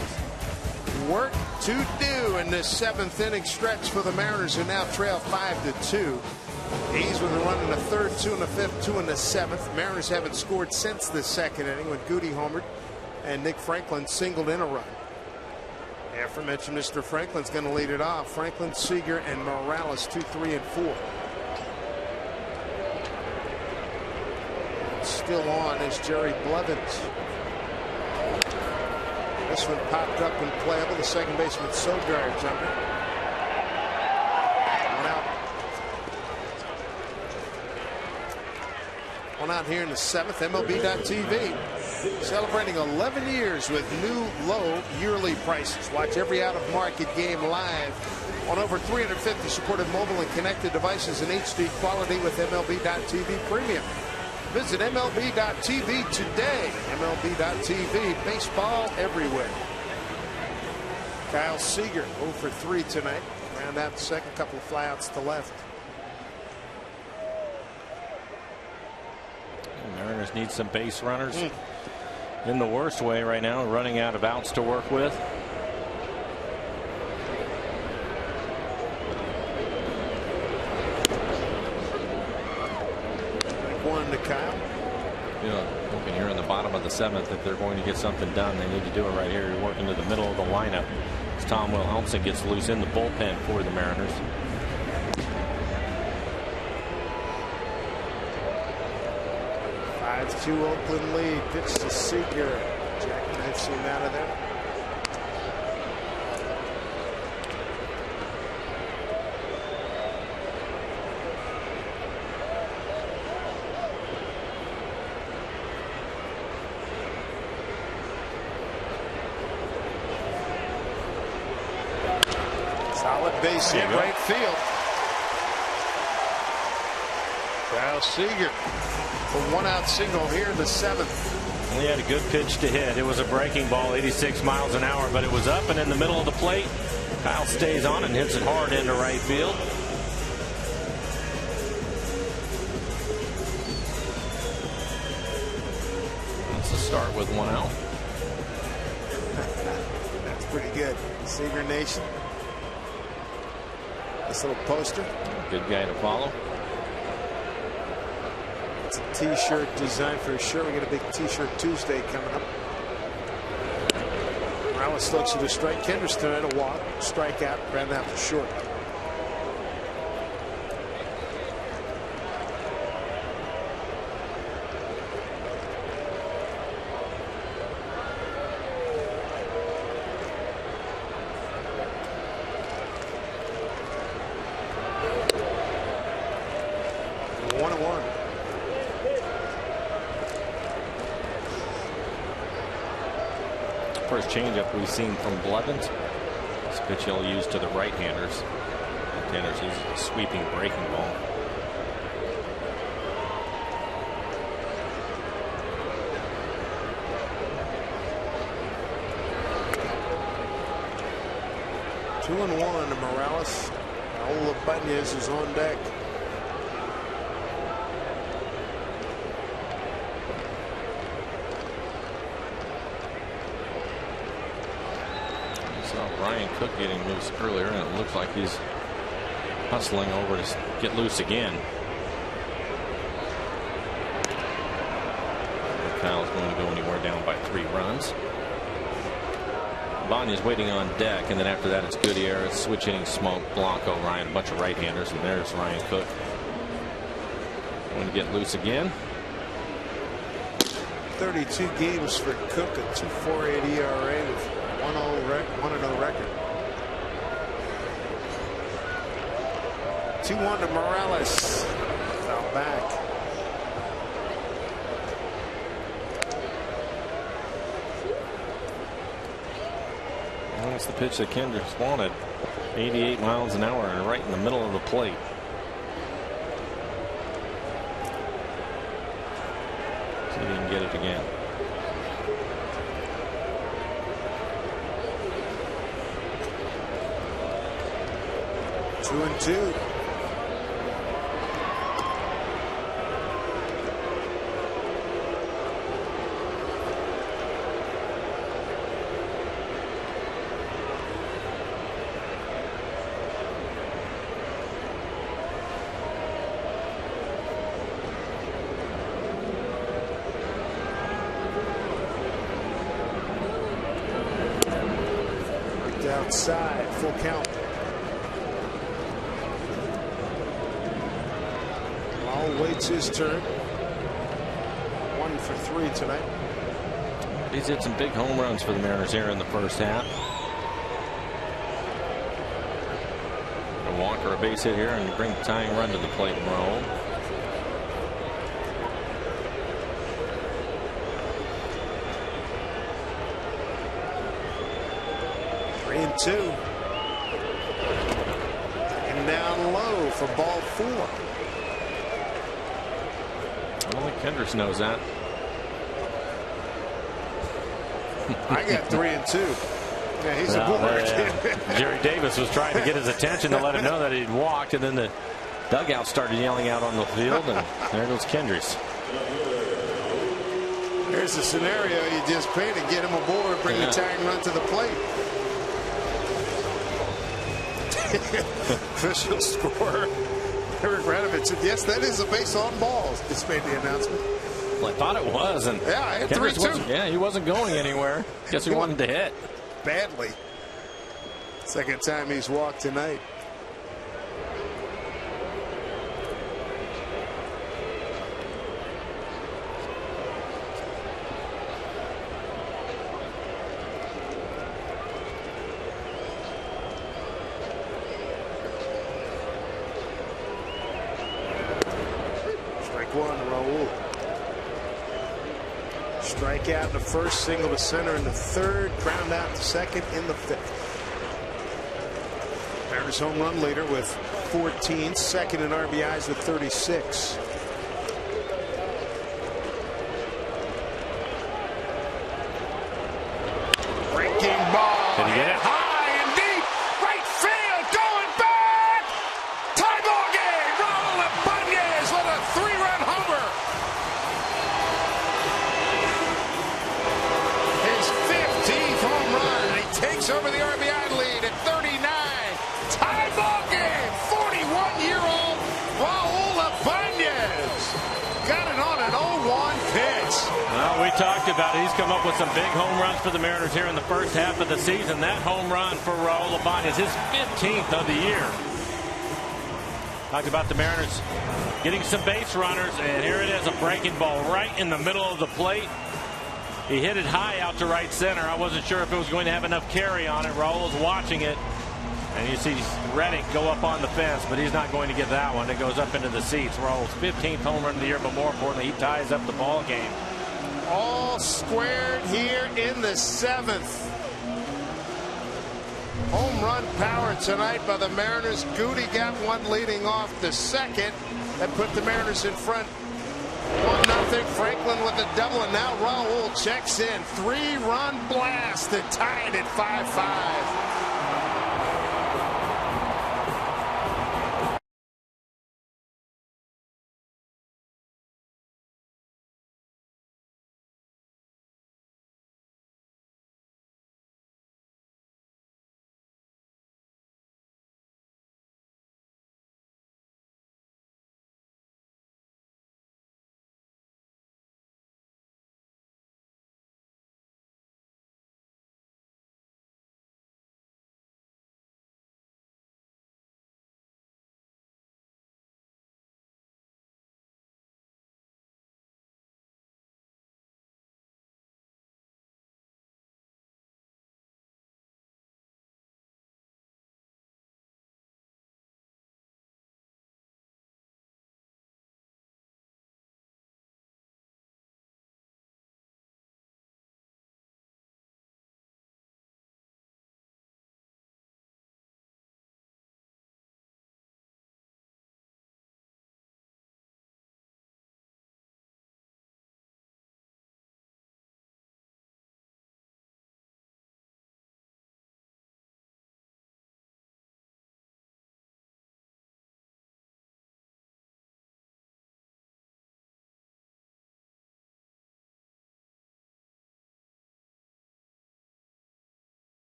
Work to do in this 7th inning stretch for the Mariners, who now trail 5-2. A's with a run in the 3rd, 2 in the 5th, 2 in the 7th. Mariners haven't scored since the 2nd inning when Goody homered and Nick Franklin singled in a run. The aforementioned Mr. Franklin's going to lead it off. Franklin, Seager, and Morales 2, 3, and 4. Still on is Jerry Blevins. This one popped up and playable. The second baseman Sogard jumping. One out here in the 7th. MLB.TV celebrating 11 years with new low yearly prices. Watch every out-of-market game live on over 350 supported mobile and connected devices in HD quality with MLB.TV Premium. Visit MLB.TV today. MLB.TV, baseball everywhere. Kyle Seager 0 for 3 tonight. Round out the second, couple of flyouts to left. Mariners need some base runners in the worst way right now, running out of outs to work with. One to Kyle. You know, looking here in the bottom of the 7th, if they're going to get something done, they need to do it right here. You're working to the middle of the lineup as Tom Wilhelmsen gets loose in the bullpen for the Mariners. 5-2 Oakland lead. Pitch to Seager. Jackknifes him out of there. Solid base hit right field. Kyle Seager, a 1-out single here in the 7th. He had a good pitch to hit. It was a breaking ball, 86 miles an hour, but it was up and in the middle of the plate. Kyle stays on and hits it hard into right field. That's a start with 1 out. That's pretty good. Seager Nation. This little poster. Good guy to follow. It's a t-shirt designed for a shirt. We got a big t-shirt Tuesday coming up. Morales looks at a strike. Kendrick's tonight a walk, strikeout, ran out for short. First changeup we've seen from Blevins. This pitch he'll use to the right-handers. Left-handers use a sweeping breaking ball. Two and one to Morales. Raul Ibanez is on deck. Ryan Cook getting loose earlier, and it looks like he's hustling over to get loose again. Kyle's going to go anywhere down by 3 runs. Banya's waiting on deck, and then after that it's Gutierrez, switch hitting Smoke, Blanco, Ryan, a bunch of right-handers, and there's Ryan Cook. Going to get loose again. 32 games for Cook, a 2.48 ERA with 1-0 record. 2-1 to Morales. Foul back. Well, that's the pitch that Kendricks wanted. 88 miles an hour and right in the middle of the plate. See if he can get it again. 2-2. Outside, full count. Raul waits his turn. 1 for 3 tonight. He's hit some big home runs for the Mariners here in the first half. A walk or a base hit here and bring the tying run to the plate and roll. And 2. And down low for ball 4. Only Kendricks knows that. I got 3 and 2. Yeah, he's a board. Jerry Davis was trying to get his attention to let him know that he'd walked, and then the dugout started yelling out on the field, and there goes Kendricks. Here's the scenario you just painted. Get him aboard, bring the tying run to the plate. Official score. Eric Radovich said, yes, that is a base on balls. Just made the announcement. Well, I thought it was. And yeah, I had 3-2. Yeah, he wasn't going anywhere. Guess he wanted to hit. Badly. Second time he's walked tonight. one, Raul. Strikeout in the first, single to center in the third, ground out to second in the fifth. Mariners home run leader with 14, second in RBIs with 36. Breaking ball. Did he get it? High and deep. Right field. Going back. Tie ball game. Raul Ibanez with a 3-run homer. His 15th home run. And he takes over the RBI lead at 39. Tie ball game. 41-year-old Raul Ibanez got it on an 0-1 pitch. Well, we talked about it. He's come up with some big home runs for the Mariners here in the first half of the season. That home run for Raul Ibanez, his 15th of the year. Talked about the Mariners getting some base runners, and here it is, a breaking ball right in the middle of the plate. He hit it high out to right center. I wasn't sure if it was going to have enough carry on it. Raul was watching it, and you see Reddick go up on the fence, but he's not going to get that one. It goes up into the seats. Raul's 15th home run of the year, but more importantly, he ties up the ball game. All squared here in the seventh. Home run power tonight by the Mariners. Goody got one leading off the second. That put the Mariners in front 1-0. Franklin with a double, and now Raul checks in. 3-run blast that tied at 5-5.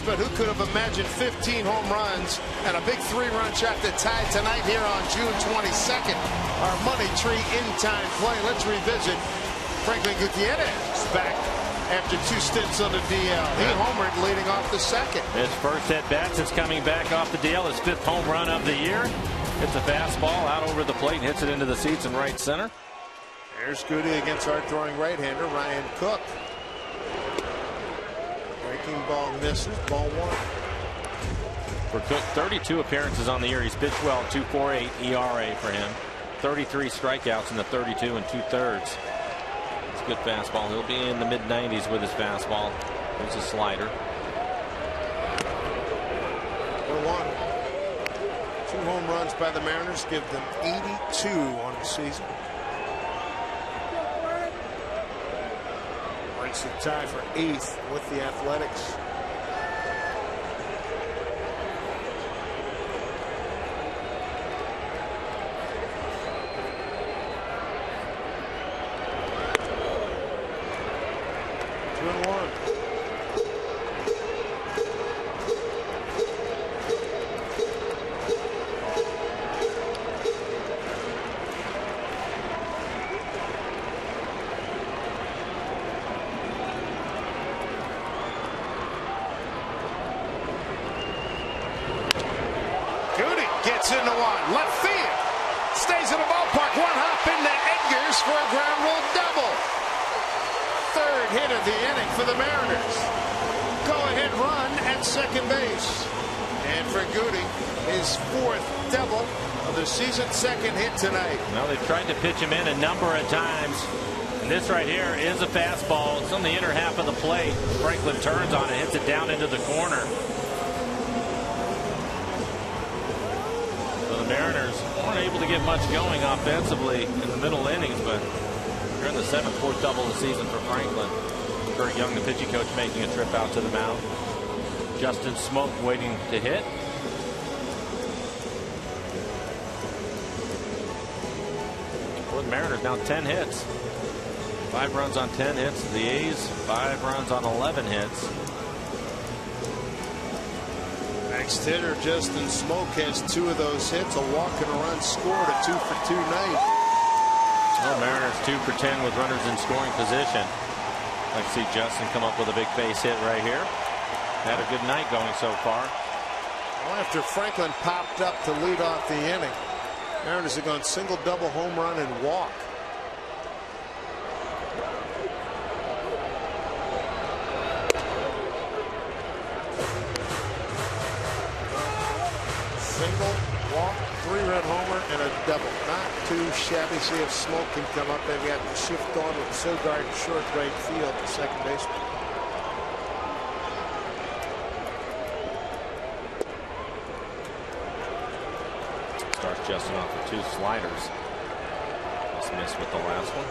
But who could have imagined 15 home runs and a big 3-run shot that tied tonight here on June 22nd? Our Money Tree in-time play. Let's revisit Franklin Gutierrez back after 2 stints on the DL. He homered leading off the second. His first at-bat since coming back off the DL, his 5th home run of the year. Hits a fastball out over the plate and hits it into the seats in right center. There's Goody against our throwing right-hander, Ryan Cook. Breaking ball misses, ball 1. For Cook, 32 appearances on the year. He's pitched well, 2.48 ERA for him. 33 strikeouts in the 32 2/3. It's a good fastball. He'll be in the mid-90s with his fastball. There's a slider. 1. 2 home runs by the Mariners give them 82 on the season. Breaks the tie for 8th with the Athletics. Hits into one. Left field. Stays in the ballpark. One hop into Edgars for a ground rule double. Third hit of the inning for the Mariners. Go-ahead run at second base. And for Goody, his fourth double of the season, second hit tonight. Well, they've tried to pitch him in a number of times. And this right here is a fastball. It's on the inner half of the plate. Franklin turns on it, hits it down into the corner. So the Mariners weren't able to get much going offensively in the middle innings, but here in the fourth double of the season for Franklin. Kurt Young, the pitching coach, making a trip out to the mound. Justin Smoak waiting to hit. For the Mariners now 10 hits. 5 runs on 10 hits. The A's 5 runs on 11 hits. Next hitter, Justin Smoak, has 2 of those hits. A walk and a run scored. A 2-for-2 night. Well, Mariners 2 for 10 with runners in scoring position. I'd like to see Justin come up with a big base hit right here. Had a good night going so far. Well, after Franklin popped up to lead off the inning, Mariners have gone single, double, home run, and walk. Single, walk, 3-run homer, and a double. Not too shabby. See if Smoak can come up. They've got the shift on with Sogard short right field, the second baseman. Starts Justin off with 2 sliders. Just missed with the last one.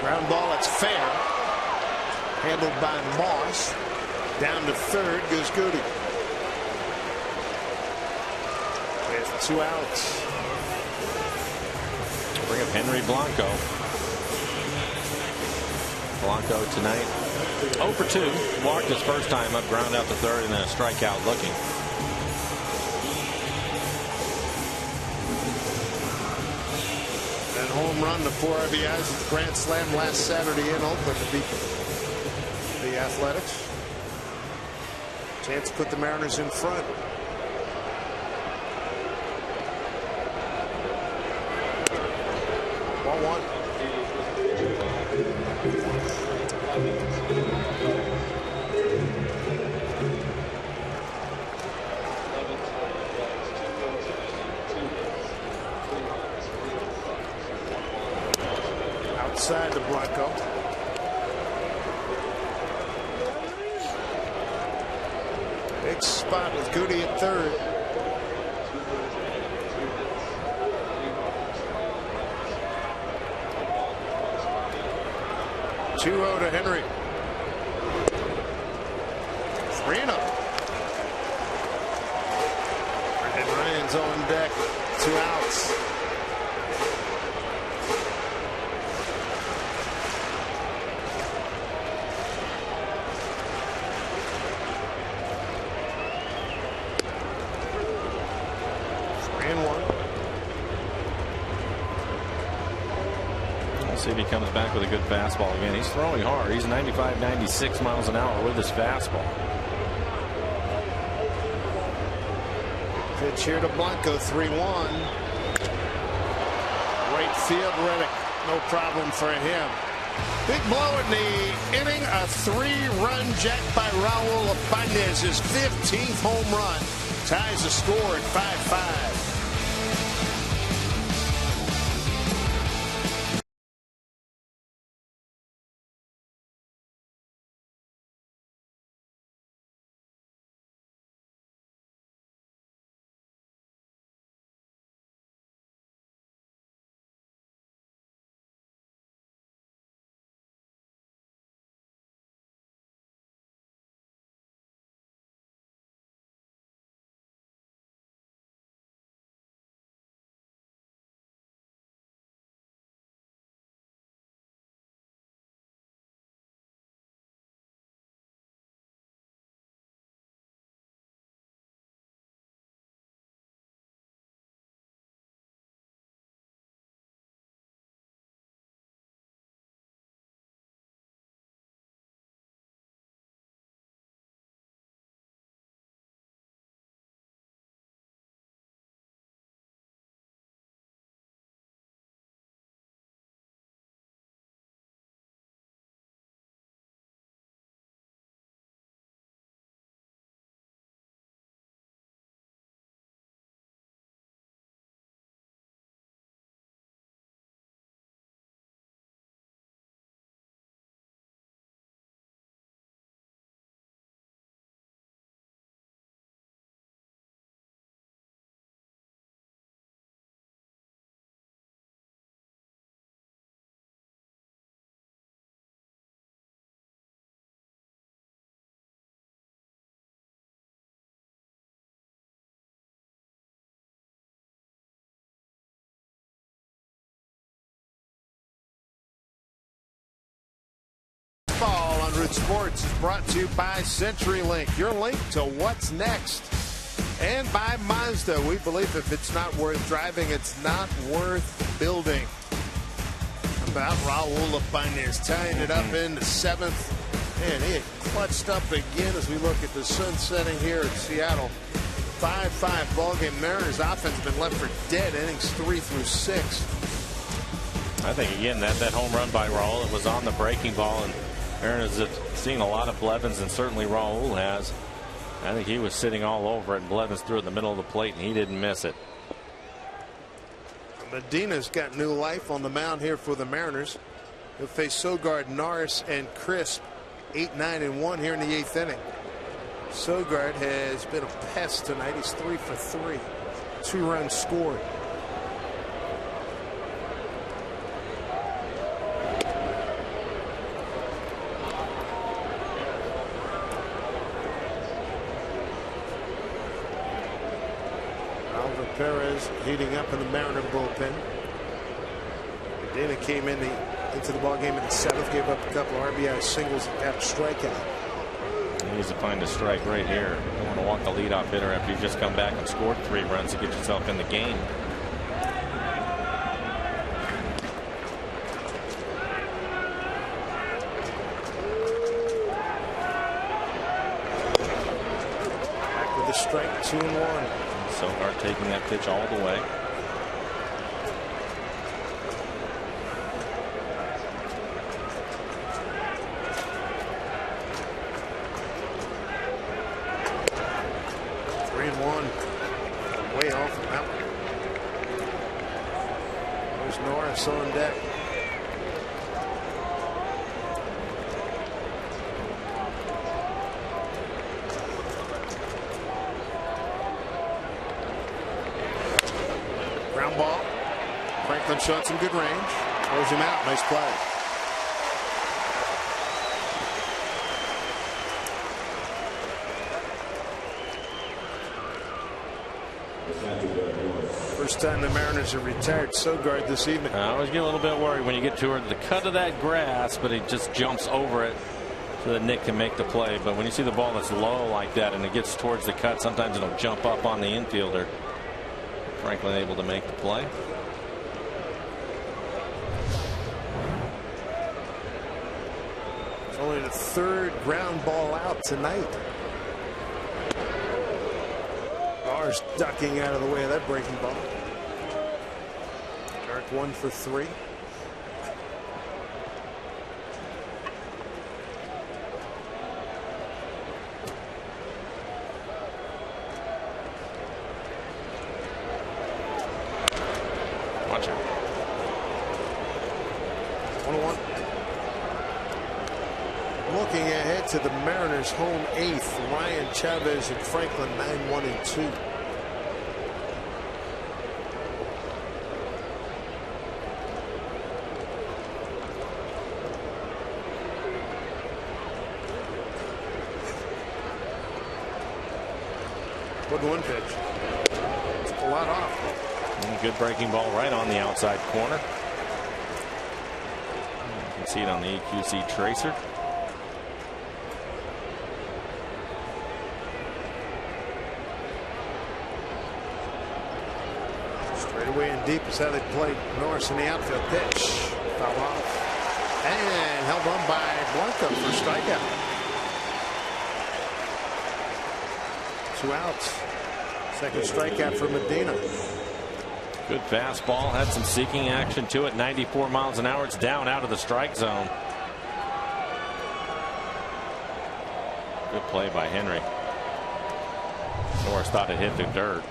Ground ball, it's fair. Handled by Moss. Down to third goes Goody. With 2 outs. Bring up Henry Blanco. Blanco tonight 0 for 2. Walked his first time up, ground out to third, and then a strikeout looking. And home run to 4 RBIs. Grand slam last Saturday in Oakland to beat the Athletics. Chance to put the Mariners in front. Ball 1. Outside to Blanco. Big spot with Goody at third. Two-0 to Henry. 3-0. Brendan Ryan's on deck. 2 outs. See if he comes back with a good fastball again. He's throwing hard. He's 95, 96 miles an hour with his fastball. Pitch here to Blanco, 3-1. Right field, Reddick. No problem for him. Big blow in the inning. A 3-run jack by Raul Ibanez, his 15th home run. Ties the score at 5-5. College Sports is brought to you by CenturyLink, your link to what's next. And by Mazda. We believe if it's not worth driving, it's not worth building. About Raul Ibanez tying it up in the 7th. And he had clutched up again as we look at the sun setting here in Seattle. 5-5 ballgame. Mariners offense been left for dead innings 3 through 6. I think again that home run by Raul, it was on the breaking ball, and Mariners have seen a lot of Blevins, and certainly Raul has. I think he was sitting all over it, and Blevins threw it in the middle of the plate, and he didn't miss it. Medina's got new life on the mound here for the Mariners. He'll face Sogard, Norris, and Crisp. 8, 9, and 1 here in the 8th inning. Sogard has been a pest tonight. He's 3 for 3. 2 runs scored. Alvin Perez heating up in the Mariner bullpen. Medina came into the ballgame in the 7th, gave up a couple of RBI singles and got a strikeout. He needs to find a strike right here. You don't want to walk the leadoff hitter after you've just come back and scored 3 runs to get yourself in the game. Back with a strike, 2-1. Sogard taking that pitch all the way. Way off from that one. There's Norris on deck. Ground ball. Franklin showing some good range. Throws him out. Nice play. First time the Mariners have retired Sogard this evening. I always get a little bit worried when you get toward the cut of that grass, but he just jumps over it so that Nick can make the play. But when you see the ball that's low like that and it gets towards the cut, sometimes it'll jump up on the infielder. Franklin able to make the play. It's only the 3rd ground ball out tonight. Barr's ducking out of the way of that breaking ball. Dark 1 for 3. Watch it. 1-1. Looking ahead to the Mariners' home 8th, Ryan Chavez and Franklin 9-1 and 2. One pitch. It's a lot off. And good breaking ball right on the outside corner. You can see it on the EQC tracer. Straight away and deep is how they played Norris in the outfield. Pitch. Foul off. And held on by Blanco for strikeout. 2 outs. Second strikeout for Medina. Good fastball, had some seeking action to it. 94 miles an hour. It's down out of the strike zone. Good play by Henry. Norris thought it hit the dirt.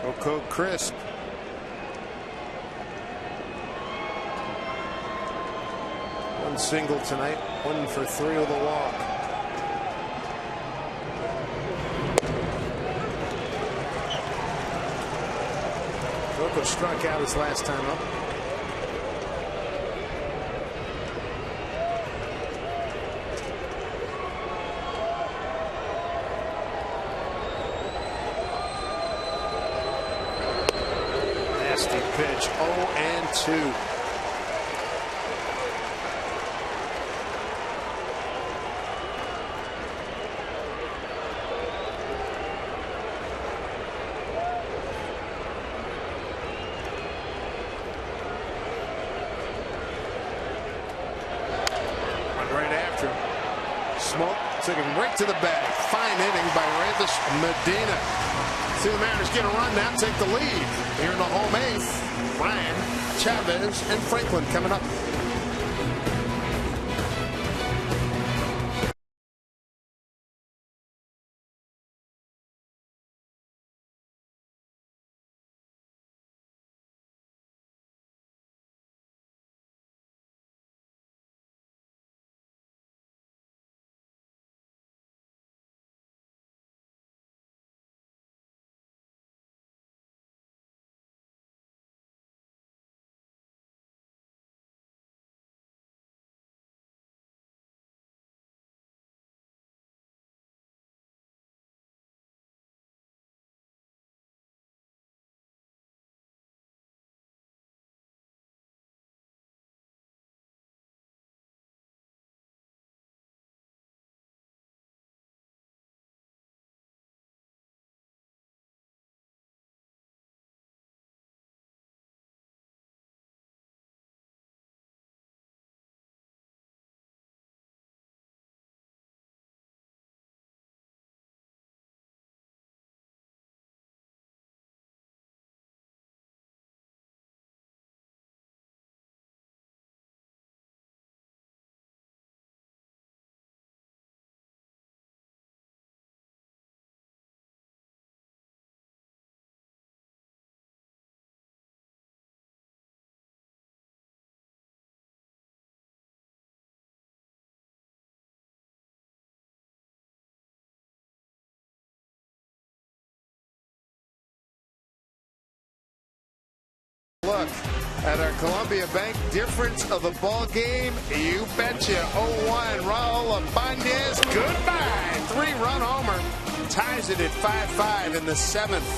Coco Crisp. One single tonight. 1 for 3 with a walk. Coco struck out his last time up. Nasty pitch. 0-2. smoke. Took him right to the bag. Fine inning by Randis Medina. See the Mariners get a run now, take the lead. Here in the home eighth, Ryan, Chavez, and Franklin coming up. Look at our Columbia Bank difference of the ball game. You betcha. 0-1. Raul Ibanez. Goodbye. 3-run homer. Ties it at 5-5 in the seventh.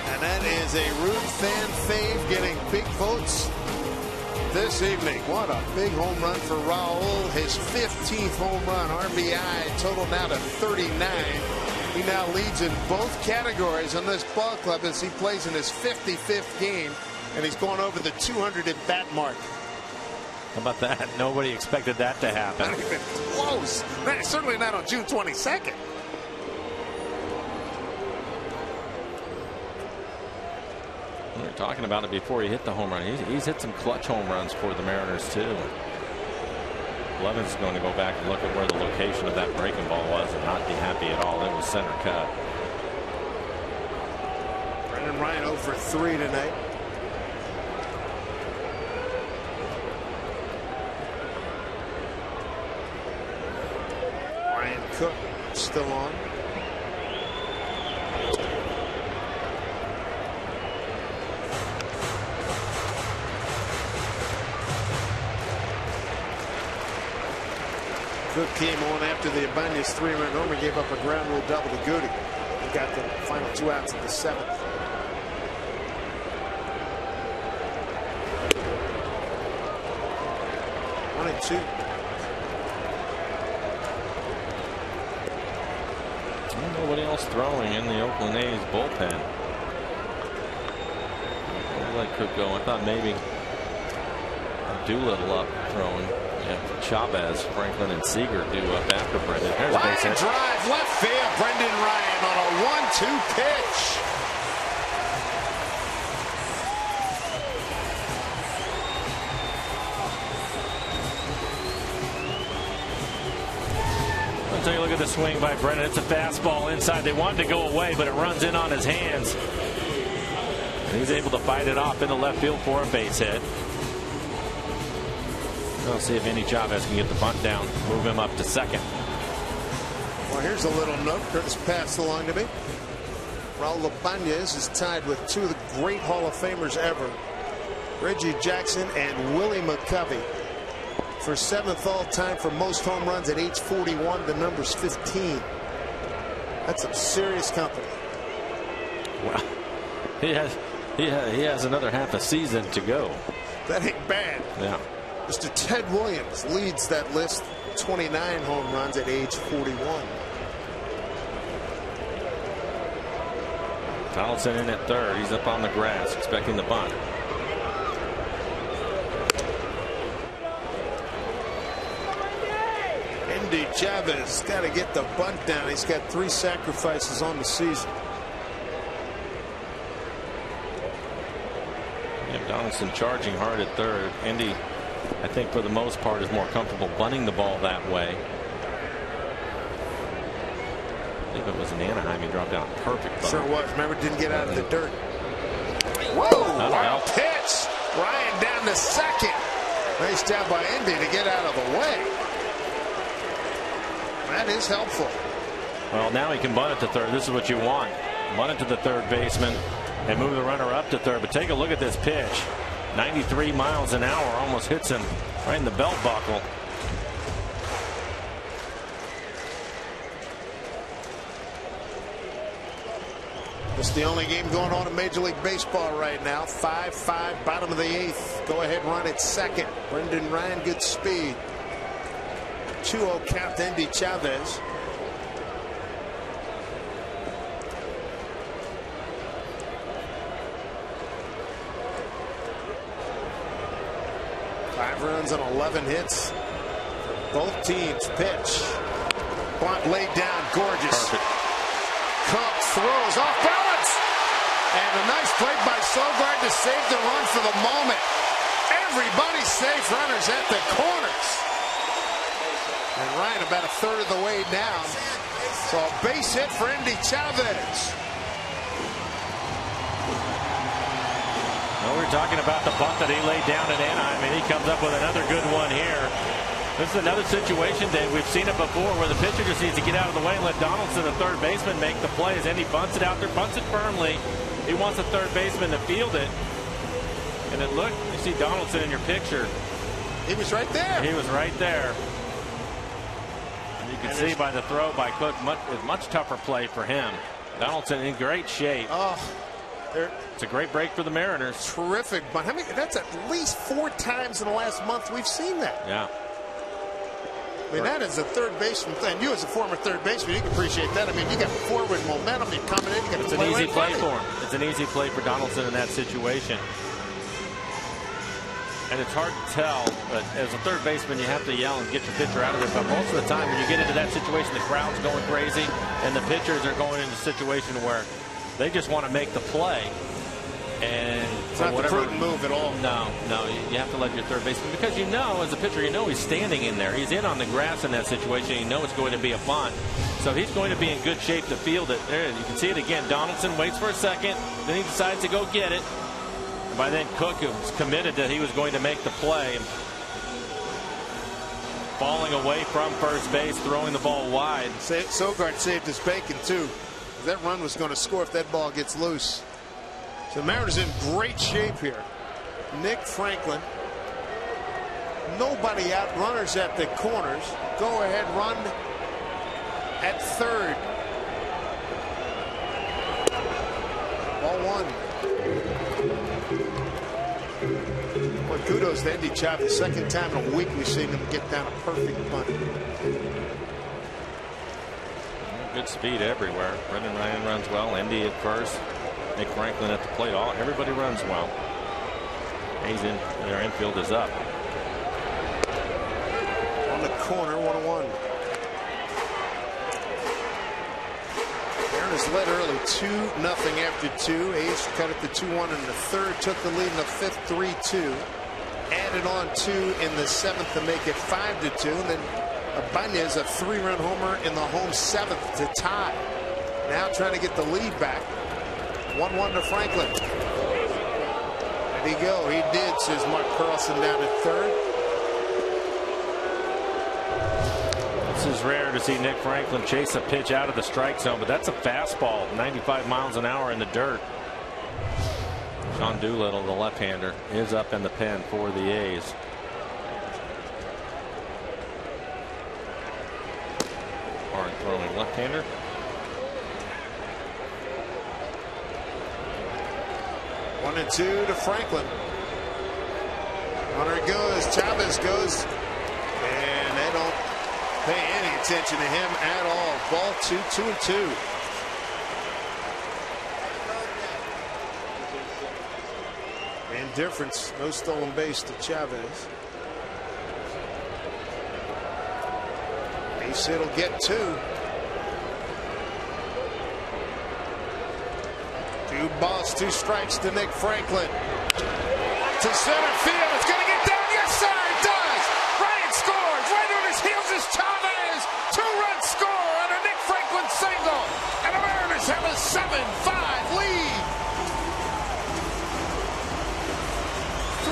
And that is a Root fan fave getting big votes this evening. What a big home run for Raul. His 15th home run. RBI total now to 39. He now leads in both categories on this ball club as he plays in his 55th game, and he's going over the 200 at bat mark. How about that? Nobody expected that to happen. Not even close. Certainly not on June 22nd. We were talking about it before he hit the home run. He's hit some clutch home runs for the Mariners too. Levin's going to go back and look at where the location of that breaking ball was and not be happy at all. It was center cut. Brendan Ryan 0 for 3 tonight. Ryan Cook still on. Cook came on after the Ibanez 3-run homer, gave up a ground rule double to Goody. He got the final 2 outs in the seventh. One and two. Nobody else throwing in the Oakland A's bullpen. I'll let Cook go. I thought maybe Doolittle up throwing. Yeah, Chavez, Franklin, and Seager do up after Brendan. There's a base hit. Drive left field. Brendan Ryan on a 1-2 pitch. I'll take a look at the swing by Brendan. It's a fastball inside. They wanted to go away, but it runs in on his hands. And he's able to fight it off into left field for a base hit. We'll see if Andy Chavez can get the bunt down, move him up to second. Well, here's a little note Curtis passed along to me. Raul Ibanez is tied with 2 of the great Hall of Famers ever, Reggie Jackson and Willie McCovey, for 7th all time for most home runs at age 41. The number's 15. That's some serious company. Well, he has another half a season to go. That ain't bad. Yeah. Mr. Ted Williams leads that list, 29 home runs at age 41. Donaldson in at third. He's up on the grass expecting the bunt. Andy Chavez got to get the bunt down. He's got 3 sacrifices on the season. Yeah, Donaldson charging hard at third. Andy, I think for the most part, is more comfortable bunting the ball that way. I think it was in Anaheim. He dropped down a perfect bunt. Sure was. Remember, didn't get out of the dirt. Whoa! Wild pitch. Ryan down to second. Nice job by Indy to get out of the way. That is helpful. Well, now he can bunt it to third. This is what you want. Bunt it to the third baseman and move the runner up to third. But take a look at this pitch. 93 miles an hour, almost hits him right in the belt buckle. It's the only game going on in Major League Baseball right now. 5-5, bottom of the 8th. Go ahead run at second. Brendan Ryan, good speed. 2-0 count to Andy Chavez. Five runs on 11 hits. Both teams pitch. Bunt laid down, gorgeous. Perfect. Cook throws off balance. And a nice play by Sogard to save the run for the moment. Everybody safe, runners at the corners. And Ryan about a third of the way down. So a base hit for Andy Chavez. Well, we're talking about the bunt that he laid down at Anaheim, and he comes up with another good one here. This is another situation that we've seen it before where the pitcher just needs to get out of the way and let Donaldson, the third baseman, make the play. As Andy bunts it out there, bunts it firmly. He wants the third baseman to field it. And then look, you see Donaldson in your picture. He was right there. He was right there. And you can see by the throw by Cook, much tougher play for him. Donaldson in great shape. Oh, it's a great break for the Mariners. Terrific bunt. I mean, that's at least 4 times in the last month we've seen that. Yeah. I mean, that is a third baseman thing. You as a former third baseman, you can appreciate that. I mean, you got forward momentum. You're coming in. You got It's an easy play for him. It's an easy play for Donaldson in that situation. And it's hard to tell, but as a third baseman, you have to yell and get your pitcher out of there. But most of the time, when you get into that situation, the crowd's going crazy, and the pitchers are going into a situation where they just want to make the play. And it's not the prudent move at all. No, you have to let your third baseman, because you know, as a pitcher, you know he's standing in there. He's in on the grass in that situation. You know it's going to be a bunt. So he's going to be in good shape to field it. There, you can see it again. Donaldson waits for a second, then he decides to go get it. And by then, Cook was committed that he was going to make the play. Falling away from first base, throwing the ball wide. Sogard saved his bacon, too. That run was going to score if that ball gets loose. So the Mariners in great shape here. Nick Franklin. Nobody out. Runners at the corners. Go ahead run at third. Ball 1. Well, kudos to Andy Chavez. The second time in a week we've seen him get down a perfect bunt. Good speed everywhere. Brendan Ryan runs well. Andy at first. Nick Franklin at the plate. Everybody runs well. Hayes in. Their infield is up. On the corner, 1-1. Mariners led early, 2-0 after 2. Hayes cut it to 2-1 in the third. Took the lead in the fifth, 3-2. Added on 2 in the seventh to make it 5-2. And then Ibanez, a 3-run homer in the home seventh to tie. Now trying to get the lead back. 1-1 to Franklin. There you go. He did, says Mark Carlson down at third. This is rare to see Nick Franklin chase a pitch out of the strike zone, but that's a fastball, 95 miles an hour in the dirt. Sean Doolittle, the left-hander, is up in the pen for the A's. Hard throwing left-hander. One and 2 to Franklin. Runner goes. Chavez goes. And they don't pay any attention to him at all. Ball 2, 2-2. Indifference. No stolen base to Chavez. Base hit will get 2. 2 balls, 2 strikes to Nick Franklin. To center field. It's going to get down. Yes, sir, it does. Ryan scores. Right on his heels is Chavez. 2-run score on a Nick Franklin single. And the Mariners have a 7-5 lead.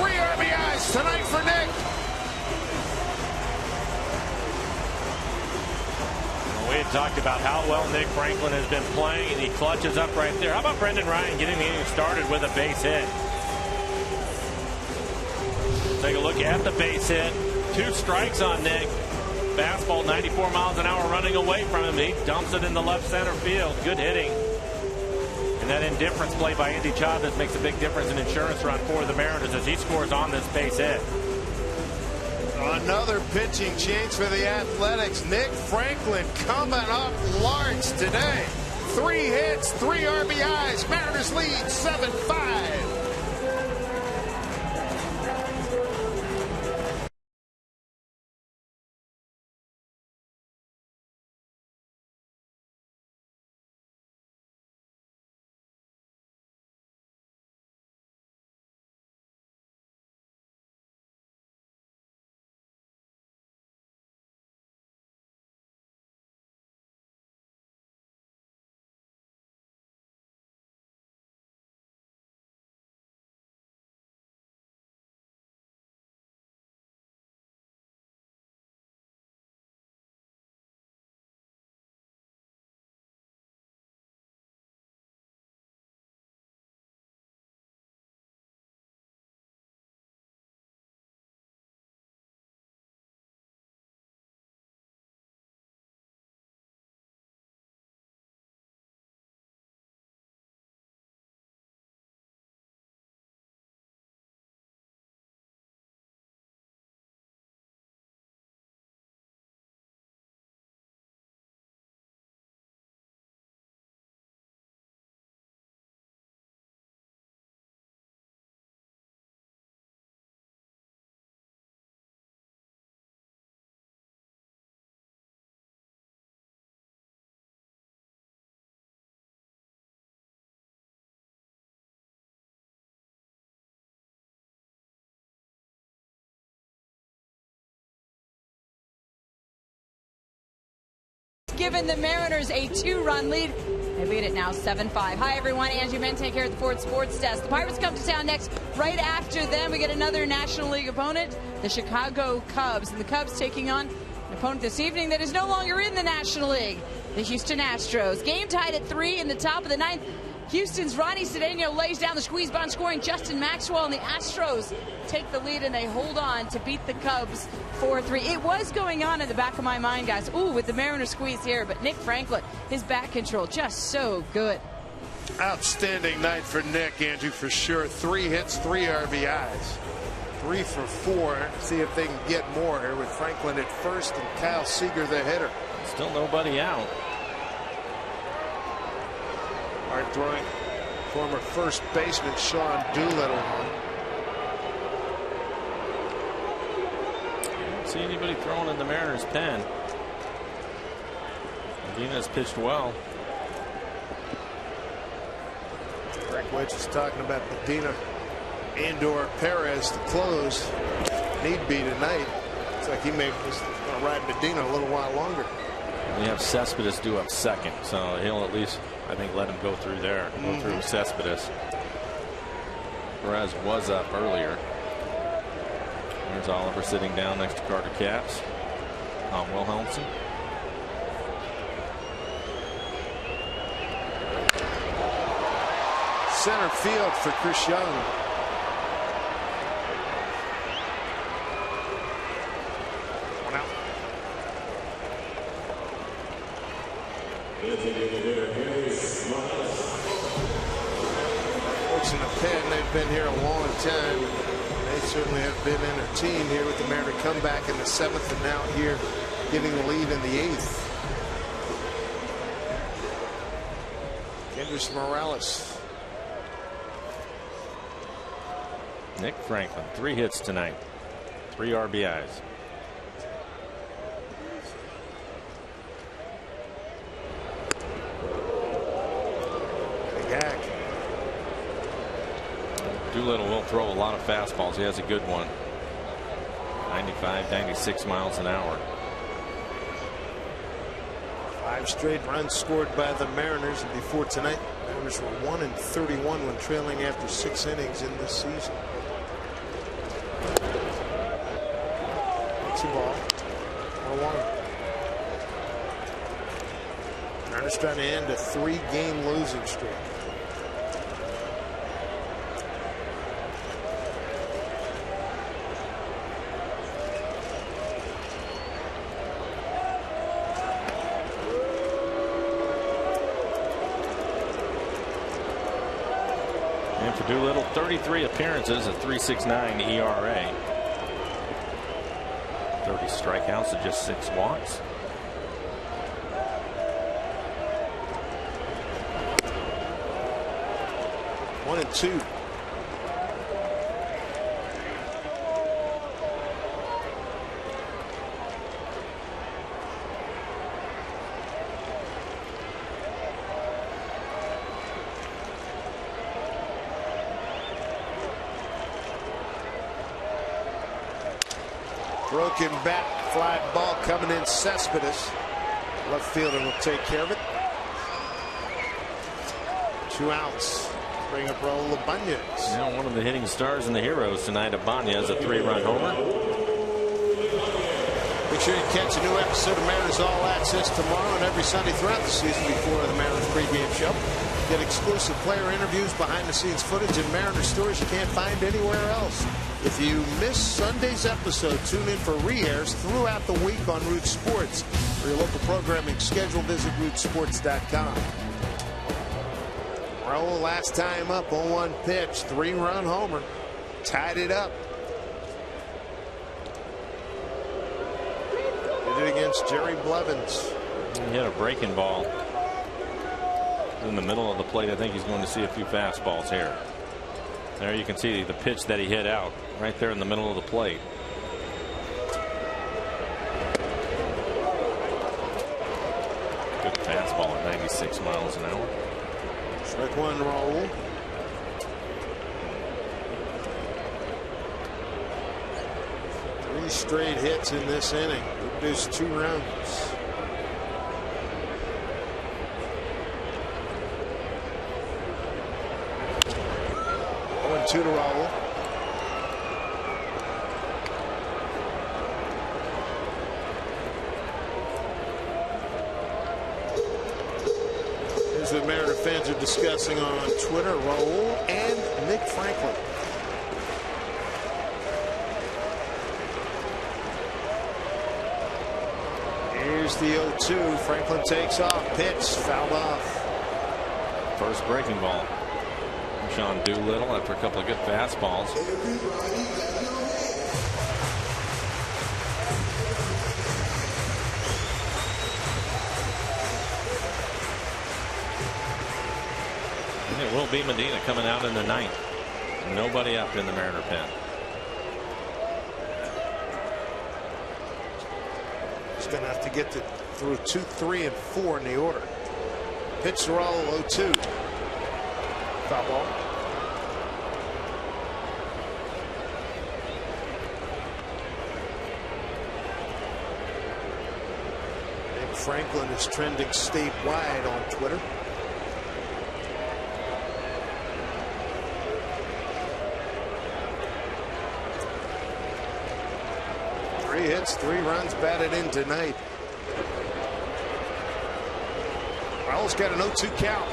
3 RBIs tonight for Nick. We had talked about how well Nick Franklin has been playing, and he clutches up right there. How about Brendan Ryan getting the inning started with a base hit? Take a look at the base hit. 2 strikes on Nick. Fastball 94 miles an hour running away from him. He dumps it in the left center field. Good hitting. And that indifference play by Andy Chavez makes a big difference in insurance run for the Mariners as he scores on this base hit. Another pitching change for the Athletics. Nick Franklin coming up large today. 3 hits, 3 RBIs. Mariners lead 7-5. Given the Mariners a 2-run lead. They lead it now 7-5. Hi, everyone. Angie Mentink here at the Ford Sports Desk. The Pirates come to town next. Right after them, we get another National League opponent, the Chicago Cubs. And the Cubs taking on an opponent this evening that is no longer in the National League, the Houston Astros. Game tied at 3 in the top of the 9th. Houston's Ronnie Cedeno lays down the squeeze bomb, scoring Justin Maxwell, and the Astros take the lead, and they hold on to beat the Cubs 4-3. It was going on in the back of my mind, guys. Ooh, with the Mariners squeeze here, but Nick Franklin, his bat control, just so good. Outstanding night for Nick, Andrew, for sure. 3 hits, 3 RBIs. 3 for 4. See if they can get more here with Franklin at first and Kyle Seager the hitter. Still nobody out. Hard throwing former first baseman Sean Doolittle. I don't see anybody throwing in the Mariners' pen. Medina's pitched well. Greg Wedge is talking about Medina and/or Perez to close. Need be tonight. Looks like he may just ride Medina a little while longer. We have Cespedes due up second, so he'll at least, I think, let him go through there. Go through Cespedes. Perez was up earlier. There's Oliver sitting down next to Carter Capps. Tom Wilhelmsen. Center field for Chris Young. One out. Folks in the pen, they've been here a long time. They certainly have been entertained here with the Mariner comeback in the 7th, and now here getting the lead in the 8th. Kendrys Morales. Nick Franklin, 3 hits tonight, 3 RBIs. Doolittle will throw a lot of fastballs. He has a good one. 95, 96 miles an hour. 5 straight runs scored by the Mariners, and before tonight, the Mariners were 1-31 when trailing after 6 innings in this season. Takes the ball. 1-1. Mariners trying to end a 3-game losing streak. And for Doolittle, 33 appearances, a 3.69 ERA. 30 strikeouts and just 6 walks. One and two. Broken bat, fly ball coming in. Cespedes, left fielder, will take care of it. 2 outs. Bring up Raul Ibanez. Now one of the hitting stars and the heroes tonight. Ibanez, a 3-run homer. Make sure you catch a new episode of Mariners All Access tomorrow and every Sunday throughout the season before the Mariners pregame show. Get exclusive player interviews, behind-the-scenes footage, and Mariners stories you can't find anywhere else. If you miss Sunday's episode, tune in for re-airs throughout the week on Root Sports. For your local programming schedule, visit rootsports.com. Raul last time up, 0-1 pitch, 3-run homer, tied it up. Did it against Jerry Blevins. He had a breaking ball in the middle of the plate. I think he's going to see a few fastballs here. There you can see the pitch that he hit out right there in the middle of the plate. Good fastball at 96 miles an hour. Strike one, Raul. Three straight hits in this inning. Produced 2 runs. Two to Raul. Here's what Mariner fans are discussing on Twitter. Raul and Nick Franklin. Here's the 0-2. Franklin takes off. Pitch fouled off. First breaking ball. Sean Doolittle after a couple of good fastballs. And it will be Medina coming out in the 9th. Nobody up in the Mariner pen. He's going to have to get through 2, 3, and 4 in the order. Pitch to Raul, 0-2. Foul ball. Nick Franklin is trending statewide on Twitter. Three hits, 3 runs batted in tonight. Raul's got an 0-2 count.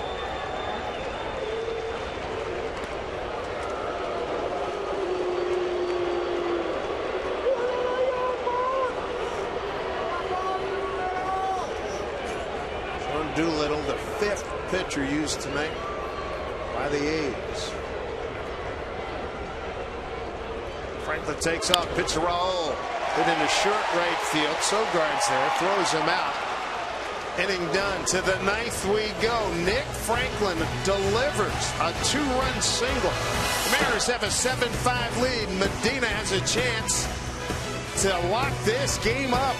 Doolittle, the 5th pitcher used tonight by the A's. Franklin takes off. Pitch to Raul. Hit into short right field. Sogard's there. Throws him out. Inning done. To the 9th we go. Nick Franklin delivers a 2-run single. The Mariners have a 7-5 lead. Medina has a chance to lock this game up.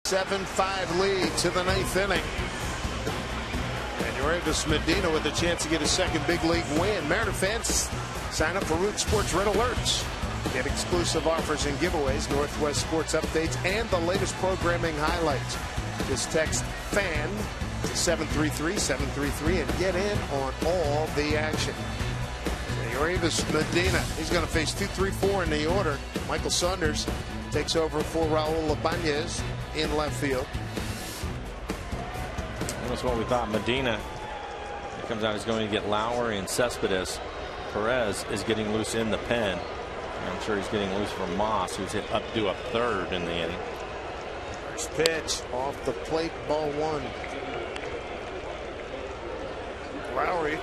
7-5 lead to the 9th inning. And Yoravis Medina with a chance to get a second big league win. Mariner fans, sign up for Root Sports Red Alerts. Get exclusive offers and giveaways, Northwest sports updates, and the latest programming highlights. Just text FAN to 733-733 and get in on all the action. Yoravis Medina, he's going to face 2-3-4 in the order. Michael Saunders takes over for Raul Ibanez in left field. That's what we thought. Medina, he comes out, he's going to get Lowry and Cespedes. Perez is getting loose in the pen. I'm sure he's getting loose from Moss, who's hit up due up third in the inning. First pitch off the plate, ball one. Lowry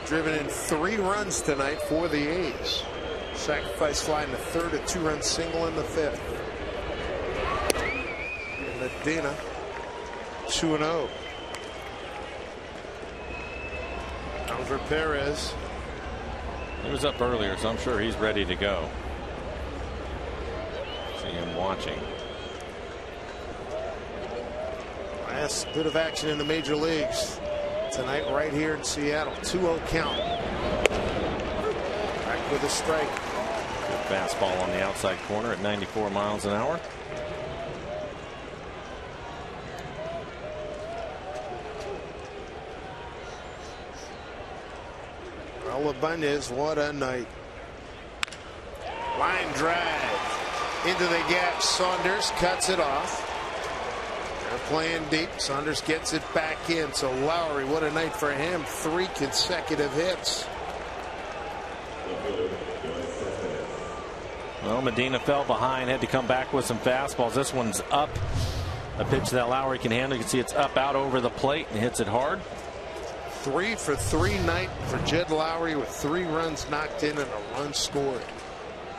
driven in 3 runs tonight for the A's. Sacrifice fly in the third, a 2-run single in the 5th. And Medina 2-0. Over Perez. He was up earlier, so I'm sure he's ready to go. See him watching. Last bit of action in the major leagues tonight right here in Seattle. 2-0 count. Back with a strike. Good fastball on the outside corner at 94 miles an hour. Raul Ibanez, what a night. Line drive into the gap. Saunders cuts it off. They're playing deep. Saunders gets it back in. So Lowry, what a night for him. 3 consecutive hits. Well, Medina fell behind, had to come back with some fastballs. This one's up. A pitch that Lowry can handle. You can see it's up out over the plate and hits it hard. 3 for 3 night for Jed Lowry with 3 runs knocked in and a run scored.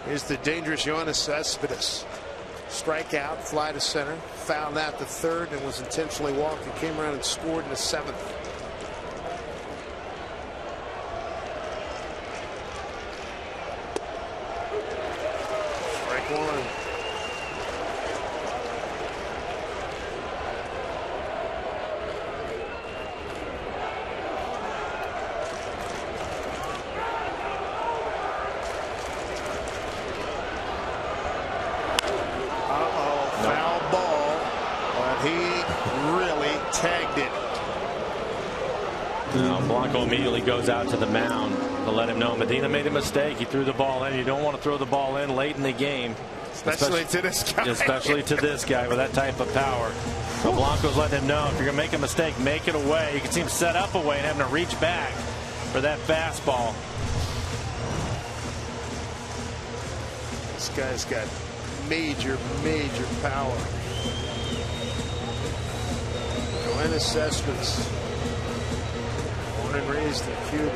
Here's the dangerous Yoenis Cespedes. Strikeout, fly to center, fouled out to third and was intentionally walked and came around and scored in the 7th. Strike one. Blanco immediately goes out to the mound to let him know Medina made a mistake. He threw the ball in. You don't want to throw the ball in late in the game. Especially to this guy. Especially to this guy with that type of power. So Blanco's letting him know if you're going to make a mistake, make it away. You can see him set up away and having to reach back for that fastball. This guy's got major power. Yoenis Cespedes. Born and raised in Cuba.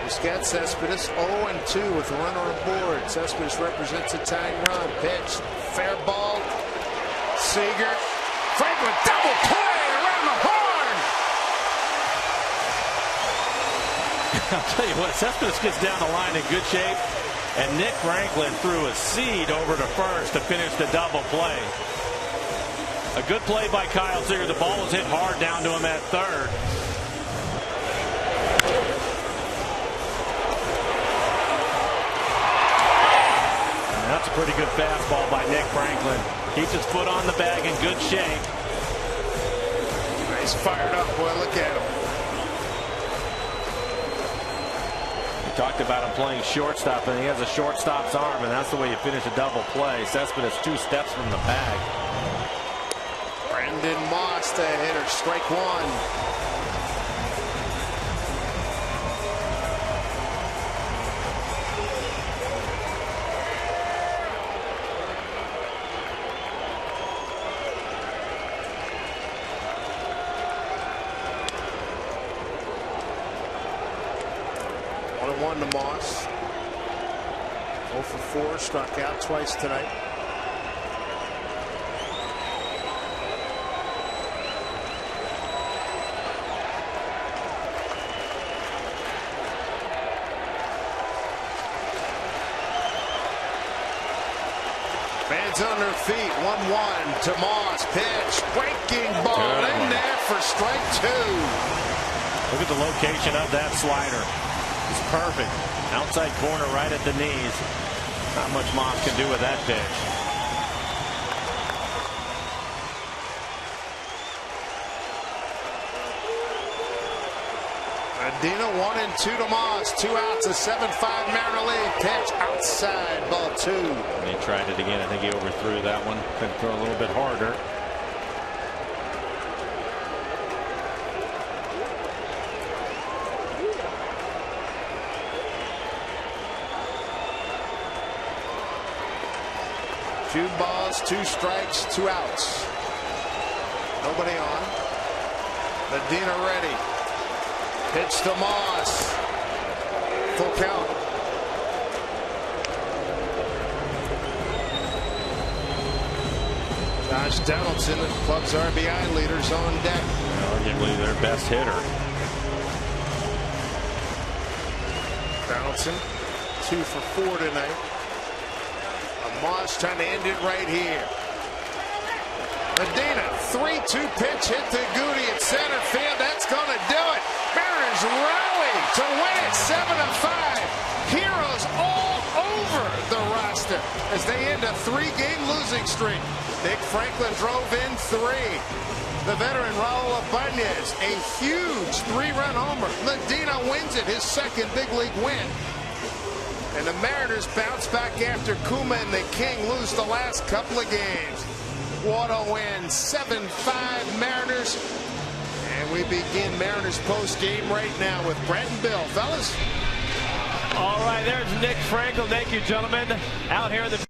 He's got Cespedes 0-2 with a runner on board. Cespedes represents a tying run. Pitch, fair ball. Seager, Franklin, double play around the horn. I'll tell you what, Cespedes gets down the line in good shape, and Nick Franklin threw a seed over to first to finish the double play. A good play by Kyle Seager. The ball was hit hard down to him at third. And that's a pretty good fastball by Nick Franklin. Keeps his foot on the bag in good shape. He's fired up, boy. Look at him. We talked about him playing shortstop, and he has a shortstop's arm, and that's the way you finish a double play. Cespedes 2 steps from the bag. Brendan Moss to hitter, strike one. One to Moss. 0 for 4, struck out twice tonight. Reds on their feet. 1-1 to Moss. Pitch. Breaking ball in there for strike 2. Look at the location of that slider. It's perfect. Outside corner right at the knees. Not much Moss can do with that pitch. Medina 1-2 to Moss. 2 outs, a 7-5 Mariner lead. Pitch outside, ball 2. And he tried it again. I think he overthrew that one. Could throw a little bit harder. Two balls, 2 strikes, 2 outs. Nobody on. Medina ready. Pitch to Moss. Full count. Josh Donaldson, the club's RBI leaders on deck. Arguably their best hitter. Donaldson 2 for 4 tonight. Moss trying to end it right here. Medina 3-2 pitch hit to Goody at center field. That's going to do it. Mariners rally to win it 7-5. Heroes all over the roster as they end a 3-game losing streak. Nick Franklin drove in 3. The veteran Raul Ibanez, a huge 3-run homer. Medina wins it, his 2nd big league win. And the Mariners bounce back after Kuma and the King lose the last couple of games. Waddle wins 7-5 Mariners. And we begin Mariners post game right now with Brent and Bill. Fellas. All right, there's Nick Franklin. Thank you, gentlemen. Out here in the